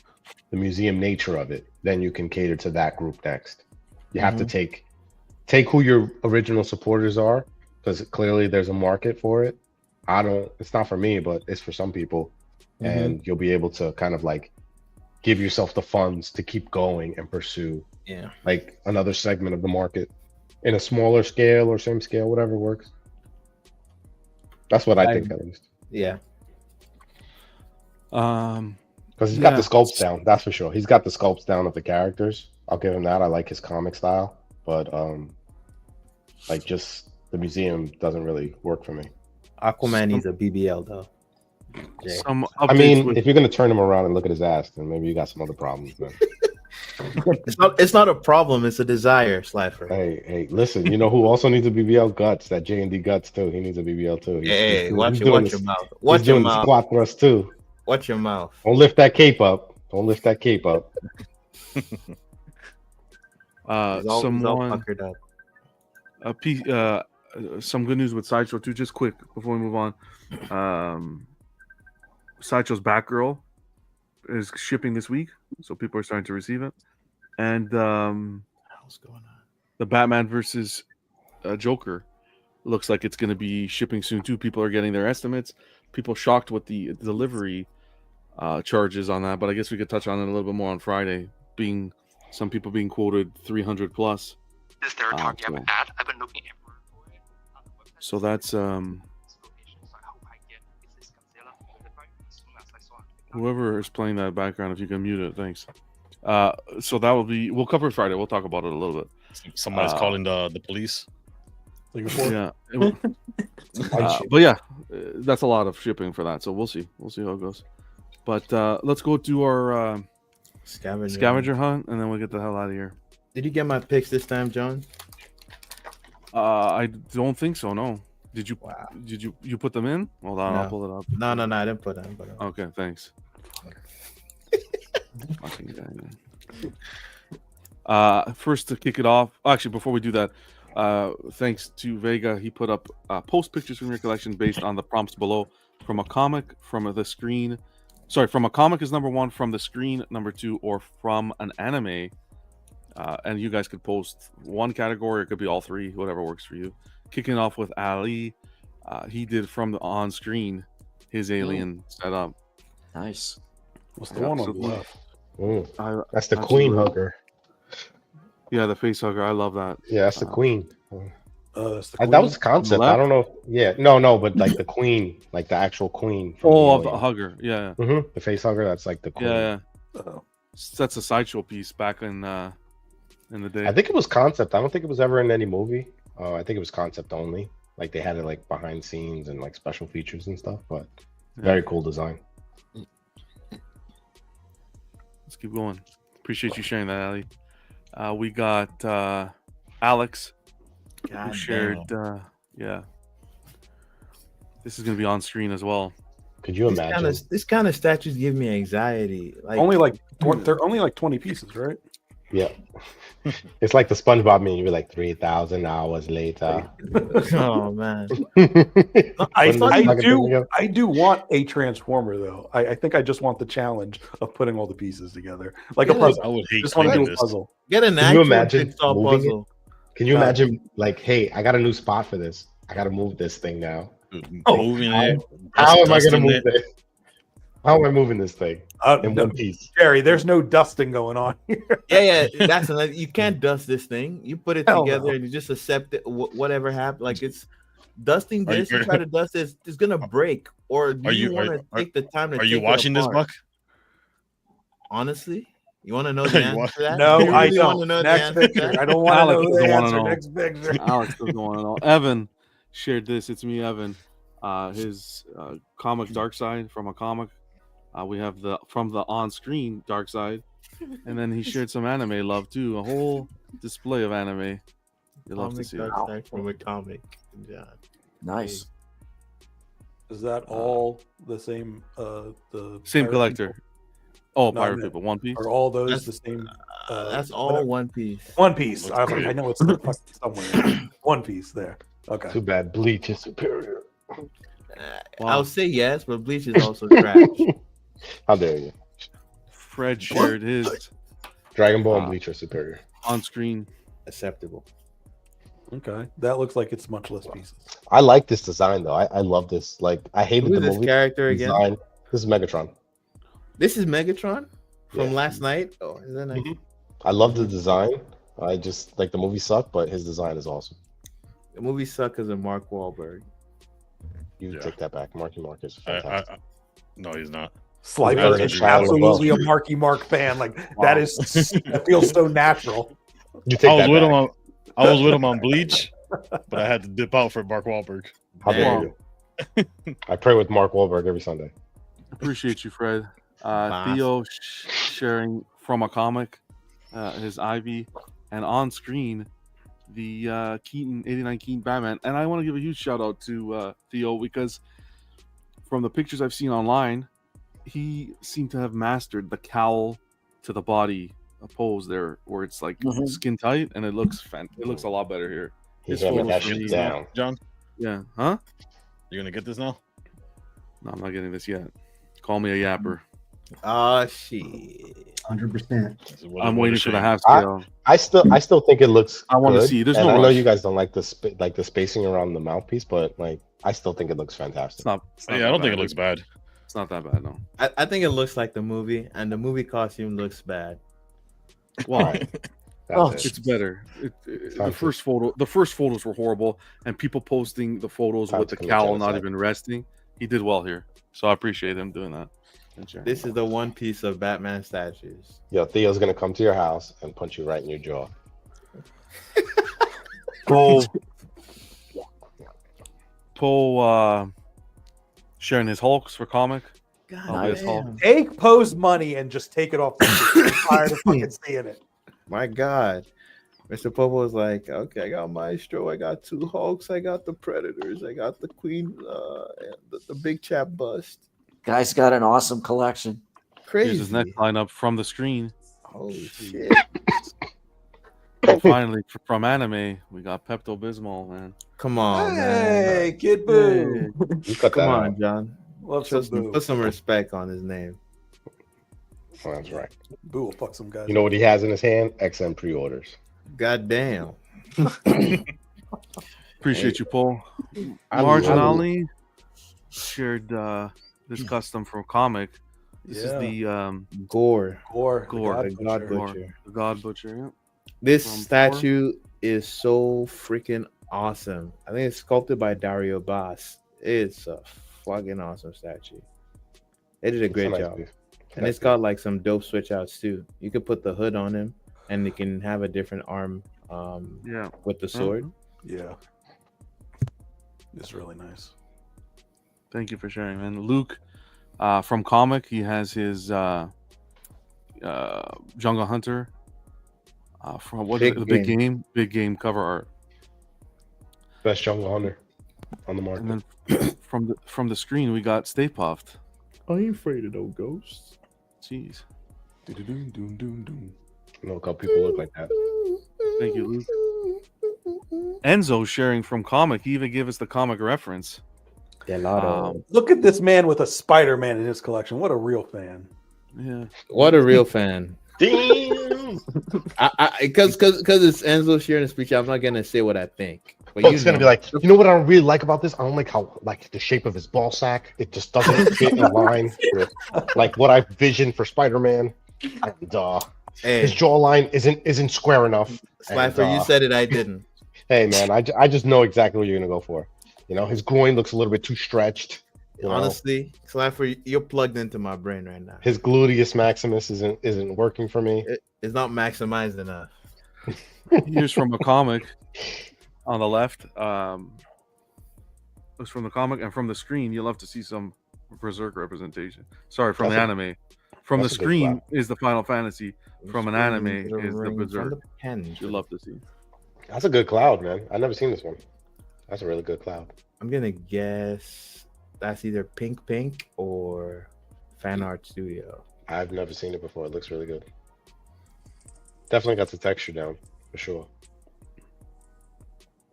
the museum nature of it. Then you can cater to that group next. You have to take who your original supporters are, because clearly there's a market for it. It's not for me, but it's for some people. And you'll be able to kind of like give yourself the funds to keep going and pursue like another segment of the market in a smaller scale or same scale, whatever works. That's what I think, at least. Because he's got the sculpts down, that's for sure. He's got the sculpts down of the characters. I'll give him that. I like his comic style, but like just the museum doesn't really work for me. Aquaman needs a BBL though. I mean, if you're gonna turn him around and look at his ass, then maybe you got some other problems. Then. It's not a problem. It's a desire, Slifer. Hey, listen. You know who also needs a BBL? Guts. That J&D Guts too. He needs a BBL too. Watch your mouth. Watch your mouth. Squat thrust too. Watch your mouth. Don't lift that cape up. Some good news with Sideshow too. Just quick before we move on. Sideshow's Batgirl is shipping this week, so people are starting to receive it. And what's going on? The Batman versus Joker looks like it's going to be shipping soon too. People are getting their estimates. People shocked with the delivery charges on that, but I guess we could touch on it a little bit more on Friday. Some people being quoted 300 plus. Is there a target ad? I've been looking everywhere for it. So that's whoever is playing that background, if you can mute it, thanks. So that will be, we'll cover it Friday. We'll talk about it a little bit. Somebody's calling the police. Yeah. But yeah, that's a lot of shipping for that. So we'll see. We'll see how it goes. But let's go to our scavenger hunt, and then we'll get the hell out of here. Did you get my picks this time, John? I don't think so. No. Did you? Wow. Did you put them in? Hold on, I'll pull it up. No, I didn't put them. Okay, thanks. Fucking guy. First to kick it off, actually, before we do that, thanks to Vega, he put up post pictures from your collection based on the prompts below. From a comic, from the screen. Sorry, from a comic is number 1, from the screen number 2, or from an anime. And you guys could post one category, it could be all 3, whatever works for you. Kicking off with Ali, he did from the on screen his alien setup. Nice. What's the one on the left? That's the queen hugger. Yeah, the face hugger. I love that. Yeah, that's the queen. That's the That queen? was the concept. I don't know. No, but like the queen, like the actual queen. Of the hugger. Yeah. The face hugger. That's like the queen. Yeah. That's a sideshow piece back in the day. I think it was concept. I don't think it was ever in any movie. I think it was concept only. Like they had it like behind scenes and like special features and stuff. But very cool design. Let's keep going. Appreciate you sharing that, Ali. We got Alex, who shared. This is gonna be on screen as well. Could you imagine? This kind of statues give me anxiety. Like They're only like 20 pieces, right? Yeah. It's like the SpongeBob meme. You're like 3,000 hours later. Oh man. I do want a transformer though. I think I just want the challenge of putting all the pieces together, like a puzzle. I would hate just want to do a this. puzzle. Get an Can you actual imagine jigsaw moving puzzle. it? Can you imagine like, hey, I got a new spot for this. I got to move this thing now. Moving it. How am I going to dusting move it. this? How am I moving this thing in one piece? Jerry, there's no dusting going on here. Yeah, that's another. You can't dust this thing. You put it Hell together no. and you just accept it. Whatever happened, like it's dusting Are this. you- You try to dust this, it's gonna break. Or do you want to take the time to? Are you take it watching this, apart? Buck? Honestly, you want to know the You answer want- to that? No, You I really don't. wanna know the Next answer to picture. that? I don't want to Alex know doesn't the wanna answer. know. Next picture. Alex doesn't want to know. Evan shared this. It's me, Evan. His comic Dark Side from a comic. We have the from the on-screen Dark Side, and then he shared some anime love too. A whole display of anime. You love to Comic see Dark it. Side from a comic. Yeah. Nice. Is that all the same? The Same pirate collector. people? Oh, No, Pirate no. People. One Piece. Are all those That's- the same? That's all whatever. One Piece. One Piece. I was like, I know it's somewhere. One Piece there. Okay. Too bad Bleach is superior. I'll say yes, but Bleach is also trash. How dare you? Fred shared his Dragon Ball and Bleach are superior. on screen. Acceptable. Okay. That looks like it's much less pieces. I like this design though. I love this. Like I hated Who the is this movie character again? design. This is Megatron. This is Megatron from Yeah. last night. Oh, is that nice? I love the design. I just like the movie sucked, but his design is awesome. The movie sucked because of Mark Wahlberg. You take that back. Marky Mark is I, fantastic. no, he's not. Slifer Better than is Shia absolutely a LaBeouf. Marky Mark fan. Like that feels so natural. You take I was that with back. him on. I was with him on Bleach, but I had to dip out for Mark Wahlberg. How dare you? I pray with Mark Wahlberg every Sunday. Appreciate you, Fred. Theo sharing from a comic, his Ivy, and on screen, the Keaton 89 Keaton Batman. And I want to give a huge shout out to Theo because from the pictures I've seen online, he seemed to have mastered the cowl to the body pose there, where it's like skin tight, and it looks it looks a lot better here. He's His gonna photos that for shit me- down. John, Yeah, huh? you gonna get this now? No, I'm not getting this yet. Call me a yapper. Oh shit. 100%. I'm waiting for the half I, scale. I still think it looks. I wanna good, see. There's and no I know rush. you guys don't like the spacing around the mouthpiece, but like I still think it looks fantastic. It's not. Yeah, I don't think it looks bad. It's not that bad, no. I think it looks like the movie, and the movie costume looks bad. Why? Oh, It's better. The Time first photos were horrible, and people posting the photos Time with to the commit cowl not genocide. even resting. He did well here, so I appreciate him doing that. And sharing. This is the one piece of Batman statues. Yo, Theo's gonna come to your house and punch you right in your jaw. Poe sharing his Hulks for comic. God His Hulk. damn. Take Poe's money and just take it off the street. I'm tired of fucking seeing it. My God. Mr. Popo was like, okay, I got Maestro, I got two Hulks, I got the Predators, I got the Queen, and the big chap bust. Guy's got an awesome collection. Here's his next lineup from the screen. Holy shit. And finally, from anime, we got Pepto Bismol, man. Come on, Hey, man. Kid Boo. You cut Come that on, out. John. Love Show some Boo. put some respect on his name. Oh, that's right. Boo will fuck some guys. You know what he has in his hand? XM pre-orders. God damn. Appreciate you, Paul. I Marge and love Ali shared this custom from comic. This is the Gore. Gore. The God Butcher. The God Butcher. Yeah. This From statue is so freaking awesome. I think it's sculpted by Dario Bass. It's a fucking awesome statue. They did a great nice job. piece. And Nice it's got like some dope switch outs too. You could put the hood on him and you can have a different arm with the sword. Yeah. It's really nice. Thank you for sharing, man. Luke, from comic, he has his Jungle Hunter. From what is it? The big game cover art. Best Jungle Hunter on the market. And then from the screen, we got Stay Puft. I ain't afraid of no ghosts. Jeez. I know a couple people look like that. Thank you, Luke. Enzo sharing from comic. He even gave us the comic reference. Look at this man with a Spider-Man in his collection. What a real fan. Yeah. What a real fan. Damn. Because it's Enzo sharing a speech, I'm not gonna say what I think. But It's gonna be like, you know what I don't really like about this? I don't like how like the shape of his ball sack. It just doesn't fit in line with like what I visioned for Spider-Man. And his jawline isn't square enough. Slifer, you said it, I didn't. Hey man, I just know exactly what you're gonna go for. You know, his groin looks a little bit too stretched. Honestly, Slifer, you're plugged into my brain right now. His gluteus maximus isn't working for me. It's not maximized enough. Here's from a comic on the left. It's from the comic, and from the screen, you'll have to see some Berserk representation. Sorry, from the anime. From the screen is the Final Fantasy. From an anime is the Berserk. You'll love to see. That's a good cloud, man. I've never seen this one. That's a really good cloud. I'm gonna guess that's either Pink or Fan Art Studio. I've never seen it before. It looks really good. Definitely got the texture down for sure.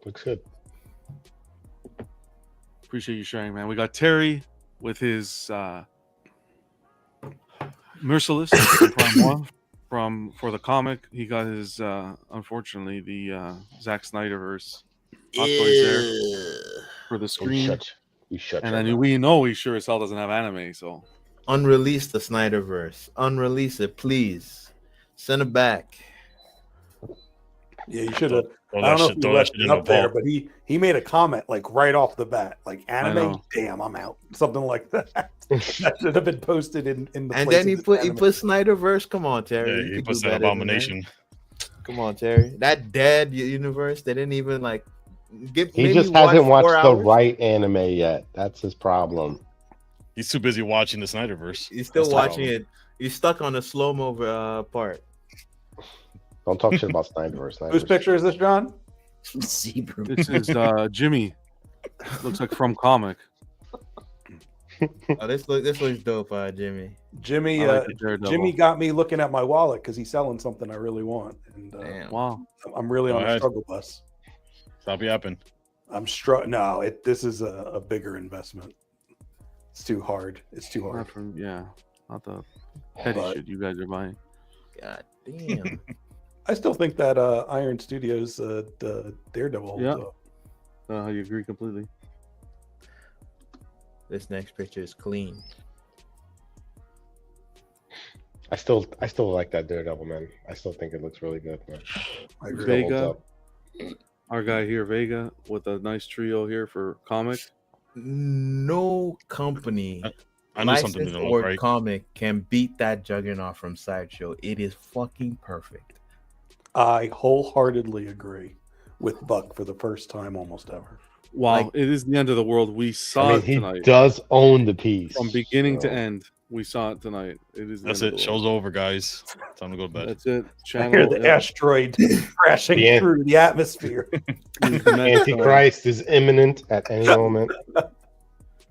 Looks good. Appreciate you sharing, man. We got Terry with his Merciless from Prime 1 for the comic. He got his unfortunately the Zack Snyderverse Hot Toys there for the screen. And then we know he sure as hell doesn't have anime, so unrelease the Snyderverse. Unrelease it, please. Send it back. Yeah, you should have. I don't know if you left it up there, but he made a comment like right off the bat, like anime. Damn, I'm out. Something like that. That should have been posted in the. And then he put Snyderverse. Come on, Terry. Yeah, he puts that Abomination. Come on, Terry. That dead universe. They didn't even like. He just hasn't watched the right anime yet. That's his problem. He's too busy watching the Snyderverse. He's still watching it. He's stuck on the slow-mo part. Don't talk shit about Snyderverse. Whose picture is this, John? Zebra. This is Jimmy. Looks like from comic. Oh, this looks dope, Jimmy. Jimmy, Jimmy got me looking at my wallet because he's selling something I really want, and wow, I'm really on a struggle bus. Stop yapping. I'm struck. No, this is a bigger investment. It's too hard. It's too hard. Not the petty shit you guys are buying. God damn. I still think that Iron Studios the Daredevil. Yeah. I agree completely. This next picture is clean. I still like that Daredevil, man. I still think it looks really good, man. I agree. Vega, our guy here, Vega, with a nice trio here for comic. No company, I know something licensed or comic can beat that Juggernaut from Sideshow. It is fucking perfect. I wholeheartedly agree with Buck for the first time almost ever. Wow, it is the end of the world. We saw it tonight. He does own the piece from beginning to end. We saw it tonight. It is. That's it. Show's over, guys. Time to go to bed. That's it. I hear the asteroid crashing through the atmosphere. Antichrist is imminent at any moment.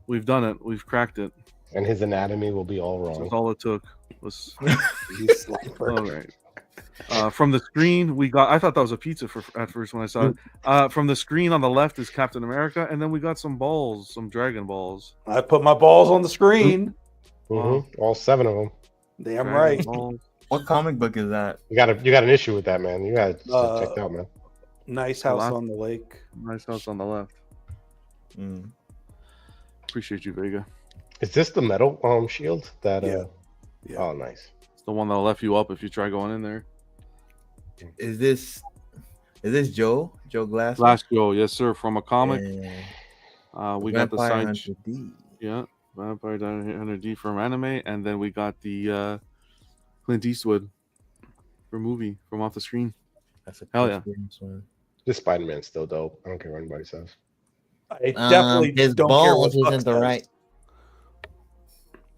We've done it. We've cracked it. And his anatomy will be all wrong. That's all it took. Was all right. From the screen, we got. I thought that was a pizza at first when I saw it. From the screen on the left is Captain America, and then we got some balls, some Dragon Balls. I put my balls on the screen. Wow. All 7 of them. Damn Dragon right. Balls. What comic book is that? You got an issue with that, man. You got to check it out, man. Nice House on the Lake. Nice House on the left. Appreciate you, Vega. Is this the metal shield that? Yeah. Oh, nice. It's the one that'll F you up if you try going in there. Is this Joe Glass? Last Joe, yes sir, from a comic. We got the Vampire side. Hunter D. Yeah, Vampire Hunter D from anime, and then we got the Clint Eastwood for movie from off the screen. That's a hell yeah. one. This Spider-Man's still dope. I don't care what anybody says. I definitely his don't care what balls Buck isn't the says. right.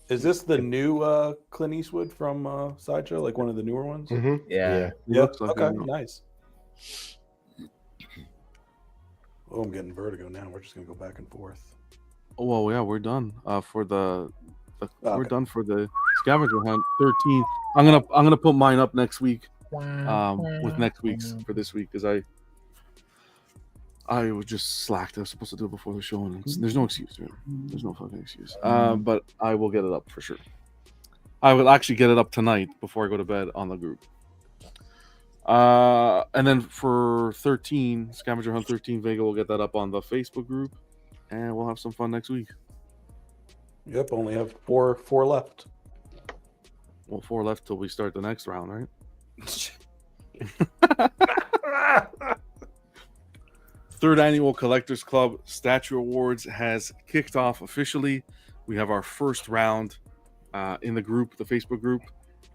Is this the new Clint Eastwood from Sideshow? Like one of the newer ones? Yeah. Looks like Okay, it. nice. Oh, I'm getting vertigo now. We're just gonna go back and forth. Oh well, yeah, we're done for the we're Okay. done for the scavenger hunt 13. I'm gonna put mine up next week. With next week's for this week because I was just slacked. I was supposed to do it before the show, and there's no excuse. Really. There's no fucking excuse. But I will get it up for sure. I will actually get it up tonight before I go to bed on the group. And then for 13, Scavenger Hunt 13, Vega will get that up on the Facebook group, and we'll have some fun next week. Yep, only have four left. Well, 4 left till we start the next round, right? Third annual Collectors Club Statue Awards has kicked off officially. We have our first round in the group, the Facebook group,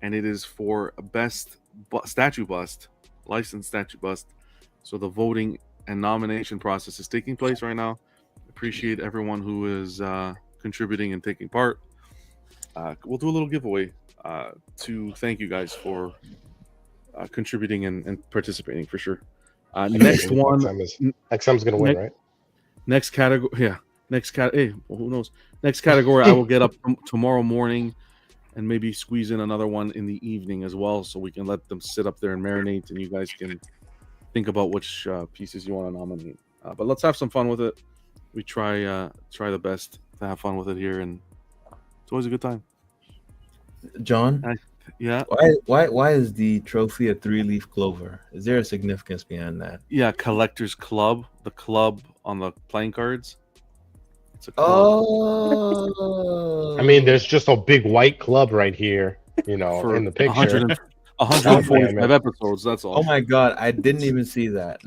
and it is for best statue bust, licensed statue bust. So the voting and nomination process is taking place right now. Appreciate everyone who is contributing and taking part. We'll do a little giveaway to thank you guys for contributing and participating for sure. Next one, XM's gonna win, right? Next category, yeah. Hey, well, who knows? Next category, I will get up tomorrow morning, and maybe squeeze in another one in the evening as well, so we can let them sit up there and marinate, and you guys can think about which pieces you want to nominate. But let's have some fun with it. We try the best to have fun with it here, and it's always a good time. John, yeah. Why is the trophy a 3-leaf clover? Is there a significance behind that? Yeah, Collectors Club, the club on the playing cards. It's a club. Oh, I mean, there's just a big white club right here, in the picture. 145 episodes. That's all. Oh my god, I didn't even see that.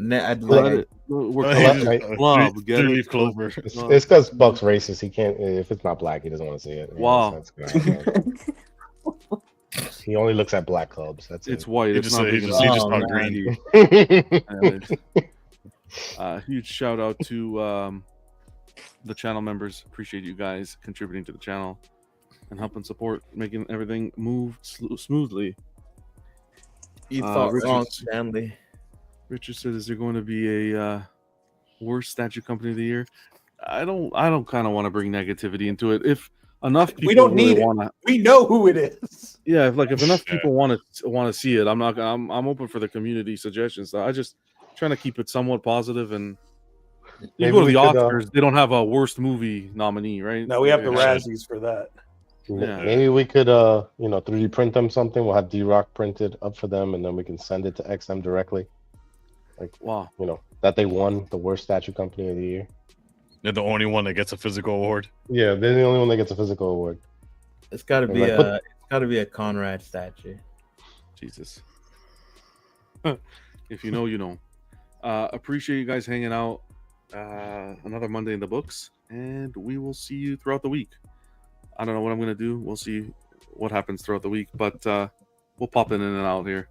We're club. Get it? Clover. It's because Buck's racist. He can't. If it's not black, he doesn't want to see it. Wow. He only looks at black clubs. That's it's it. white. It's not. He just saw green. Huge shout out to the channel members. Appreciate you guys contributing to the channel and helping support, making everything move smoothly. You thought wrong, Stanley. Richard said, "Is there going to be a worst statue company of the year?" I don't kind of want to bring negativity into it. If enough people we don't need it. We know who it is. Yeah, if enough people want to see it, I'm open for the community suggestions. So I just trying to keep it somewhat positive. And you go to the Oscars, they don't have a worst movie nominee, right? No, we have the Razzies for that. Yeah. Maybe we could 3D print them something. We'll have D-Rock printed up for them, and then we can send it to XM directly. Like, wow, that they won the worst statue company of the year. They're the only one that gets a physical award. Yeah, they're the only one that gets a physical award. It's got to be it's got to be a Conrad statue. Jesus. If you know, you know. Appreciate you guys hanging out. Another Monday in the books, and we will see you throughout the week. I don't know what I'm gonna do. We'll see what happens throughout the week, but we'll pop in and out here.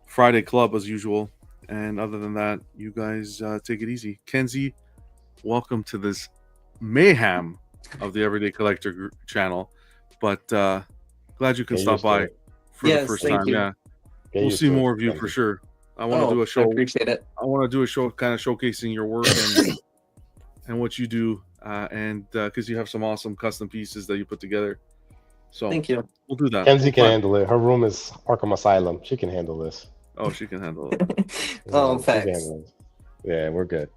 Friday club as usual, and other than that, you guys take it easy. Kenzie, welcome to this mayhem of the Everyday Collector channel, but glad you can stop by for the first time. You. Yeah, we'll see more of you for sure. I want to do a show. I appreciate it. I want to do a show kind of showcasing your work and what you do, and because you have some awesome custom pieces that you put together. So Thank you. We'll do that. Kenzie We'll can find- handle it. Her room is Arkham Asylum. She can handle this. Oh, she can handle it. Oh, She can facts. handle it. Yeah, we're good.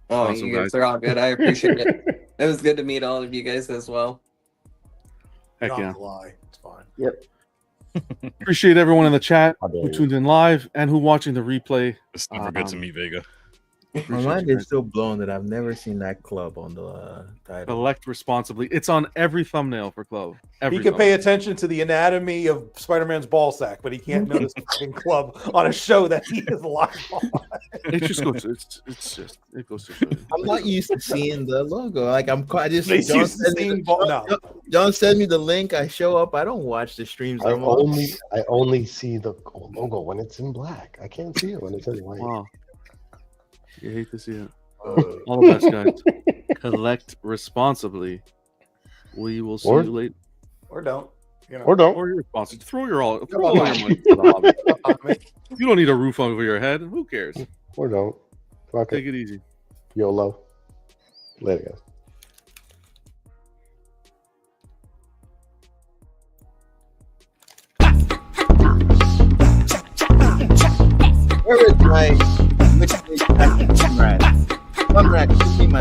Oh, Awesome, you guys guys. are all good. I appreciate it. It was good to meet all of you guys as well. Heck Not yeah. gonna lie, it's fine. Yep. Appreciate everyone in the chat How dare who you. tuned in live and who watching the replay. It's never good to meet Vega. My Appreciate mind you is guys. still blown that I've never seen that club on the title. Collect responsibly. It's on every thumbnail for Club. Every He can thumbnail. pay attention to the anatomy of Spider-Man's ball sack, but he can't notice the fucking club on a show that he is live on. It just goes. It goes to show you. I'm not used to seeing the logo. Like I just He's John used to sent me seeing the- ball. No. John sent me the link. I show up. I don't watch the streams. I I'm on. only see the logo when it's in black. I can't see it when it's in white. Wow. You hate to see it. All the best, guys. Collect responsibly. We will see Or- you later. Or don't. You know. Or don't. Or you're responsible. Throw all your money into the hobby. You don't need a roof over your head. Who cares? Or don't. Fuck Take it. it easy. YOLO. Later, guys. Where is my comrade? Comrade, give me my